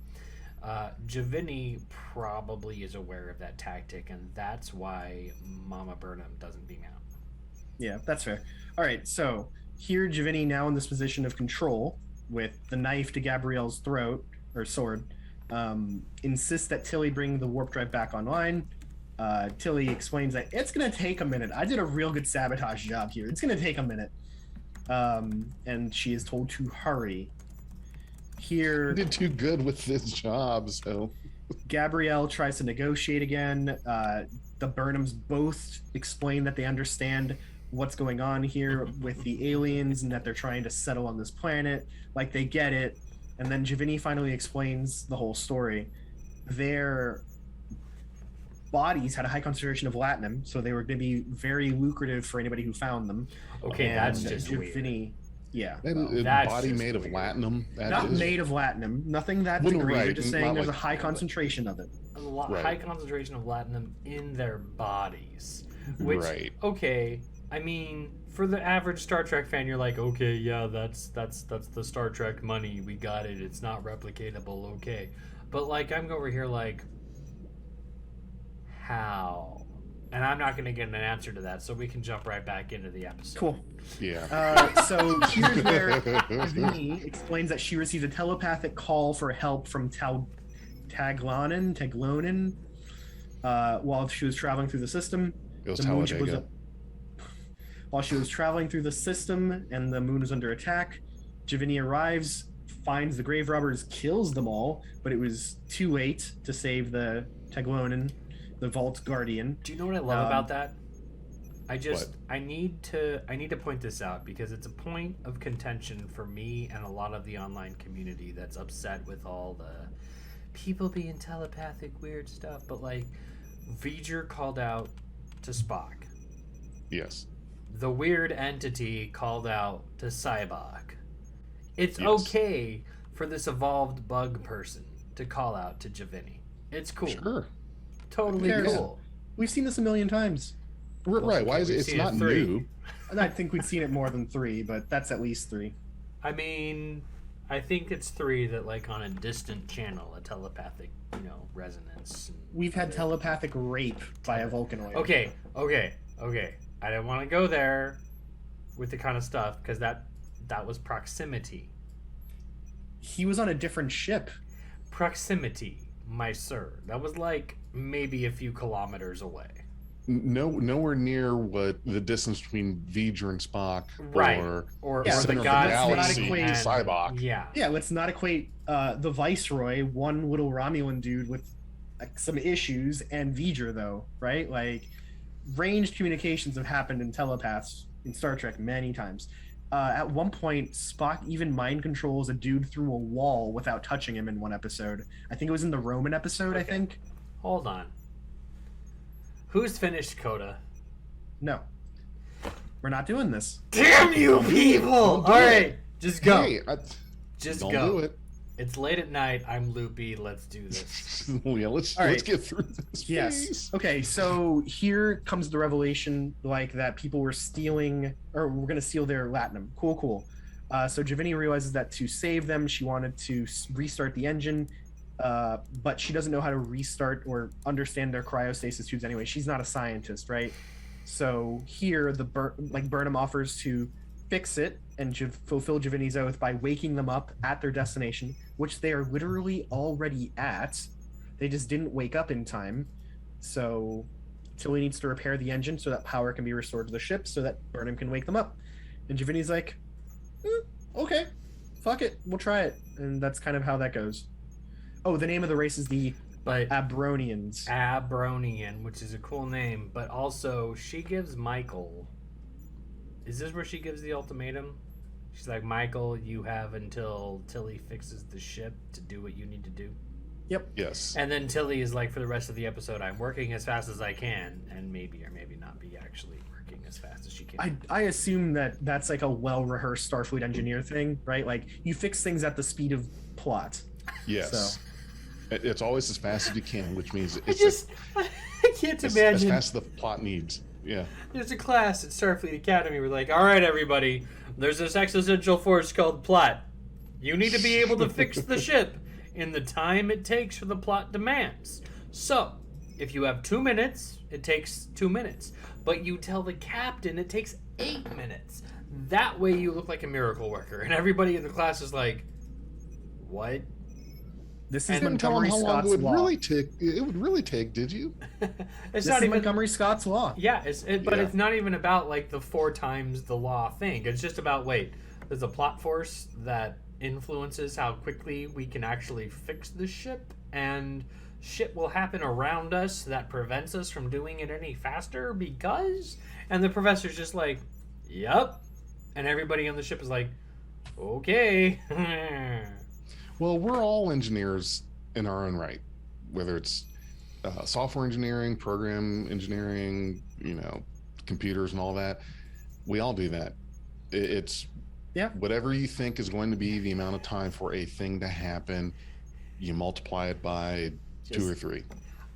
Speaker 2: Javini probably is aware of that tactic, and that's why Mama Burnham doesn't beam out.
Speaker 3: Yeah, that's fair. All right, so here Javini, now in this position of control with the knife to Gabrielle's throat, or sword, insists that Tilly bring the warp drive back online. Tilly explains that it's going to take a minute. I did a real good sabotage job here. It's going to take a minute. And she is told to hurry. Here,
Speaker 1: you did too good with this job, so...
Speaker 3: Gabrielle tries to negotiate again. The Burnhams both explain that they understand what's going on here with the aliens and that they're trying to settle on this planet. Like, they get it. And then Javini finally explains the whole story. Their bodies had a high concentration of latinum, so they were going to be very lucrative for anybody who found them.
Speaker 2: Okay,
Speaker 3: and
Speaker 2: that's just
Speaker 3: Javini,
Speaker 2: weird.
Speaker 3: Yeah.
Speaker 2: That's
Speaker 1: body made of latinum?
Speaker 3: Not made of latinum. Nothing that
Speaker 1: Well,
Speaker 3: degree.
Speaker 1: right,
Speaker 3: You're just saying
Speaker 1: not
Speaker 3: there's
Speaker 1: like-
Speaker 3: a high concentration of it.
Speaker 2: High concentration of latinum in their bodies. Which,
Speaker 1: Right.
Speaker 2: okay, I mean, for the average Star Trek fan, you're like, okay, yeah, that's the Star Trek money. We got it. It's not replicatable. Okay, but like, I'm over here like, how? And I'm not going to get an answer to that, so we can jump right back into the episode.
Speaker 3: Cool.
Speaker 1: Yeah.
Speaker 3: So here's where Javini explains that she received a telepathic call for help from Taglonin, while she was traveling through the system.
Speaker 1: It was
Speaker 3: The moon ship
Speaker 1: Talladega.
Speaker 3: While she was traveling through the system and the moon was under attack, Javini arrives, finds the grave robbers, kills them all, but it was too late to save the Taglonin, the Vault Guardian.
Speaker 2: Do you know what I love about that? I need to point this out because it's a point of contention for me and a lot of the online community that's upset with all the people being telepathic weird stuff. But like, V'ger called out to Spock.
Speaker 1: Yes.
Speaker 2: The weird entity called out to Cybok. It's
Speaker 1: Yes.
Speaker 2: okay for this evolved bug person to call out to Javini. It's cool.
Speaker 1: Sure.
Speaker 2: Totally
Speaker 3: Who cares?
Speaker 2: cool.
Speaker 3: We've seen this a million times.
Speaker 1: Right. Why is it?
Speaker 2: we've
Speaker 1: It's
Speaker 2: seen it
Speaker 1: not
Speaker 2: 3.
Speaker 1: new.
Speaker 3: And I think we'd seen it more than 3, but that's at least 3.
Speaker 2: I mean, I think it's 3 that, like, on a distant channel, a telepathic, resonance.
Speaker 3: We've had telepathic rape by a Vulcanoid.
Speaker 2: Okay. I didn't want to go there with the kind of stuff because that was proximity.
Speaker 3: He was on a different ship.
Speaker 2: Proximity, my sir. That was like maybe a few kilometers away.
Speaker 1: Nowhere near what the distance between V'ger and Spock,
Speaker 2: Right.
Speaker 1: or
Speaker 2: Or
Speaker 3: Yeah,
Speaker 2: the
Speaker 1: center of the
Speaker 2: gods
Speaker 1: galaxy,
Speaker 3: equate-
Speaker 2: and-
Speaker 1: Cybok.
Speaker 2: Yeah.
Speaker 3: Yeah, let's not equate the Viceroy, one little Romulan dude with like, some issues, and V'ger, though, right? Like, ranged communications have happened in telepaths in Star Trek many times. At one point, Spock even mind controls a dude through a wall without touching him in one episode. I think it was in the Roman episode, I
Speaker 2: Okay.
Speaker 3: think.
Speaker 2: Hold on. Who's finished Coda?
Speaker 3: No. We're not doing this.
Speaker 2: Damn you people! All right, just go.
Speaker 1: Hey,
Speaker 2: Just
Speaker 1: don't
Speaker 2: go.
Speaker 1: do it.
Speaker 2: It's late at night. I'm loopy. Let's do this.
Speaker 1: Yeah, let's
Speaker 3: All right.
Speaker 1: get through this.
Speaker 3: Yes.
Speaker 1: please.
Speaker 3: Okay, so here comes the revelation, like that people were stealing, or we're gonna steal their latinum. Cool. So Javini realizes that to save them, she wanted to restart the engine, but she doesn't know how to restart or understand their cryostasis tubes anyway. She's not a scientist, right? So here, Burnham offers to fix it and fulfill Javini's oath by waking them up at their destination, which they are literally already at. They just didn't wake up in time. So Tilly needs to repair the engine so that power can be restored to the ship so that Burnham can wake them up. And Javini's like, okay, fuck it, we'll try it. And that's kind of how that goes. Oh, the name of the race is the
Speaker 2: But
Speaker 3: Abronians.
Speaker 2: Abronian, which is a cool name, but also she gives Michael. Is this where she gives the ultimatum? She's like, Michael, you have until Tilly fixes the ship to do what you need to do.
Speaker 1: Yes.
Speaker 2: And then Tilly is like, for the rest of the episode, I'm working as fast as I can, and maybe or maybe not be actually working as fast as she can.
Speaker 3: I assume that that's like a well-rehearsed Starfleet engineer thing, right? Like, you fix things at the speed of plot.
Speaker 1: Yes. It's always as fast as you can, which means
Speaker 2: I
Speaker 1: it's
Speaker 2: can't
Speaker 1: as
Speaker 2: imagine.
Speaker 1: fast as the plot needs. Yeah.
Speaker 2: There's a class at Starfleet Academy. We're like, all right, everybody, there's this existential force called plot. You need to be able to fix the ship in the time it takes for the plot demands. So, if you have 2 minutes, it takes 2 minutes. But you tell the captain it takes 8 minutes. That way you look like a miracle worker. And everybody in the class is like, what?
Speaker 3: This is
Speaker 1: You didn't tell him
Speaker 3: Montgomery
Speaker 1: how long
Speaker 3: Scott's
Speaker 1: it would
Speaker 3: law.
Speaker 1: really take. It would really take, did you?
Speaker 2: It's
Speaker 3: This
Speaker 2: not
Speaker 3: is
Speaker 2: even
Speaker 3: Montgomery Scott's law.
Speaker 2: Yeah, but
Speaker 1: Yeah.
Speaker 2: it's not even about like the 4 times the law thing. It's just about there's a plot force that influences how quickly we can actually fix the ship, and shit will happen around us that prevents us from doing it any faster because. And the professor's just like, "Yep," and everybody on the ship is like, "Okay."
Speaker 1: Well, we're all engineers in our own right, whether it's software engineering, program engineering, computers and all that. We all do that. It's
Speaker 3: Yeah.
Speaker 1: whatever you think is going to be the amount of time for a thing to happen, you multiply it by 2 or 3.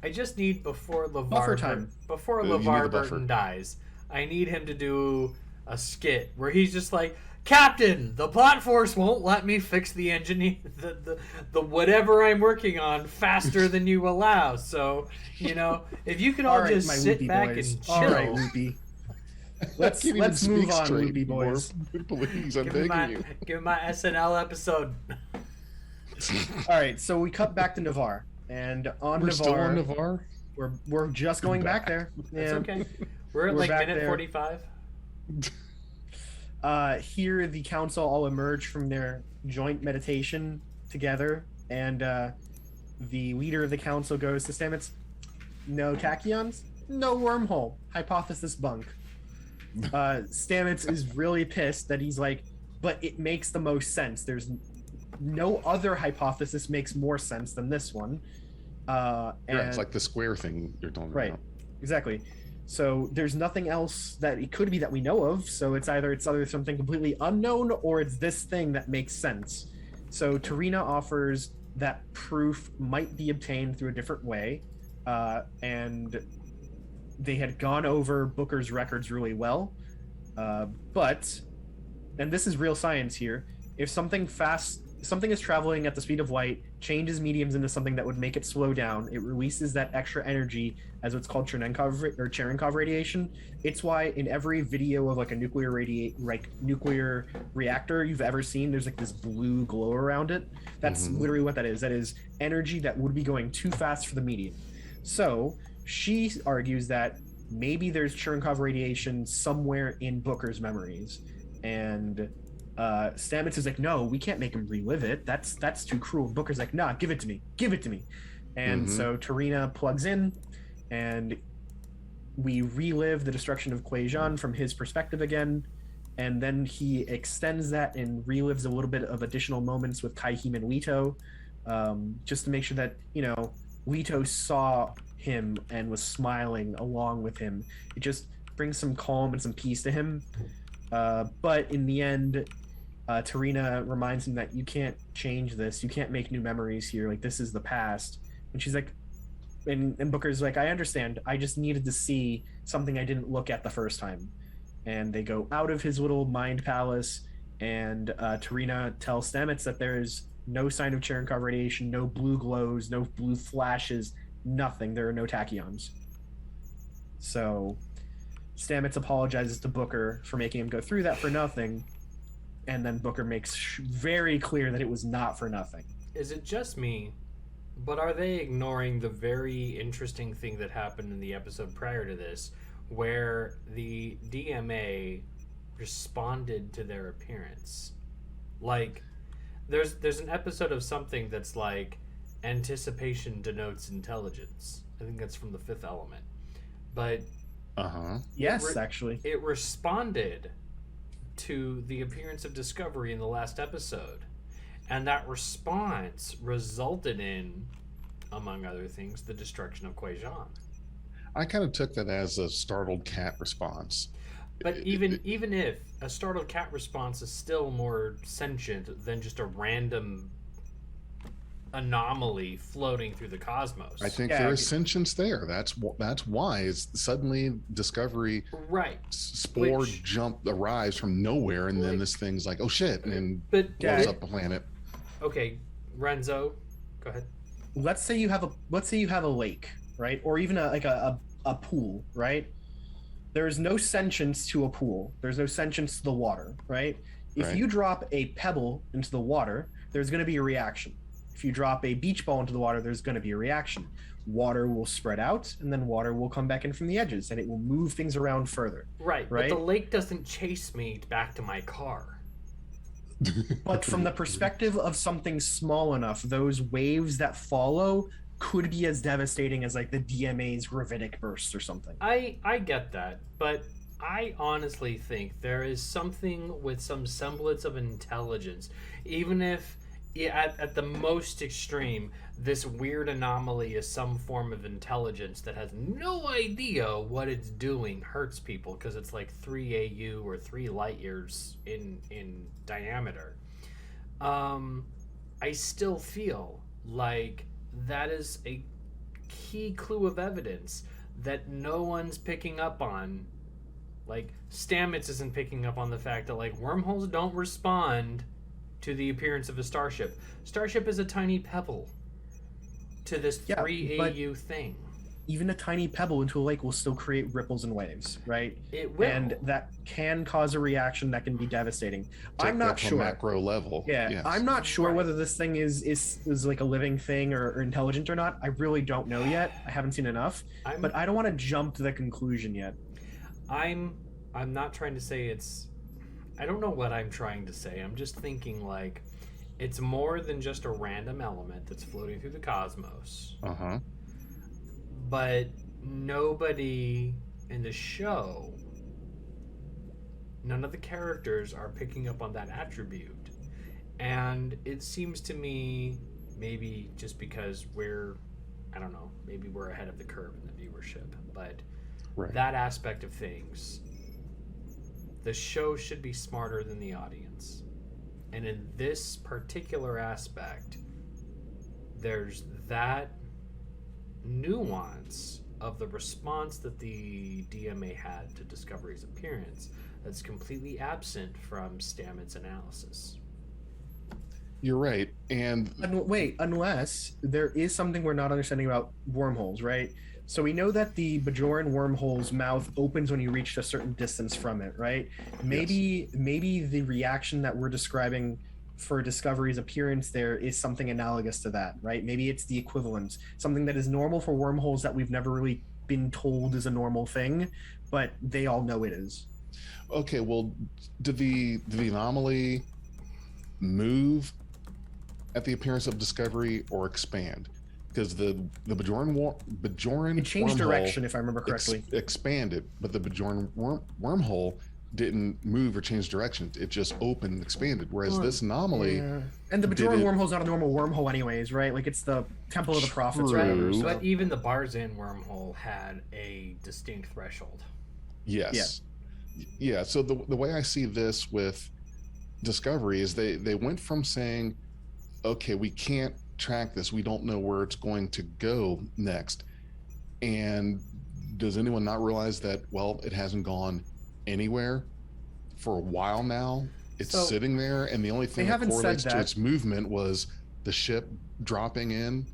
Speaker 2: I just need before
Speaker 3: Buffer
Speaker 2: LeVar
Speaker 3: time.
Speaker 2: before
Speaker 1: You need
Speaker 2: LeVar
Speaker 1: a buffer.
Speaker 2: Burton dies. I need him to do a skit where he's just like, Captain, the plot force won't let me fix the engine, the whatever I'm working on faster than you allow. So, if you could all
Speaker 3: All right,
Speaker 2: just
Speaker 3: my
Speaker 2: sit
Speaker 3: loopy
Speaker 2: back
Speaker 3: boys.
Speaker 2: and chill.
Speaker 3: All right, loopy. Let's
Speaker 1: Can't even
Speaker 3: let's move
Speaker 1: speak
Speaker 3: on,
Speaker 1: straight
Speaker 3: loopy boys.
Speaker 1: anymore. Please, I'm
Speaker 2: give me
Speaker 1: begging you.
Speaker 2: my SNL episode.
Speaker 3: All right, so we cut back to Navarre, and on
Speaker 1: We're
Speaker 3: Navarre,
Speaker 1: still on Navarre.
Speaker 3: we're just going back there.
Speaker 2: That's
Speaker 3: Yeah.
Speaker 2: okay. We're at
Speaker 3: We're
Speaker 2: like
Speaker 3: back
Speaker 2: minute
Speaker 3: there.
Speaker 2: 45.
Speaker 3: Here, the council all emerge from their joint meditation together, and the leader of the council goes to Stamets, no tachyons, no wormhole, hypothesis bunk. Stamets is really pissed that he's like, but it makes the most sense. There's no other hypothesis makes more sense than this one.
Speaker 1: Yeah,
Speaker 3: And
Speaker 1: it's like the square thing you're talking
Speaker 3: right,
Speaker 1: about.
Speaker 3: exactly. So there's nothing else that it could be that we know of. So it's either something completely unknown or it's this thing that makes sense. So Tarina offers that proof might be obtained through a different way, and they had gone over Booker's records really well. But, and this is real science here, if something is traveling at the speed of light, changes mediums into something that would make it slow down, it releases that extra energy as what's called Cherenkov radiation. It's why in every video of like a nuclear reactor you've ever seen, there's like this blue glow around it. That's literally what that is. That is energy that would be going too fast for the medium. So she argues that maybe there's Cherenkov radiation somewhere in Booker's memories, and Stamets is like, no, we can't make him relive it. That's too cruel. Booker's like, nah, give it to me. And so Tarina plugs in, and we relive the destruction of Quajan from his perspective again. And then he extends that and relives a little bit of additional moments with Kaihim and Leto, just to make sure that, Leto saw him and was smiling along with him. It just brings some calm and some peace to him. But in the end, Tarina reminds him that you can't change this. You can't make new memories here. Like, this is the past. And she's like, and Booker's like, I understand. I just needed to see something I didn't look at the first time. And they go out of his little mind palace, and Tarina tells Stamets that there's no sign of Cherenkov radiation, no blue glows, no blue flashes, nothing. There are no tachyons. So Stamets apologizes to Booker for making him go through that for nothing, and then Booker makes very clear that it was not for nothing.
Speaker 2: Is it just me, but are they ignoring the very interesting thing that happened in the episode prior to this, where the DMA responded to their appearance? Like, there's an episode of something that's like, anticipation denotes intelligence. I think that's from The Fifth Element. But
Speaker 3: yes, actually,
Speaker 2: it responded to the appearance of Discovery in the last episode, and that response resulted in, among other things, the destruction of Quajan.
Speaker 1: I kind of took that as a startled cat response.
Speaker 2: But even if a startled cat response is still more sentient than just a random anomaly floating through the cosmos.
Speaker 1: I think there is sentience there. That's why it's suddenly Discovery,
Speaker 2: right?
Speaker 1: Spore arrives from nowhere, and then this thing's like, oh shit, and blows up the planet.
Speaker 2: Okay, Renzo, go ahead.
Speaker 3: Let's say you have a lake, right, or even a pool, right? There's no sentience to a pool. There's no sentience to the water, right? If you drop a pebble into the water, there's going to be a reaction. If you drop a beach ball into the water, there's going to be a reaction. Water will spread out, and then water will come back in from the edges, and it will move things around further.
Speaker 2: Right? But the lake doesn't chase me back to my car.
Speaker 3: But from the perspective of something small enough, those waves that follow could be as devastating as like the DMA's gravitic bursts or something.
Speaker 2: I get that, but I honestly think there is something with some semblance of intelligence, even if at the most extreme, this weird anomaly is some form of intelligence that has no idea what it's doing, hurts people because it's like 3 AU or 3 light years in diameter. I still feel like that is a key clue of evidence that no one's picking up on. Like, Stamets isn't picking up on the fact that, like, wormholes don't respond to the appearance of a starship. Starship is a tiny pebble to this 3 AU thing.
Speaker 3: Even a tiny pebble into a lake will still create ripples and waves, right?
Speaker 2: It will.
Speaker 3: And that can cause a reaction that can be devastating. I'm not sure.
Speaker 1: Macro level.
Speaker 3: Yeah, yes. I'm not sure whether this thing is like a living thing or intelligent or not. I really don't know yet. I haven't seen enough. But I don't want to jump to the conclusion yet.
Speaker 2: I'm not trying to say it's... I don't know what I'm trying to say. I'm just thinking, like, it's more than just a random element that's floating through the cosmos. But nobody in the show none of the characters are picking up on that attribute. And it seems to me, maybe just because I don't know, maybe we're ahead of the curve in the viewership, but that aspect of things, the show should be smarter than the audience. And in this particular aspect, there's that nuance of the response that the DMA had to Discovery's appearance that's completely absent from Stamets' analysis.
Speaker 1: You're right. And
Speaker 3: wait, unless there is something we're not understanding about wormholes, right? So we know that the Bajoran wormhole's mouth opens when you reach a certain distance from it, right? Maybe the reaction that we're describing for Discovery's appearance there is something analogous to that, right? Maybe it's the equivalent, something that is normal for wormholes that we've never really been told is a normal thing, but they all know it is.
Speaker 1: Okay, well, did the anomaly move at the appearance of Discovery or expand? Because the Bajoran
Speaker 3: it changed
Speaker 1: wormhole
Speaker 3: direction, if I remember correctly.
Speaker 1: Expanded, but the Bajoran wormhole didn't move or change direction. It just opened and expanded. Whereas this anomaly,
Speaker 3: and the Bajoran wormhole's not a normal wormhole, anyways, right? Like, it's the Temple of the Prophets, or whatever. So.
Speaker 2: But even the Barzan wormhole had a distinct threshold.
Speaker 1: Yes. Yeah. So the way I see this with Discovery is they went from saying, okay, we can't track this, we don't know where it's going to go next, and does anyone not realize that, well, it hasn't gone anywhere for a while now? It's sitting there, and the only thing that correlates to its movement was the ship dropping in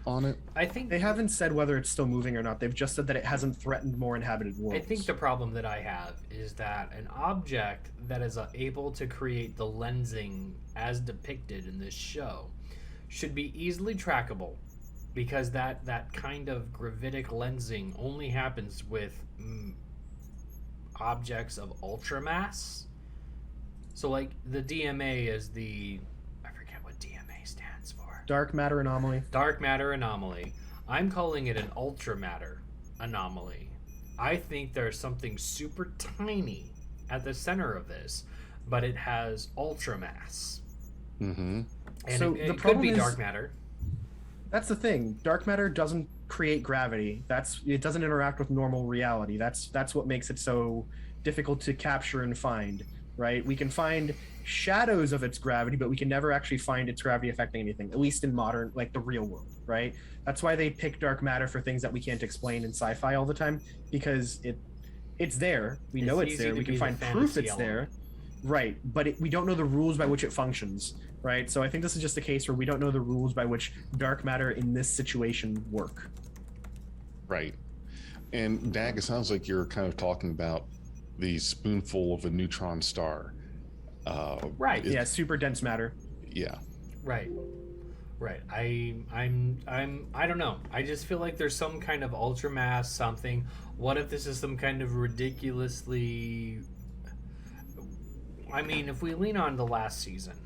Speaker 1: on it.
Speaker 2: I think
Speaker 3: they haven't said whether it's still moving or not. They've just said that it hasn't threatened more inhabited worlds.
Speaker 2: I think the problem that I have is that an object that is able to create the lensing as depicted in this show should be easily trackable, because that kind of gravitic lensing only happens with objects of ultramass. So, like, the DMA is I forget what DMA stands for.
Speaker 3: Dark matter anomaly.
Speaker 2: Dark matter anomaly. I'm calling it an ultramatter anomaly. I think there's something super tiny at the center of this, but it has ultramass.
Speaker 1: Mm-hmm.
Speaker 2: And
Speaker 3: so
Speaker 2: it could be dark matter.
Speaker 3: That's the thing. Dark matter doesn't create gravity. It doesn't interact with normal reality. That's what makes it so difficult to capture and find, right? We can find shadows of its gravity, but we can never actually find its gravity affecting anything, at least in modern, like, the real world, right? That's why they pick dark matter for things that we can't explain in sci-fi all the time, because it's there. We know it's there. We can find proof it's there. Right, but we don't know the rules by which it functions, right? So I think this is just a case where we don't know the rules by which dark matter in this situation work.
Speaker 1: Right. And Dag, it sounds like you're kind of talking about the spoonful of a neutron star.
Speaker 2: Right.
Speaker 3: Yeah, super dense matter.
Speaker 1: Yeah.
Speaker 2: Right. I don't know. I just feel like there's some kind of ultramass something. What if this is some kind of ridiculously... I mean, if we lean on the last season,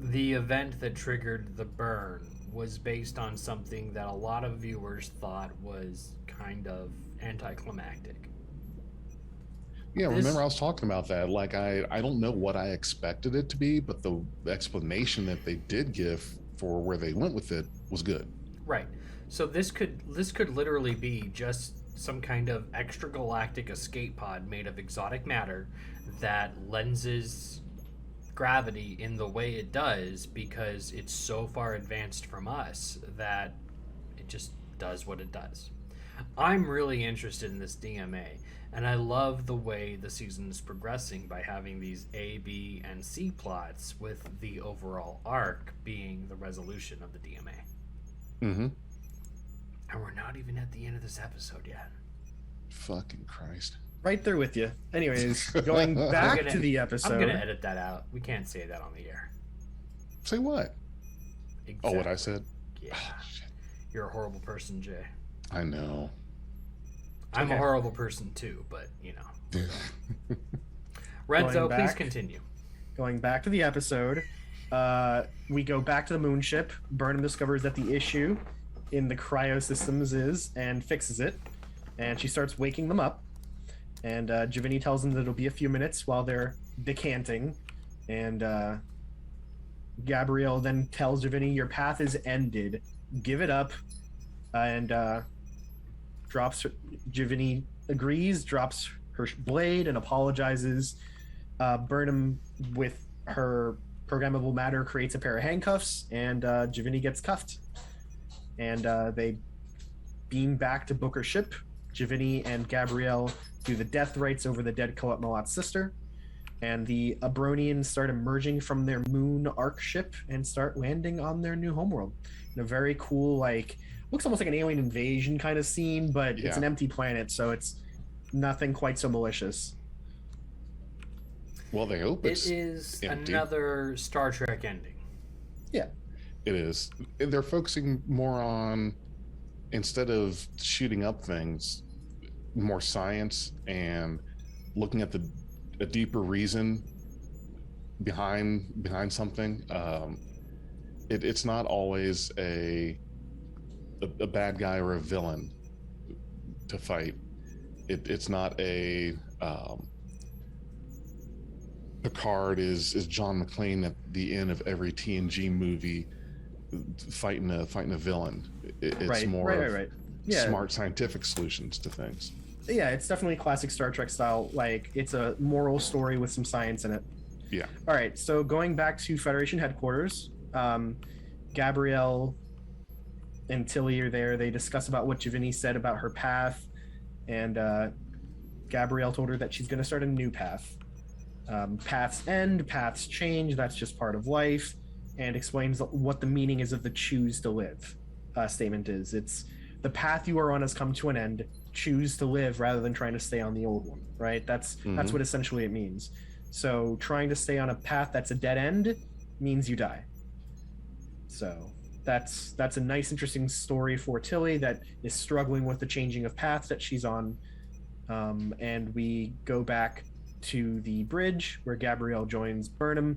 Speaker 2: the event that triggered the burn was based on something that a lot of viewers thought was kind of anticlimactic.
Speaker 1: Yeah, remember I was talking about that. Like, I don't know what I expected it to be, but the explanation that they did give for where they went with it was good.
Speaker 2: Right. So this could literally be just some kind of extragalactic escape pod made of exotic matter that lenses gravity in the way it does because it's so far advanced from us that it just does what it does. I'm really interested in this DMA, and I love the way the season is progressing by having these A, B, and C plots with the overall arc being the resolution of the DMA.
Speaker 1: Mm-hmm.
Speaker 2: And we're not even at the end of this episode yet.
Speaker 1: Fucking Christ.
Speaker 3: Right there with you. Anyways, going back to the episode.
Speaker 2: I'm going to edit that out. We can't say that on the air.
Speaker 1: Say what?
Speaker 2: Exactly.
Speaker 1: Oh, what I said?
Speaker 2: Yeah.
Speaker 1: Oh, shit.
Speaker 2: You're a horrible person, Jay.
Speaker 1: I know.
Speaker 2: I'm a horrible person too, but, you know. Renzo, please continue.
Speaker 3: Going back to the episode, we go back to the moon ship. Burnham discovers that the issue in the cryo systems and fixes it. And she starts waking them up. And Giovanni tells them that it'll be a few minutes while they're decanting. And Gabrielle then tells Giovanni, your path is ended. Give it up. And drops her, Giovanni agrees, drops her blade and apologizes. Burnham, with her programmable matter, creates a pair of handcuffs, and Giovanni gets cuffed. And they beam back to Booker's ship. Giovanni and Gabrielle do the death rites over the dead Kelp Malat's sister. And the Abronians start emerging from their moon arc ship and start landing on their new homeworld. In a very cool, like, looks almost like an alien invasion kind of scene, but it's an empty planet, so it's nothing quite so malicious.
Speaker 1: Well, they hope
Speaker 2: it is empty. Another Star Trek ending.
Speaker 3: Yeah.
Speaker 1: It is. They're focusing more on, instead of shooting up things, more science and looking at a deeper reason behind something. It's not always a bad guy or a villain to fight. It's not a Picard is John McClane at the end of every TNG movie fighting a villain. It's more smart scientific solutions to things.
Speaker 3: Yeah, it's definitely classic Star Trek style. Like, it's a moral story with some science in it.
Speaker 1: Yeah.
Speaker 3: All right, so going back to Federation headquarters, Gabrielle and Tilly are there. They discuss about what Giovanni said about her path, and Gabrielle told her that she's going to start a new path. Paths end, paths change, that's just part of life, and explains what the meaning is of the choose to live statement is. It's the path you are on has come to an end. Choose to live rather than trying to stay on the old one, right? That's what essentially it means. So trying to stay on a path that's a dead end means you die. So that's a nice, interesting story for Tilly that is struggling with the changing of paths that she's on. And we go back to the bridge where Gabrielle joins Burnham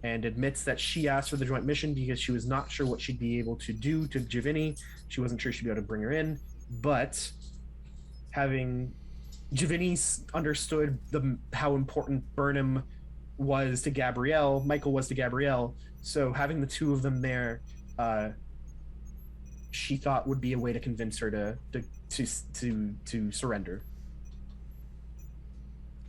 Speaker 3: and admits that she asked for the joint mission because she was not sure what she'd be able to do to Giovanni. She wasn't sure she'd be able to bring her in, but having Giovanni understood how important Burnham was to Gabrielle, Michael was to Gabrielle, so having the two of them there, she thought would be a way to convince her to surrender.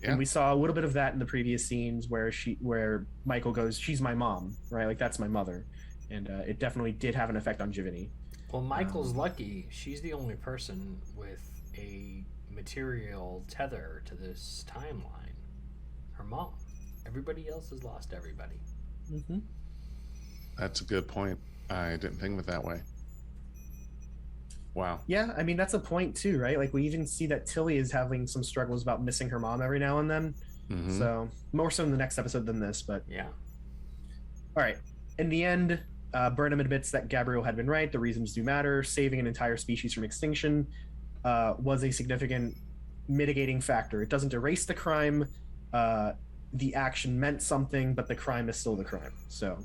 Speaker 3: Yeah. And we saw a little bit of that in the previous scenes where Michael goes, "She's my mom," right? Like, that's my mother, and it definitely did have an effect on Giovanni.
Speaker 2: Well, Michael's lucky. She's the only person with a material tether to this timeline. Her mom. Everybody else has lost everybody.
Speaker 3: Mm-hmm.
Speaker 1: That's a good point. I didn't think of it that way. Wow.
Speaker 3: Yeah, I mean, that's a point too, right? Like, we even see that Tilly is having some struggles about missing her mom every now and then. Mm-hmm. So more so in the next episode than this, but
Speaker 2: yeah.
Speaker 3: All right. In the end, Burnham admits that Gabrielle had been right. The reasons do matter. Saving an entire species from extinction was a significant mitigating factor. It doesn't erase the crime. The action meant something, but the crime is still the crime. So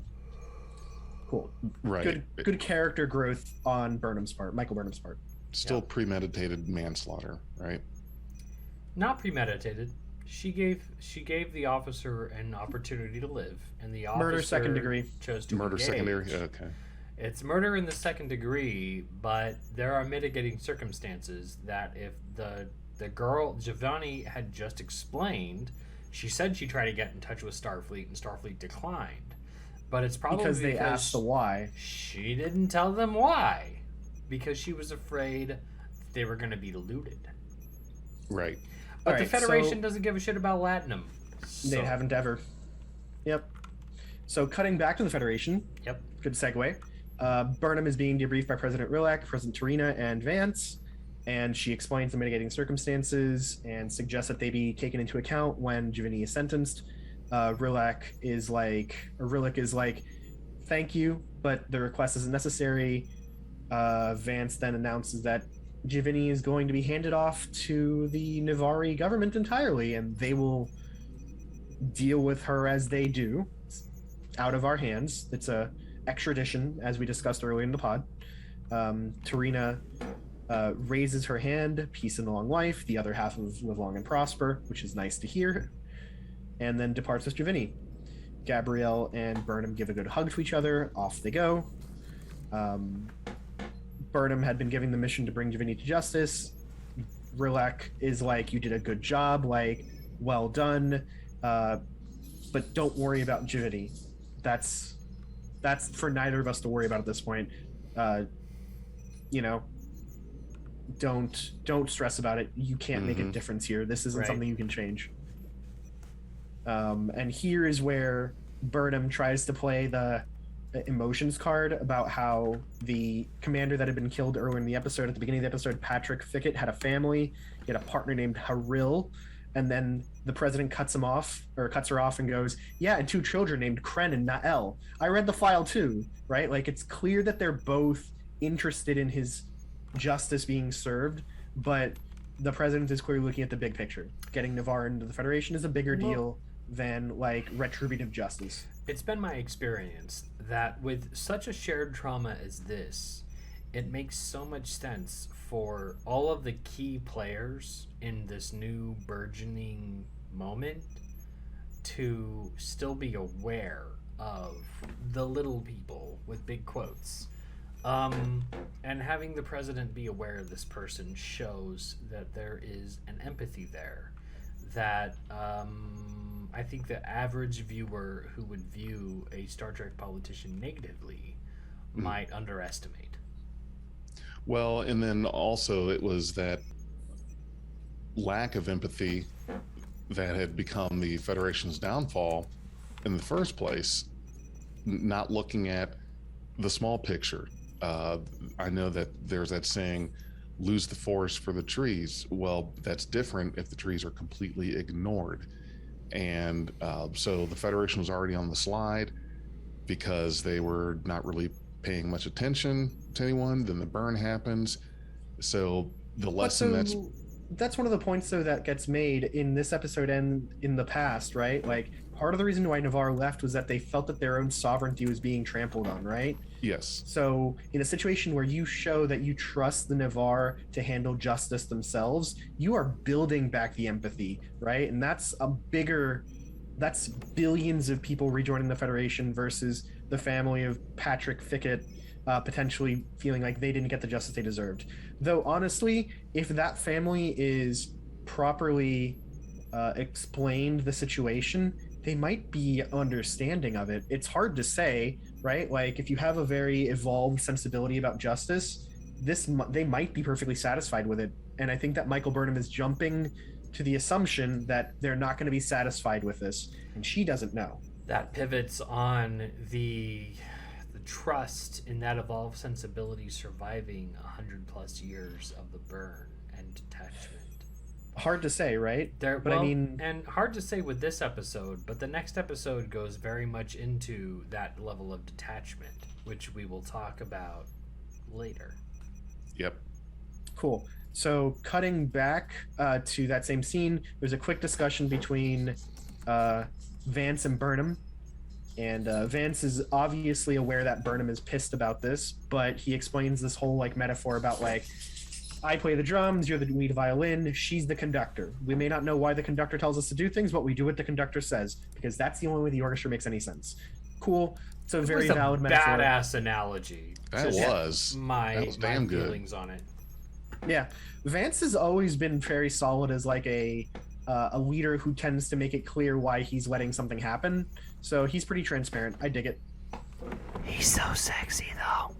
Speaker 3: cool.
Speaker 1: Right.
Speaker 3: Good character growth on Burnham's part, Michael Burnham's part.
Speaker 1: Still premeditated manslaughter, right?
Speaker 2: Not premeditated. She gave the officer an opportunity to live, and the officer
Speaker 3: murder second degree
Speaker 2: chose to
Speaker 1: murder
Speaker 2: engage.
Speaker 1: Secondary. Okay.
Speaker 2: It's murder in the second degree, but there are mitigating circumstances that if the girl Giovanni had just explained, she said she tried to get in touch with Starfleet and Starfleet declined. But it's probably
Speaker 3: because they asked the why.
Speaker 2: She didn't tell them why, because she was afraid they were going to be looted.
Speaker 1: Right.
Speaker 2: But the Federation doesn't give a shit about Latinum. So.
Speaker 3: They haven't ever. Yep. So cutting back to the Federation.
Speaker 2: Yep.
Speaker 3: Good segue. Burnham is being debriefed by President Rilak, President Tarina, and Vance, and she explains the mitigating circumstances and suggests that they be taken into account when Giovanni is sentenced. Rilak is like, thank you, but the request isn't necessary. Vance then announces that Giovanni is going to be handed off to the Navari government entirely, and they will deal with her as they do. It's out of our hands. It's a extradition, as we discussed earlier in the pod. Tarina raises her hand, peace and long life, the other half of live long and prosper, which is nice to hear, and then departs with Giovanni. Gabrielle and Burnham give a good hug to each other. Off they go. Burnham had been giving the mission to bring Giovanni to justice. Rilek is like, you did a good job, like, well done, but don't worry about Giovanni. That's for neither of us to worry about at this point. You know, don't stress about it. You can't make a difference here. This isn't something you can change. And here is where Burnham tries to play the emotions card about how the commander that had been killed earlier in the episode, at the beginning of the episode, Patrick Fickett, had a family. He had a partner named Haril, and then the president cuts her off and goes, yeah, and 2 children named Kren and Nael. I read the file too, right? Like, it's clear that they're both interested in his justice being served, but the president is clearly looking at the big picture. Getting Navarre into the Federation is a bigger deal than, like, retributive justice.
Speaker 2: It's been my experience that with such a shared trauma as this, it makes so much sense for all of the key players in this new burgeoning moment to still be aware of the little people with big quotes. And having the president be aware of this person shows that there is an empathy there that I think the average viewer who would view a Star Trek politician negatively might underestimate.
Speaker 1: Well, and then also it was that lack of empathy that had become the Federation's downfall in the first place, not looking at the small picture. I know that there's that saying, lose the forest for the trees. Well, that's different if the trees are completely ignored. And so the Federation was already on the slide because they were not really paying much attention to anyone. Then the burn happens. So the lesson
Speaker 3: that's one of the points, though, that gets made in this episode and in the past, right? Like, part of the reason why Navarre left was that they felt that their own sovereignty was being trampled on, right?
Speaker 1: Yes.
Speaker 3: So in a situation where you show that you trust the Navarre to handle justice themselves, you are building back the empathy, right? And that's billions of people rejoining the Federation versus the family of Patrick Fickett potentially feeling like they didn't get the justice they deserved. Though, honestly, if that family is properly explained the situation, they might be understanding of it. It's hard to say, right? Like, if you have a very evolved sensibility about justice, they might be perfectly satisfied with it. And I think that Michael Burnham is jumping to the assumption that they're not going to be satisfied with this, and she doesn't know.
Speaker 2: That pivots on the trust in that evolved sensibility surviving 100+ years of the burn and detachment.
Speaker 3: Hard to say, right?
Speaker 2: I mean, and hard to say with this episode, but the next episode goes very much into that level of detachment, which we will talk about later.
Speaker 1: Yep.
Speaker 3: Cool. So cutting back to that same scene, there's a quick discussion between Vance and Burnham. And Vance is obviously aware that Burnham is pissed about this, but he explains this whole, like, metaphor about, like, I play the drums, you're the lead violin, she's the conductor. We may not know why the conductor tells us to do things, but we do what the conductor says, because that's the only way the orchestra makes any sense. Cool. It's a very valid metaphor.
Speaker 2: Badass analogy.
Speaker 1: That was
Speaker 2: my
Speaker 1: damn good.
Speaker 2: feelings on it.
Speaker 3: Yeah. Vance has always been very solid as, like, a leader who tends to make it clear why he's letting something happen. So he's pretty transparent. I dig it.
Speaker 2: He's so sexy, though.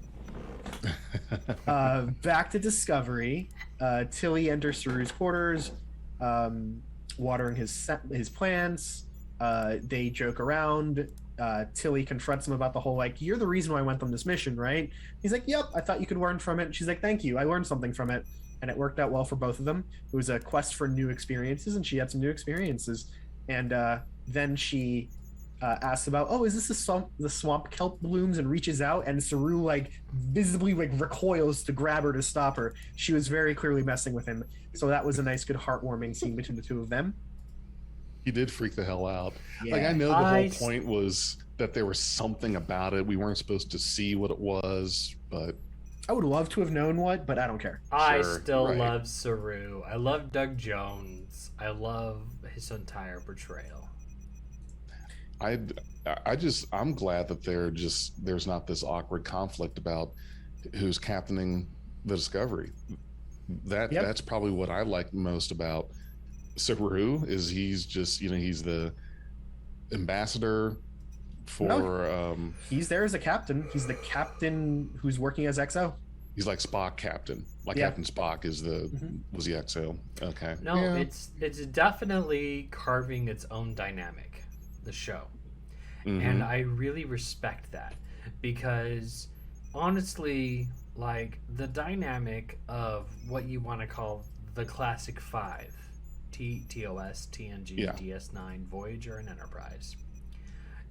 Speaker 3: Back to Discovery. Tilly enters Saru's quarters, watering his plants. They joke around. Tilly confronts him about the whole, like, you're the reason why I went on this mission, right? He's like, yep, I thought you could learn from it. She's like, thank you, I learned something from it. And it worked out well for both of them. It was a quest for new experiences, and she had some new experiences. And then she asks about, oh, is this the swamp kelp blooms, and reaches out, and Saru, like, visibly, like, recoils to grab her to stop her. She was very clearly messing with him. So that was a nice, good, heartwarming scene between the two of them.
Speaker 1: He did freak the hell out.
Speaker 3: Yeah.
Speaker 1: Like, I know the whole point was that there was something about it. We weren't supposed to see what it was, but
Speaker 3: I would love to have known what, but I don't care.
Speaker 2: I
Speaker 1: Sure,
Speaker 2: still
Speaker 1: right.
Speaker 2: love Saru. I love Doug Jones. I love his entire portrayal.
Speaker 1: I I'm glad that there's not this awkward conflict about who's captaining the Discovery.
Speaker 3: Yep.
Speaker 1: That's probably what I like most about Saru is he's just he's the ambassador for
Speaker 3: He's there as a captain. He's the captain who's working as XO.
Speaker 1: he's like Spock captain. Like
Speaker 3: Yeah.
Speaker 1: Captain Spock is was the XO. Okay.
Speaker 2: No,
Speaker 1: Yeah.
Speaker 2: it's definitely carving its own dynamic, the show.
Speaker 1: Mhm.
Speaker 2: And I really respect that because honestly, like the dynamic of what you want to call the classic five, TOS, TNG,
Speaker 1: Yeah.
Speaker 2: DS9, Voyager, and Enterprise,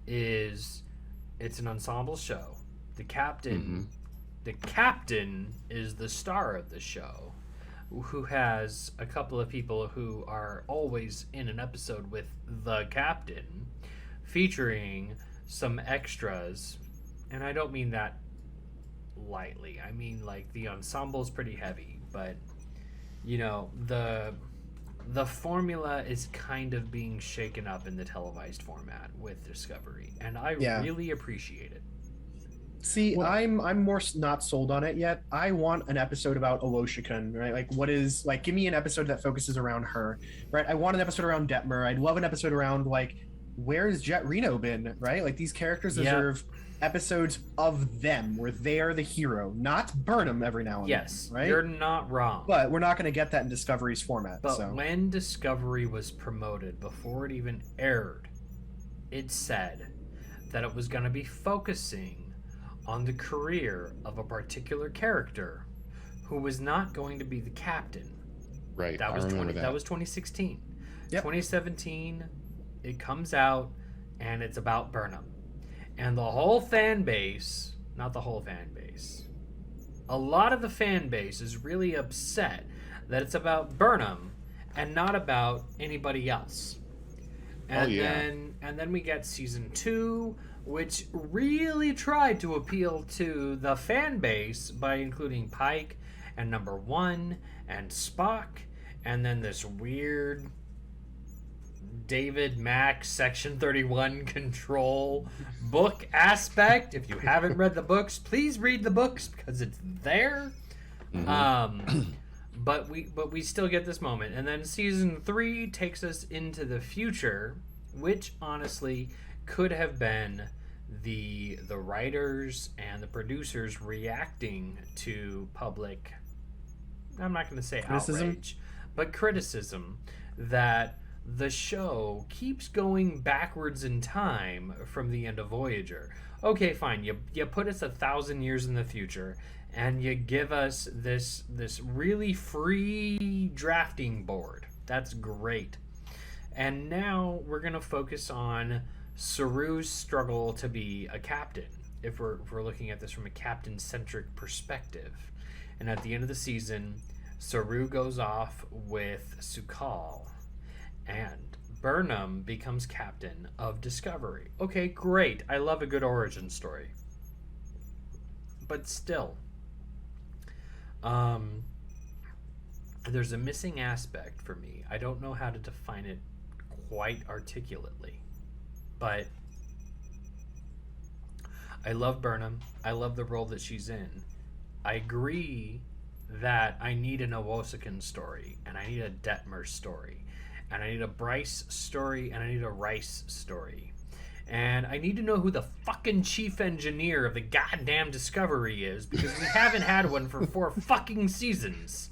Speaker 2: it's an ensemble show. The captain is the star of the show, who has a couple of people who are always in an episode with the captain, featuring some extras. And I don't mean that lightly. I mean, like, the ensemble's pretty heavy, but the formula is kind of being shaken up in the televised format with Discovery, and I really appreciate it.
Speaker 3: See, I'm more not sold on it yet. I want an episode about Owoshikun, right? Like, give me an episode that focuses around her, right? I want an episode around Detmer. I'd love an episode around, like, where's Jet Reno been, right? Like, these characters deserve episodes of them where they are the hero, not Burnham every now and then, right?
Speaker 2: You're not wrong.
Speaker 3: But we're not going to get that in Discovery's format.
Speaker 2: But when Discovery was promoted, before it even aired, it said that it was going to be focusing on the career of a particular character who was not going to be the captain.
Speaker 1: Right.
Speaker 2: That was
Speaker 1: I remember
Speaker 2: that was 2016.
Speaker 3: Yep.
Speaker 2: 2017, it comes out and it's about Burnham. And the whole fan base, not the whole fan base, a lot of the fan base is really upset that it's about Burnham and not about anybody else. And then we get season 2, which really tried to appeal to the fan base by including Pike and Number 1 and Spock, and then this weird David Mack Section 31 control book aspect. If you haven't read the books, please read the books because it's there. But we still get this moment, and then season 3 takes us into the future, which honestly could have been the writers and the producers reacting to public, I'm not going to say
Speaker 3: criticism?
Speaker 2: outrage, but criticism that the show keeps going backwards in time from the end of Voyager. Okay, fine. You put us 1,000 years in the future, and you give us this really free drafting board. That's great. And now we're gonna focus on Saru's struggle to be a captain. If we're looking at this from a captain-centric perspective, and at the end of the season, Saru goes off with Sukal, and Burnham becomes captain of Discovery. Okay, great. I love a good origin story. But still, there's a missing aspect for me. I don't know how to define it quite articulately. But I love Burnham. I love the role that she's in. I agree that I need an Owosekun story, and I need a Detmer story, and I need a Bryce story, and I need a Rice story. And I need to know who the fucking chief engineer of the goddamn Discovery is, because we haven't had one for 4 fucking seasons.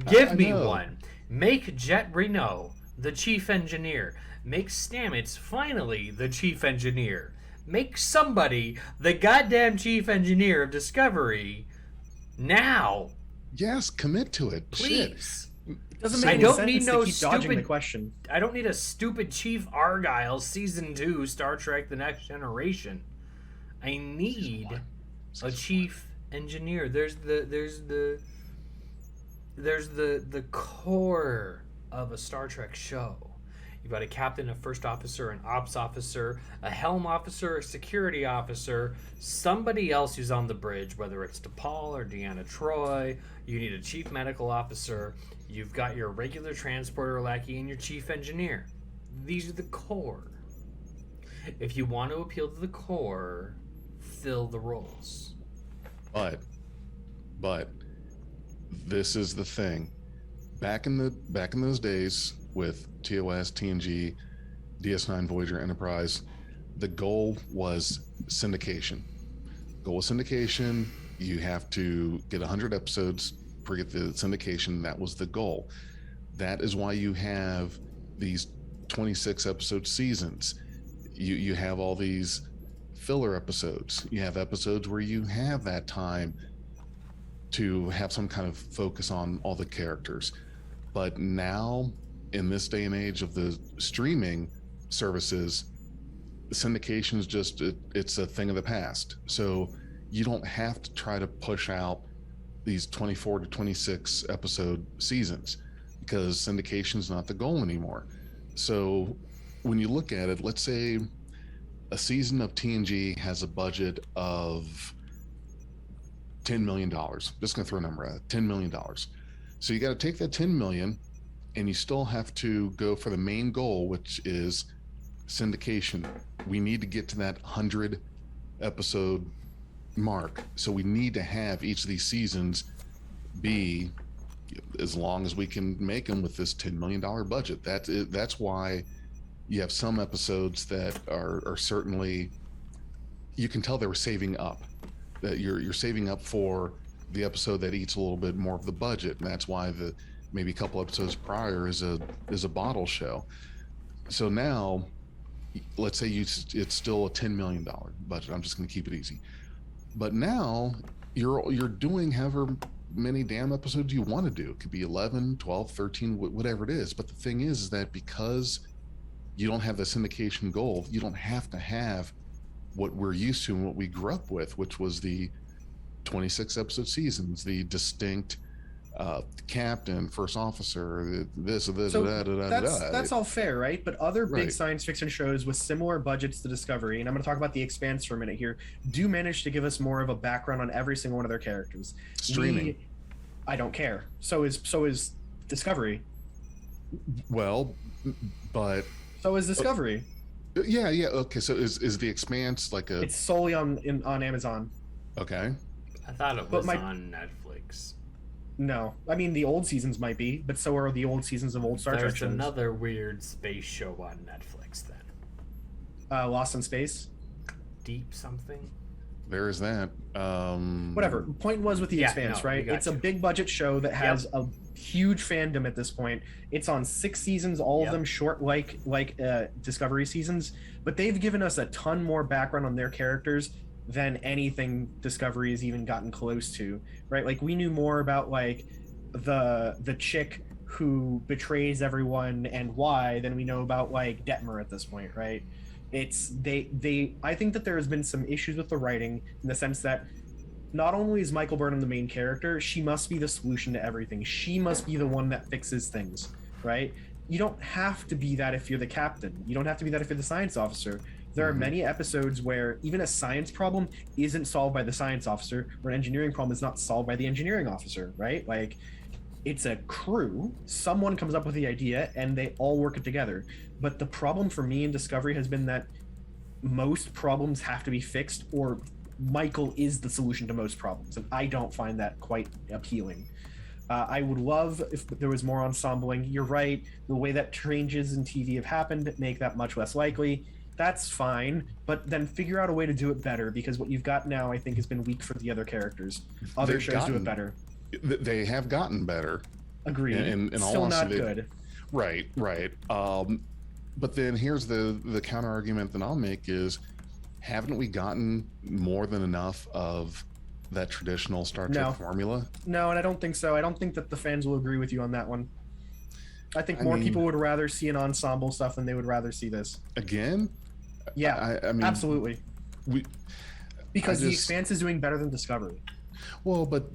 Speaker 2: Give me one. Make Jet Reno the chief engineer. Make Stamets finally the chief engineer. Make somebody the goddamn chief engineer of Discovery now.
Speaker 1: Yes, commit to it.
Speaker 2: Please.
Speaker 3: It doesn't make any sense to keep dodging the question.
Speaker 2: I don't need a stupid Chief Argyle season 2 Star Trek The Next Generation. I need a chief engineer. There's the core of a Star Trek show. You've got a captain, a first officer, an ops officer, a helm officer, a security officer, somebody else who's on the bridge, whether it's DePaul or Deanna Troy. You need a chief medical officer. You've got your regular transporter lackey and your chief engineer. These are the core. If you want to appeal to the core, fill the roles.
Speaker 1: But this is the thing. Back in those days with TOS, TNG, DS9, Voyager, Enterprise, the goal was syndication. You have to get 100 episodes per get the syndication. That was the goal. That is why you have these 26 episode seasons. You have all these filler episodes. You have episodes where you have that time to have some kind of focus on all the characters. But now, in this day and age of the streaming services, syndication is just, it's a thing of the past. So you don't have to try to push out these 24 to 26 episode seasons because syndication is not the goal anymore. So when you look at it, let's say a season of TNG has a budget of $10 million. Just going to throw a number at $10 million. So you got to take that 10 million and you still have to go for the main goal, which is syndication. We need to get to that 100 episode mark. So we need to have each of these seasons be as long as we can make them with this $10 million budget. That's why you have some episodes that are certainly, you can tell they were saving up, that you're saving up for the episode that eats a little bit more of the budget, and that's why the maybe a couple episodes prior is a bottle show. So now, let's say it's still a $10 million budget. I'm just going to keep it easy. But now you're doing however many damn episodes you want to do. It could be 11, 12, 13, whatever it is. But the thing is that because you don't have the syndication goal, you don't have to have what we're used to and what we grew up with, which was the 26 episode seasons, the distinct captain, first officer, this or this,
Speaker 3: so
Speaker 1: da.
Speaker 3: That's all fair, right? But other big
Speaker 1: Right.
Speaker 3: science fiction shows with similar budgets to Discovery, and I'm going to talk about The Expanse for a minute here, do manage to give us more of a background on every single one of their characters.
Speaker 1: Streaming.
Speaker 3: I don't care. So is Discovery.
Speaker 1: Well, but
Speaker 3: So is Discovery.
Speaker 1: yeah. Okay, so is The Expanse like a
Speaker 3: It's solely on Amazon.
Speaker 1: okay?
Speaker 2: I thought it
Speaker 3: But
Speaker 2: was on Netflix.
Speaker 3: No, I mean the old seasons might be, but so are the old seasons of old Star Trek
Speaker 2: There's
Speaker 3: shows.
Speaker 2: another weird space show on Netflix then.
Speaker 3: Lost in Space.
Speaker 2: Deep something?
Speaker 1: There is that.
Speaker 3: Whatever. Point was with The
Speaker 2: Yeah,
Speaker 3: Expanse,
Speaker 2: no,
Speaker 3: right?
Speaker 2: we got
Speaker 3: It's a
Speaker 2: you.
Speaker 3: big budget show that has a huge fandom at this point. It's on 6 seasons, all of them short, like Discovery seasons. But they've given us a ton more background on their characters than anything Discovery has even gotten close to, right? Like we knew more about like the chick who betrays everyone and why than we know about like Detmer at this point, right? It's I think that there has been some issues with the writing in the sense that not only is Michael Burnham the main character, she must be the solution to everything. She must be the one that fixes things, right? You don't have to be that if you're the captain. You don't have to be that if you're the science officer. There are many episodes where even a science problem isn't solved by the science officer, or an engineering problem is not solved by the engineering officer, right? Like, it's a crew. Someone comes up with the idea, and they all work it together. But the problem for me in Discovery has been that most problems have to be fixed, or Michael is the solution to most problems, and I don't find that quite appealing. I would love if there was more ensembling. You're right. The way that changes in TV have happened make that much less likely. That's fine, but then figure out a way to do it better, because what you've got now, I think, has been weak for the other characters. Other
Speaker 1: They've
Speaker 3: shows do
Speaker 1: gotten-
Speaker 3: it better.
Speaker 1: They have gotten better.
Speaker 3: Agreed.
Speaker 1: In all
Speaker 3: Still not
Speaker 1: honesty,
Speaker 3: good.
Speaker 1: Right. But then here's the counter argument that I'll make is, haven't we gotten more than enough of that traditional Star Trek
Speaker 3: No.
Speaker 1: formula?
Speaker 3: No, and I don't think so. I don't think that the fans will agree with you on that one. I think more
Speaker 1: mean-
Speaker 3: people would rather see an ensemble stuff than they would rather see this.
Speaker 1: Again?
Speaker 3: Yeah,
Speaker 1: I mean,
Speaker 3: absolutely.
Speaker 1: we
Speaker 3: Because
Speaker 1: I
Speaker 3: The
Speaker 1: just-
Speaker 3: Expanse is doing better than Discovery.
Speaker 1: Well, but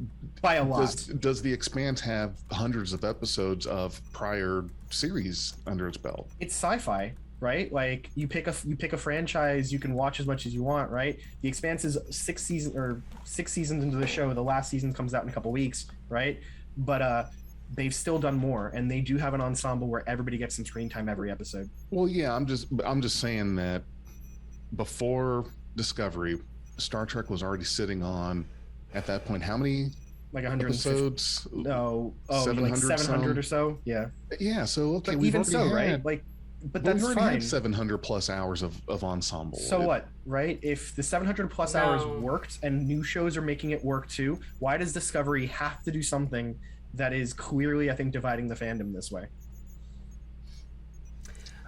Speaker 3: by a lot.
Speaker 1: does The Expanse have hundreds of episodes of prior series under its belt?
Speaker 3: It's sci-fi, right? Like you pick a franchise, you can watch as much as you want, right? The Expanse is 6 seasons into the show. The last season comes out in a couple weeks, right? But they've still done more, and they do have an ensemble where everybody gets some screen time every episode.
Speaker 1: Well, yeah, I'm just saying that before Discovery, Star Trek was already sitting on, at that point, how many
Speaker 3: Like 100
Speaker 1: episodes?
Speaker 3: No, like
Speaker 1: 700
Speaker 3: 700 or so. Yeah.
Speaker 1: Yeah, so okay,
Speaker 3: But
Speaker 1: we've
Speaker 3: even
Speaker 1: already
Speaker 3: so,
Speaker 1: had,
Speaker 3: right? Like, but
Speaker 1: we've
Speaker 3: that's
Speaker 1: already
Speaker 3: fine.
Speaker 1: had 700 plus hours of ensemble.
Speaker 3: So what, right? If the 700 plus hours worked and new shows are making it work too, why does Discovery have to do something that is clearly, I think, dividing the fandom this way?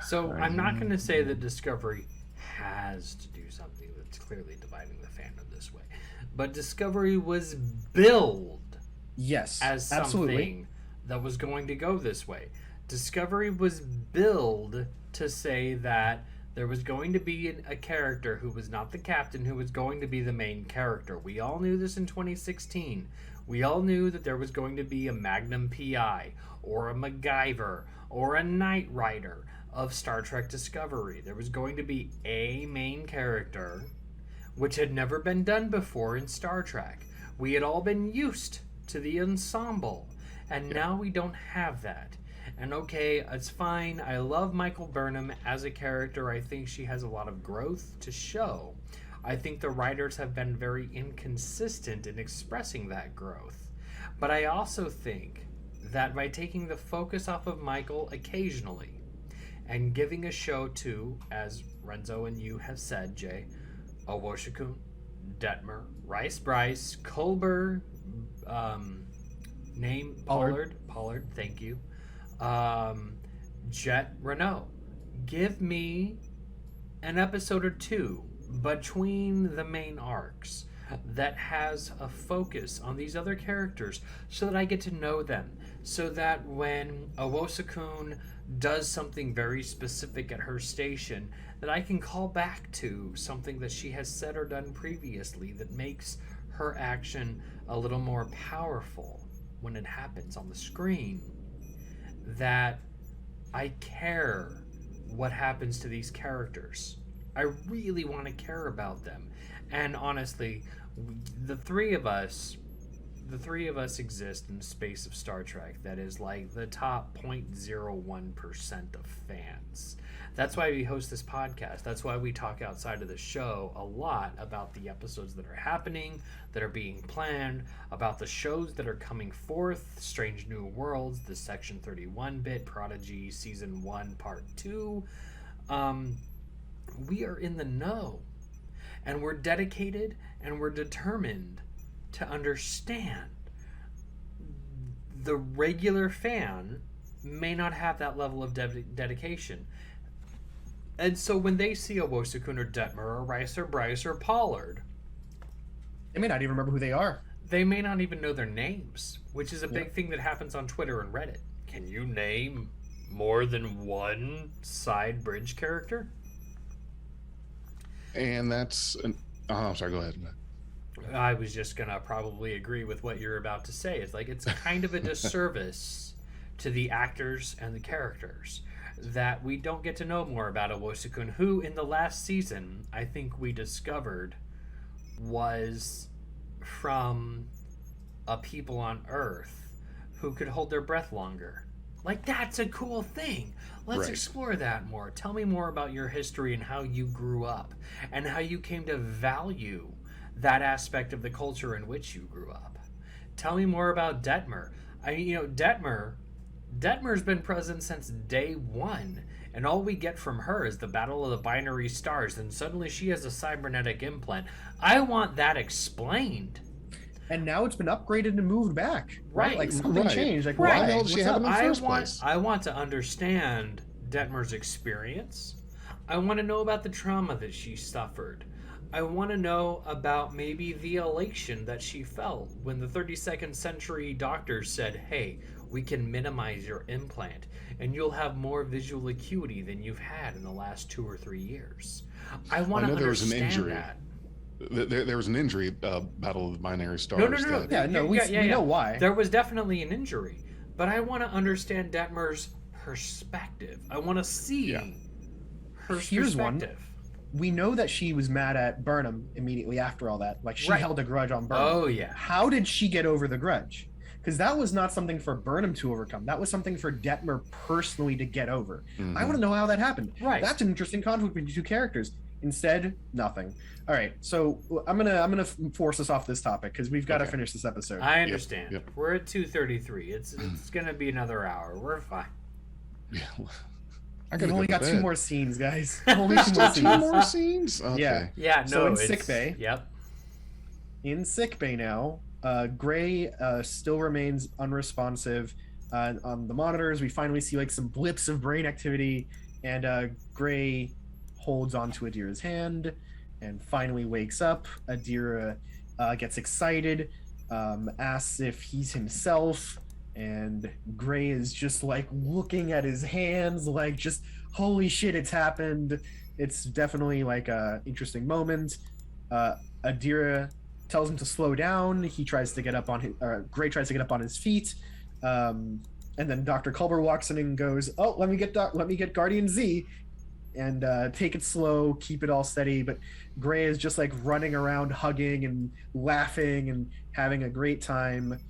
Speaker 2: So I'm not going to say that Discovery has to do something that's clearly dividing the fandom this way, but Discovery was billed
Speaker 3: Yes,
Speaker 2: as something
Speaker 3: absolutely.
Speaker 2: that was going to go this way. Discovery was billed to say that there was going to be a character who was not the captain, who was going to be the main character. We all knew this in 2016. We all knew that there was going to be a Magnum PI or a MacGyver or a Knight Rider of Star Trek Discovery. There was going to be a main character, which had never been done before in Star Trek. We had all been used to the ensemble, and now we don't have that. And okay, it's fine. I love Michael Burnham as a character. I think she has a lot of growth to show. I think the writers have been very inconsistent in expressing that growth. But I also think that by taking the focus off of Michael occasionally and giving a show to, as Renzo and you have said, Jay, Owoshikun, Detmer, Rice Bryce, Culber, Pollard, thank you, Jet Renault. Give me an episode or two between the main arcs that has a focus on these other characters so that I get to know them, so that when Owosakun does something very specific at her station, that I can call back to something that she has said or done previously that makes her action a little more powerful when it happens on the screen. That I care what happens to these characters. I really want to care about them. And honestly, the three of us exist in the space of Star Trek that is like the top 0.01% of fans. That's why we host this podcast. That's why we talk outside of the show a lot about the episodes that are happening, that are being planned, about the shows that are coming forth, Strange New Worlds, the Section 31 bit, Prodigy Season 1 Part 2. We are in the know, and we're dedicated and we're determined to understand. The regular fan may not have that level of dedication. And so when they see a Wosakun or Detmer or Rice or Bryce or Pollard,
Speaker 3: They may not even remember who they are.
Speaker 2: they may not even know their names, which is a big thing that happens on Twitter and Reddit. Can you name more than one side bridge character?
Speaker 1: And that's oh, sorry, go ahead.
Speaker 2: I was just gonna probably agree with what you're about to say. It's like it's kind of a disservice to the actors and the characters that we don't get to know more about Owosakun, who in the last season I think we discovered was from a people on Earth who could hold their breath longer. Like, that's a cool thing. Let's
Speaker 1: Right.
Speaker 2: explore that more. Tell me more about your history and how you grew up and how you came to value that aspect of the culture in which you grew up. Tell me more about Detmer. Detmer's been present since day one, and all we get from her is the Battle of the Binary Stars, and suddenly she has a cybernetic implant. I want that explained.
Speaker 3: And now it's been upgraded and moved back.
Speaker 2: Right.
Speaker 3: Like something
Speaker 1: Right.
Speaker 3: changed. Like
Speaker 1: Why
Speaker 3: why?
Speaker 1: the hell did she
Speaker 3: What's
Speaker 1: have
Speaker 3: up?
Speaker 1: it in the first place?
Speaker 2: I want to understand Detmer's experience. I want to know about the trauma that she suffered. I want to know about maybe the elation that she felt when the 32nd century doctors said, hey, we can minimize your implant and you'll have more visual acuity than you've had in the last 2 or 3 years. I want
Speaker 1: I
Speaker 2: to
Speaker 1: know there was an
Speaker 2: understand
Speaker 1: injury.
Speaker 2: that.
Speaker 1: There was an injury, Battle of the Binary Stars.
Speaker 2: No.
Speaker 3: Yeah, no, we know why.
Speaker 2: There was definitely an injury, but I want to understand Detmer's perspective. I want to see her
Speaker 3: Here's one.
Speaker 2: perspective.
Speaker 3: We know that she was mad at Burnham immediately after all that. Like, she
Speaker 2: Right.
Speaker 3: held a grudge on Burnham.
Speaker 2: Oh, yeah.
Speaker 3: How did she get over the grudge? Because that was not something for Burnham to overcome. That was something for Detmer personally to get over. I want to know how that happened.
Speaker 2: Right.
Speaker 3: That's an interesting conflict between two characters. Instead, nothing. All right, so I'm gonna force us off this topic because we've got to finish this episode.
Speaker 2: I understand.
Speaker 1: Yep.
Speaker 2: We're at 2:33. It's gonna be another hour. We're fine.
Speaker 1: Yeah.
Speaker 3: We've only got 2
Speaker 1: bed.
Speaker 3: more scenes, guys. Only 2 more
Speaker 1: Two
Speaker 3: scenes.
Speaker 1: more scenes? Okay.
Speaker 3: Yeah.
Speaker 2: Yeah. No.
Speaker 3: So in
Speaker 2: it's,
Speaker 3: sickbay.
Speaker 2: Yep.
Speaker 3: In sickbay now, Gray still remains unresponsive on the monitors. We finally see like some blips of brain activity, and Gray holds onto Adira's hand and finally wakes up. Adira gets excited, asks if he's himself, and Gray is just like looking at his hands like, just holy shit, it's happened. It's definitely like a interesting moment. Adira tells him to slow down. He tries to get up on his Gray tries to get up on his feet, and then Dr. Culber walks in and goes, "Oh, let me get Guardian Z, and take it slow, keep it all steady." But Gray is just like running around, hugging and laughing and having a great time.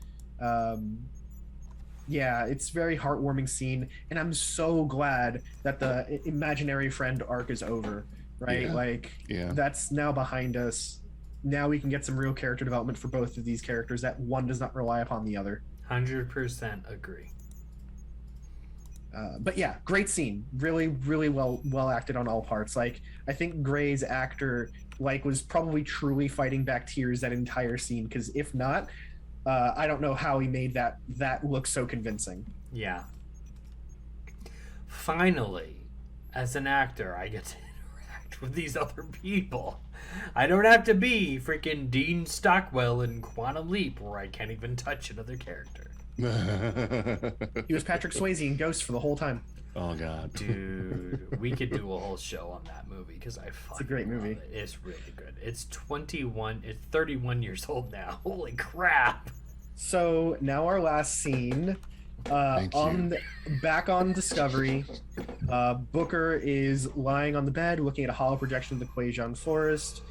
Speaker 3: Yeah, it's a very heartwarming scene, and I'm so glad that the imaginary friend arc is over. Right, that's now behind us. Now we can get some real character development for both of these characters that one does not rely upon the other.
Speaker 2: 100% agree.
Speaker 3: But yeah, great scene. Really, really well acted on all parts. Like, I think Gray's actor was probably truly fighting back tears that entire scene. Because if not, I don't know how he made that look so convincing.
Speaker 2: Yeah. Finally, as an actor, I get to interact with these other people. I don't have to be freaking Dean Stockwell in Quantum Leap, where I can't even touch another character.
Speaker 3: He was Patrick Swayze in Ghost for the whole time.
Speaker 1: Oh god,
Speaker 2: dude, we could do a whole show on that movie because it's
Speaker 3: a great movie.
Speaker 2: It's really good. It's 31 years old now. Holy crap!
Speaker 3: So now our last scene, back on Discovery, Booker is lying on the bed looking at a hollow projection of the Quajon Forest.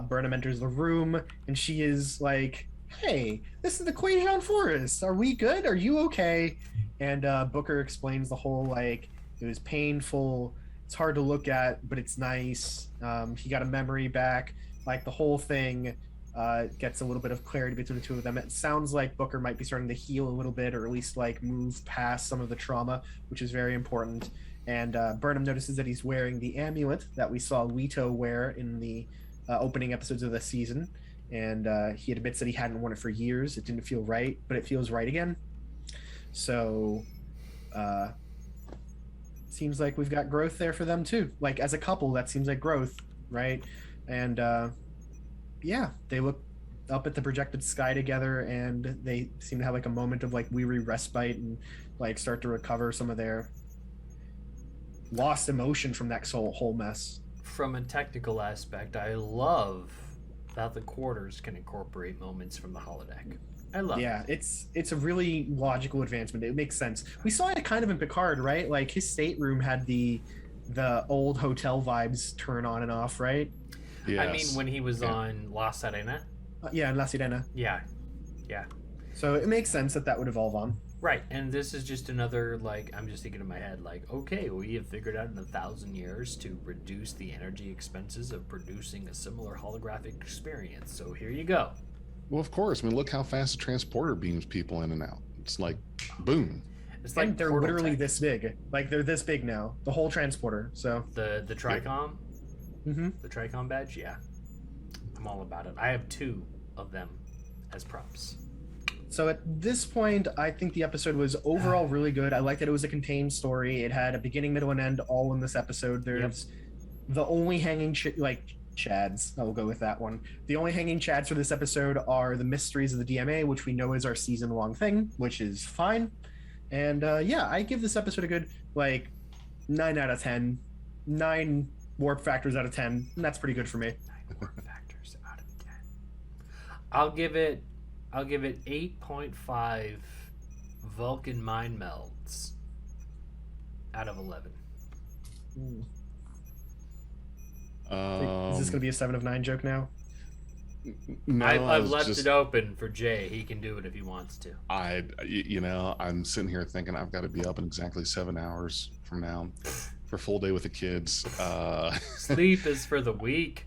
Speaker 3: Burnham enters the room and she is like, "Hey, this is the Quajon Forest. Are we good? Are you okay?" And Booker explains the whole, like, it was painful, it's hard to look at, but it's nice. He got a memory back. Like, the whole thing gets a little bit of clarity between the two of them. It sounds like Booker might be starting to heal a little bit, or at least like move past some of the trauma, which is very important. And Burnham notices that he's wearing the amulet that we saw Leto wear in the opening episodes of the season. And he admits that he hadn't worn it for years. It didn't feel right, but it feels right again. So seems like we've got growth there for them too. Like, as a couple, that seems like growth, right? And yeah, they look up at the projected sky together, and they seem to have like a moment of like weary respite and like start to recover some of their lost emotion from that whole mess.
Speaker 2: From a technical aspect, I love that the quarters can incorporate moments from the holodeck. I love it.
Speaker 3: It's a really logical advancement. It makes sense. We saw it kind of in Picard, right? Like, his stateroom had the old hotel vibes turn on and off, right?
Speaker 1: Yes.
Speaker 2: I mean, when he was on La Sirena.
Speaker 3: Yeah, in La Sirena.
Speaker 2: Yeah.
Speaker 3: So it makes sense that would evolve on.
Speaker 2: Right, and this is just another, like, I'm just thinking in my head, like, okay, we have figured out in 1,000 years to reduce the energy expenses of producing a similar holographic experience. So here you go.
Speaker 1: Well, of course. I mean, look how fast the transporter beams people in and out. It's like, boom.
Speaker 2: It's like,
Speaker 3: and they're
Speaker 2: portal
Speaker 3: literally
Speaker 2: tech.
Speaker 3: this big. Like, they're this big now. The whole transporter. So
Speaker 2: The Tricom?
Speaker 3: Mm-hmm.
Speaker 2: The Tricom badge? Yeah. I'm all about it. I have 2 of them as props.
Speaker 3: So at this point, I think the episode was overall really good. I liked that it was a contained story. It had a beginning, middle, and end all in this episode. There's the only hanging chads. I will go with that one. The only hanging chads for this episode are the mysteries of the DMA, which we know is our season-long thing, which is fine. And yeah, I give this episode a good 9 out of 10. 9 warp factors out of 10. And that's pretty good for me.
Speaker 2: 9 warp factors out of I'll give it 8.5 Vulcan mind melds out of 11.
Speaker 3: Is this going to be a 7 of 9 joke now?
Speaker 1: No,
Speaker 2: I've left it open for Jay. He can do it if he wants to.
Speaker 1: I'm sitting here thinking I've got to be up in exactly 7 hours from now for a full day with the kids.
Speaker 2: Sleep is for the weak.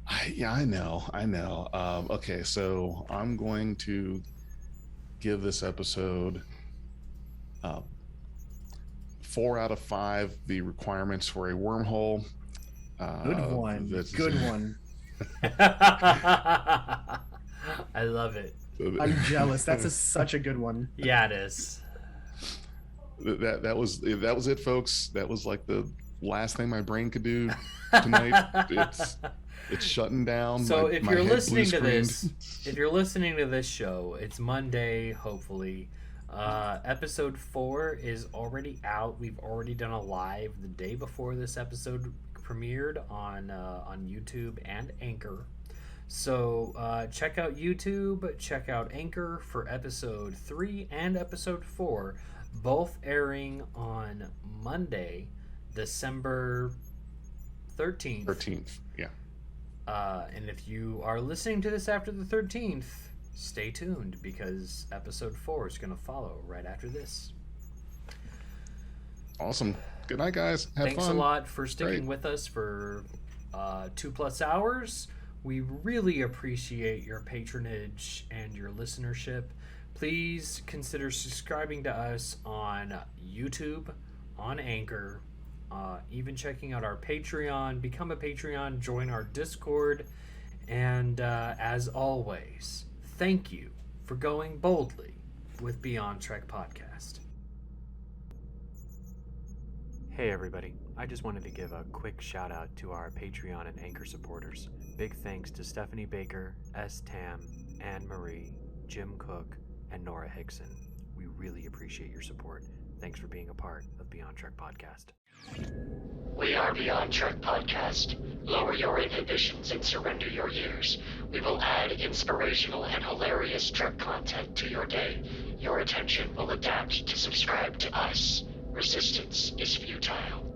Speaker 1: I know. Okay, so I'm going to give this episode 4 out of 5. The requirements for a wormhole.
Speaker 3: Good one. Good one.
Speaker 2: I love it.
Speaker 3: I'm jealous. That's such a good one.
Speaker 2: Yeah, it is.
Speaker 1: That was it, folks. That was like the last thing my brain could do tonight. It's shutting down.
Speaker 2: So
Speaker 1: if
Speaker 2: you're listening to this show, it's Monday, hopefully. Episode 4 is already out. We've already done a live the day before this episode premiered on YouTube and Anchor. So check out YouTube, check out Anchor for episode 3 and episode 4, both airing on Monday, December 13th.
Speaker 1: 13th, yeah.
Speaker 2: And if you are listening to this after the 13th, stay tuned because episode 4 is going to follow right after this.
Speaker 1: Awesome. Good night, guys. Have
Speaker 2: Thanks
Speaker 1: fun.
Speaker 2: a lot for sticking with us for 2+ hours. We really appreciate your patronage and your listenership. Please consider subscribing to us on YouTube, on Anchor, even checking out our Patreon. Become a Patreon, join our Discord, and as always, thank you for going boldly with Beyond Trek Podcast. Hey everybody, I just wanted to give a quick shout out to our Patreon and Anchor supporters. Big thanks to Stephanie Baker, S. Tam, Anne Marie, Jim Cook, and Nora Hickson. We really appreciate your support. Thanks for being a part of Beyond Trek Podcast.
Speaker 5: We are Beyond Trek Podcast. Lower your inhibitions and surrender your years. We will add inspirational and hilarious Trek content to your day. Your attention will adapt to subscribe to us. Resistance is futile.